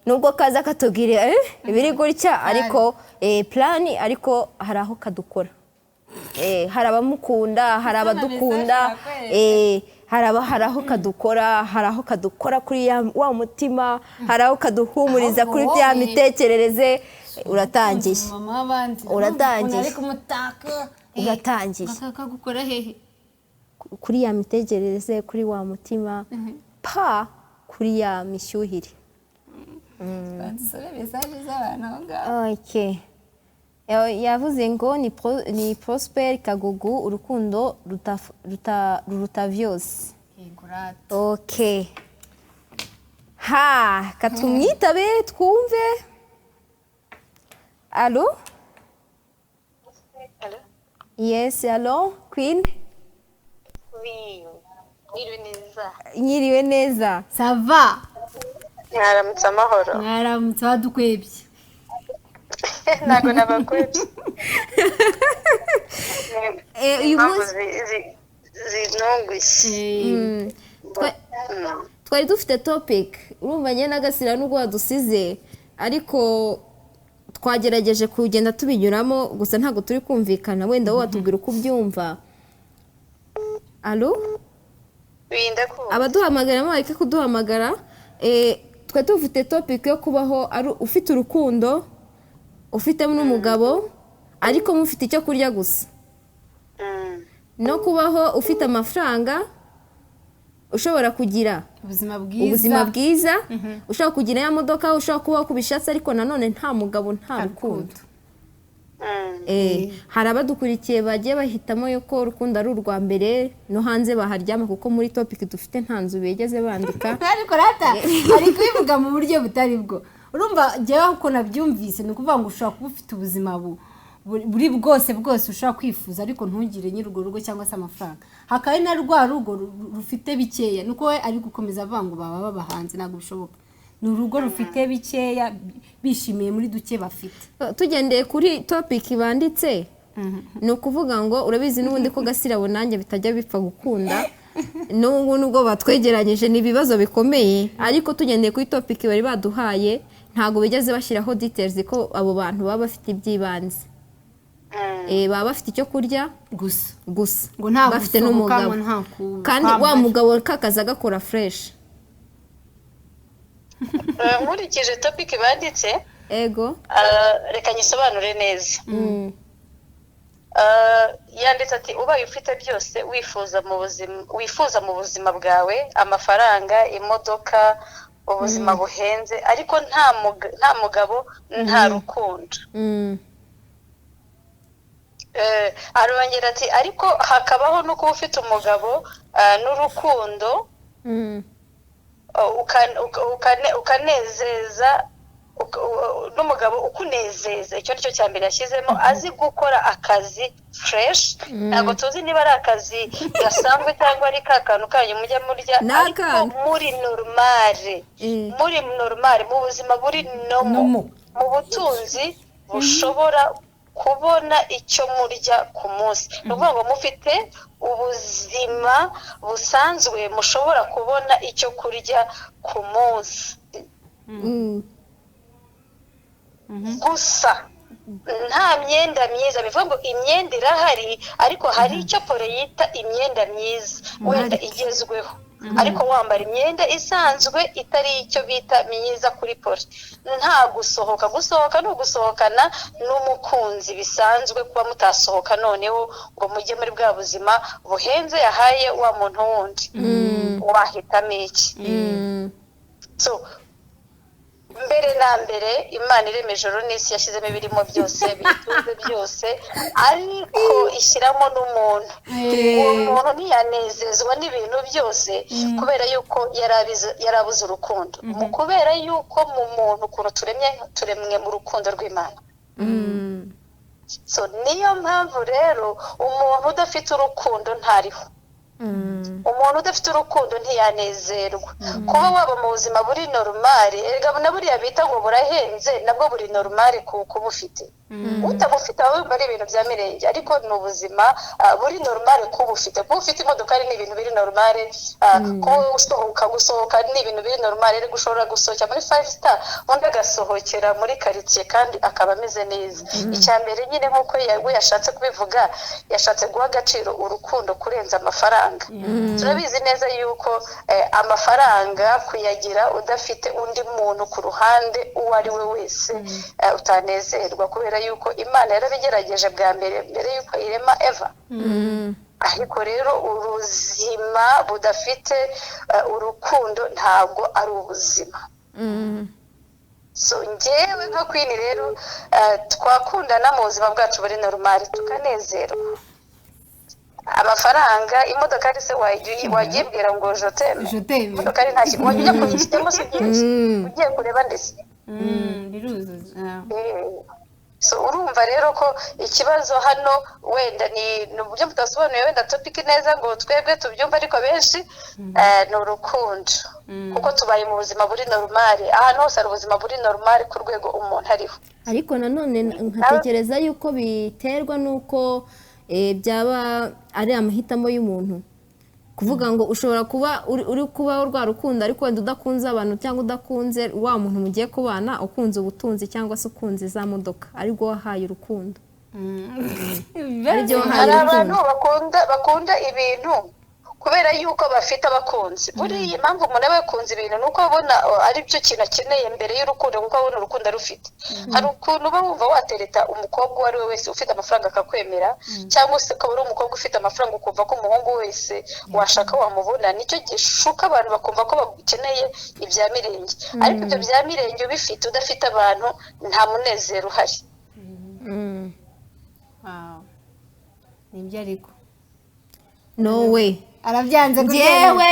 nubwo kaza katubwire ibiri gutya ariko plan ariko hari aho kadukora hari abamukunda hari abadukunda hari aho kadukora hari aho kadukora kuri wa mutima hari aho kaduhumuriza kuri bya mitekerereze uratangiye akagukora hehe kuri ya mitekerereze kuri wa mutima pa kuri ya mishyuhire okay yavuze ngo ni Prosper Kagugu urukundo ruruta vyose okay katumwitabe twumve allo yes allo Queen nyiriwe neza sava mwaramutse amahoro mwaramutse badukwebye ntabwo nabakwebye uyu munsi zinungushye twari dufite topic urumva nyine n'agasira n'ubwo wadusize ariko twagerageje kugenda tubinyuramo gusa ntabwo turi kumvikana wenda wowe watubwira uko ubyumva allo abaduhamagara bareke kuduhamagara twe dufite topic yo kubaho ufite urukundo ufitemo n'umugabo ariko mufite icyo kurya gusa no kubaho ufite amafaranga ushobora kugira ubuzima bwiza ushobora kugira ya modoka ushobora kubaho kubishatse ariko nanone nta mugabo nta rukundo hari abadukurikiye bagiye bahitamo yuko urukundo ari urwa mbere no hanze baharyama kuko muri topic dufite nta nzu bigeze bandika ariko rata ari kubivuga mu buryo butari bwo urumva jyewe uko nabyumvise ni ukuvuga ngo ushobora kuba ufite ubuzima buri bwose ushobora kwifuza ariko ntugire nyir'urwo rugo cyangwa se amafaranga hakaba na rwa rugo rufite bikeya nuko we ari gukomeza avuga ngo baba hanze ntabwo bishoboka ni urugo rufite bikeya bishimiye muri duke bafite tugendeye kuri topic banditse ni ukuvuga ngo urabizi n'ubundi ko gasirabo nanjye bitajya bipfa gukunda n'ubu nubwo batwegeranyije ni ibibazo bikomeye ariko tugendeye kuri topic bari baduhaye ntabwo bigeze bashyiraho details ko abo bantu baba bafite iby'ibanze baba bafite icyo kurya gusa ngo nta bafite n'umugabo kandi wa mugabo kakaza gakora fresh nkurikije topic banditse ego reka nyisobanure neza yanditse ati ubaye ufite byose wifuza mu buzima bwawe amafaranga imodoka ubuzima buhenze ariko nta mugabo nta rukundo arongera ati ariko hakabaho no kuba ufite umugabo n'urukundo ukanezeza n'umugabo ukunezeza icyo nicyo cya mbere yashyizemo azi gukora akazi fresh ntabwo tuzi niba ari akazi gasanzwe cyangwa ari ka kantu kanyu mujya murya ariko muri normale mu buzima buri mu butunzi bushobora kubona icyo murya ku munsi ni ukuvuga ngo mufite ubuzima busanzwe mushobora kubona icyo kurya ku munsi gusa nta myenda myiza bivuga ngo imyenda irahari ariko hari icyo pole yita imyenda myiza wenda igezweho ariko wambara imyenda isanzwe itari icyo bita myiza kuri pole nta gusohoka ni ugusohokana n'umukunzi bisanzwe kuba mutasohoka noneho ngo mujye muri bwa buzima buhenze yahaye wa muntu wundi wahitamo iki so mbere na mbere Imana irema ijuru n'isi yashyizemo ibirimo byose bitunze byose ariko ishyiramo n'umuntu uwo muntu ntiyanezezwa n'ibintu byose kubera yuko yarabuze urukundo kubera yuko mu muntu ukuntu turemwe mu rukundo rw'Imana. So niyo mpamvu rero umuntu udafite urukundo ntariho. Umuntu udafite urukundo ntiyanezerwa. Kuba waba mu buzima buri normale erega na buriya bita ngo burahenze nabwo buri normale kuba ufite utabufite aho bari ibintu bya mirenge ariko ni ubuzima buri normale kuba ufite imodoka ni ibintu biri normale gusohoka ni ibintu biri normale ari gushobora gusohoka muri 5 star undi agasohokera muri quartier kandi akaba ameze neza. Icyambere nyine nkuko yashatse kubivuga yashatse guha agaciro urukundo kurenza amafaranga. Turabizi neza yuko amafaranga kuyagira udafite undi muntu ku ruhande uwo ari we wese utanezerwa kubera yuko Imana yarabigerageje bwa mbere yuko irema Eva. Ariko rero ubuzima budafite urukundo ntabwo ari ubuzima. So njyewe nka Queen rero twakundana mu buzima bwacu buri normale tukanezerwa. Amafaranga imodoka ari se wagibwira ngo joteme imodoka ari ntacyo wajya kuyishyiramo se ugiye kureba ndetse biruzuza. So urumva rero ko ikibazo hano wenda ni uburyo mutasobanuye wenda topic neza ngo twebwe tubyumva ariko benshi ni urukundo kuko tubaye mu buzima buri normale ahantu hose ari ubuzima buri normale ku rwego umuntu ariho. Ariko nanone nkatekereza yuko biterwa nuko byaba ari amahitamo y'umuntu kuvuga ngo ushobora kuba uri kuba rwa rukundo ariko wenda udakunze abantu cyangwa udakunze wa muntu mugiye kubana ukunze ubutunzi cyangwa se ukunze za modoka ariko wahaye urukundo. Hari abantu bakunda ibintu kubera yuko bafite abakunzi. Buriya impamvu umuntu aba yakunze ibintu nuko abona ari byo kintu akeneye mbere y'urukundo kuko abona urukundo arufite. Hari ukuntu uba wumva watereta umukobwa uwo ari we wese ufite amafaranga akakwemera cyangwa se ukaba uri umukobwa ufite amafaranga ukumva ko umuhungu wese washaka wamubona. Nicyo gishuka abantu bakumva ko bakeneye ibya mirenge ariko ibyo bya mirenge ubifite udafite abantu nta munezero uhari. Nibyo ariko no way arabyanze njyewe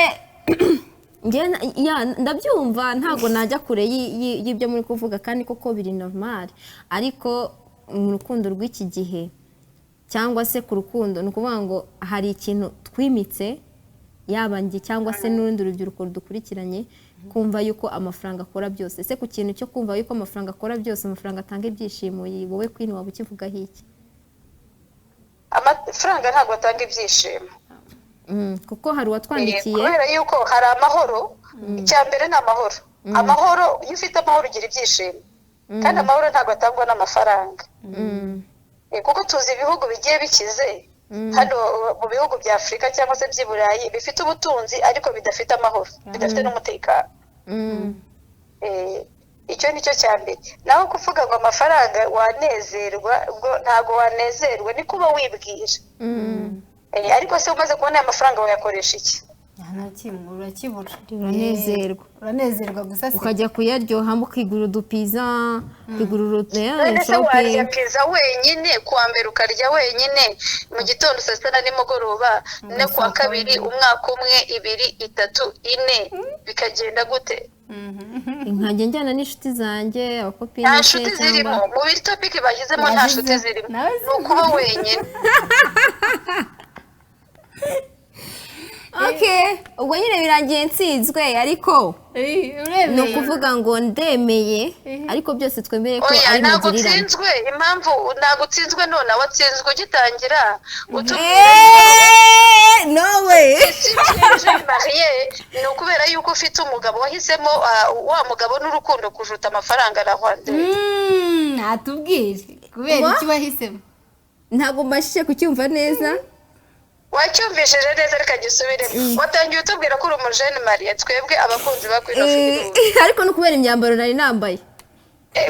ndabyumva ntabwo najya kure y'ibyo muri kuvuga kandi koko biri normal ariko mu rukundo rw'iki gihe cyangwa se ku rukundo ni ukuvuga ngo hari ikintu twimitse yaba njye cyangwa se n'urundi rubyiruko rudukurikiranye kumva yuko amafaranga akora byose. Se ku kintu cyo kumva yuko amafaranga akora byose amafaranga atanga ibyishimo wowe Queen waba ukivugaho iki? Amafaranga ntabwo atanga ibyishimo kuko hari uwatwandikiye kubera yuko hari amahoro. Icyambere ni amahoro iyo ufite amahoro ugira ibyishimo kandi amahoro ntabwo atangwa n'amafaranga kuko tuzi ibihugu bigiye bikize hano mu bihugu bya Afurika cyangwa se by'i Burayi bifite ubutunzi ariko bidafite amahoro bidafite n'umutekano. Icyo nicyo cyambere. Naho kuvuga ngo amafaranga wanezerwa ntabwo wanezerwa ni kuba wibwira ariko se umaze kubona amafaranga wayakoresha iki? urakibura uranezerwa gusa ukajya kuyaryohamo ukigura udupiza ukigura warya pizza wenyine kuwa mbere ukarya wenyine mu gitondo saa sita na nimugoroba no kuwa kabiri umwaka umwe 2 3 4 bikagenda gute? nkajya njyana n'inshuti zanjye abakopine nta nshuti zirimo mu biri topic bashyizemo nta nshuti zirimo ni ukuba wenyine. ubwo nyine birangiye nsinzwe ariko ni ukuvuga ngo ndemeye ariko byose twemereye ko ari ntabwo mugirirane. utsinzwe impamvu ntabwo utsinzwe none watsinzwe ugitangira no way ni ukubera yuko ufite umugabo wahisemo wa mugabo n'urukundo kujuta amafaranga arahwande. ntatubwire kubera iki wahisemo ntabwo mbashije kucyumva neza. wacyumvishije neza reka gisubiremo. Watangiye utubwira ko uri umujene Maria twebwe abakunzi ba Queen of Film ariko no kubera imyambaro nari nambaye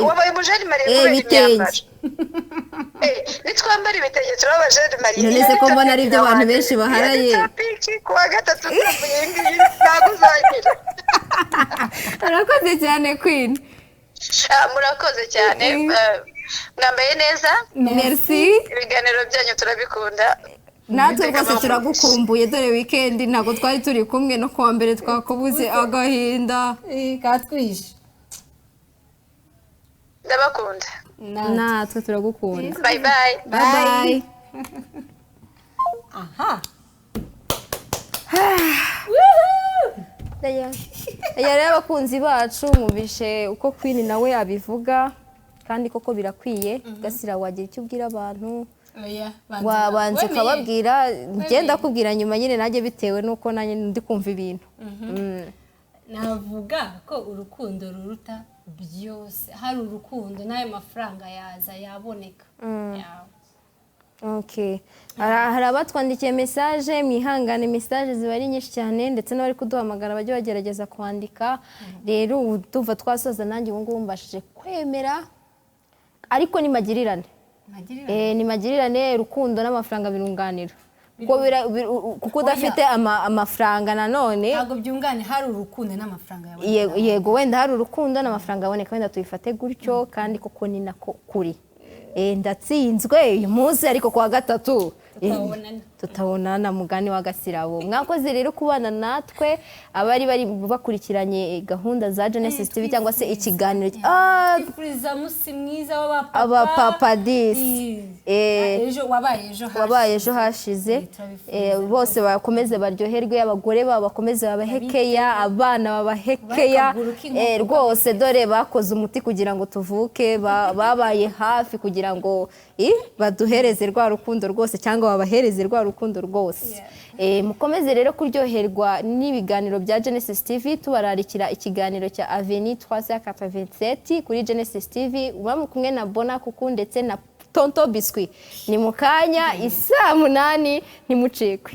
wabaye umujene Maria kubera imyambaro nitwambara ibitenge turaba abajene Maria. none se ko mbona ari ibyo abantu benshi baharaye kuwa gatatu tuvuye ngiyi ntabwo uzagira. urakoze cyane Queen. murakoze cyane mwambaye neza merci ibiganiro byanyu turabikunda natwe rwose turagukumbuye dore weekend ntabwo twari turi kumwe no kuwa mbere twakubuze agahinda katwishe ndabakunda natwe turagukunda bye bye bye aha rero abakunzi bacu mubishe uko Queen nawe abivuga kandi koko birakwiye gasira wagira icyo ubwira abantu wabanze ukababwira ngenda kubwira nyuma nyine najye bitewe nuko nanjye ndi kumva ibintu navuga ko urukundo ruruta byose hari urukundo n'ayo mafaranga yaza yaboneka okay hari abatwandikiye message mwihangane message ziba ari nyinshi cyane ndetse n'abari kuduhamagara bajye bagerageza kwandika rero tuva twasoza nanjye ubu ngubu mbashije kwemera ariko ni magirirane ni magirirane urukundo n'amafaranga birunganira kuko udafite amafaranga nanone ntabwo byungane hari urukundo n'amafaranga yego wenda hari urukundo n'amafaranga aboneka wenda tuyifate gutyo kandi koko ni nako kuri ndatsinzwe uyu munsi ariko kuwa gatatu tutabonana mugani wa Gasirabo mwakoze rero kubana natwe abari bari bakurikiranye gahunda za Genesis TV cyangwa se ikiganiro ifuriza musi mwiza w'abapapa dis wabaye ejo hashize bose bakomeze baryoherwe abagore bakomeze babahekeya abana babahekeya rwose dore bakoze umuti kugira ngo tuvuke babaye hafi kugira ngo baduhereze rwa rukundo rwose cyangwa babahereze rwa rukundo rwose mukomeze rero kuryoherwa n'ibiganiro bya Genesis TV tubararikira ikiganiro cya Avenue 387 kuri Genesis TV ubamu kumwe na Bona Kuku ndetse na Tonto Biscuit ni mukanya 8:00 ntimucikwe.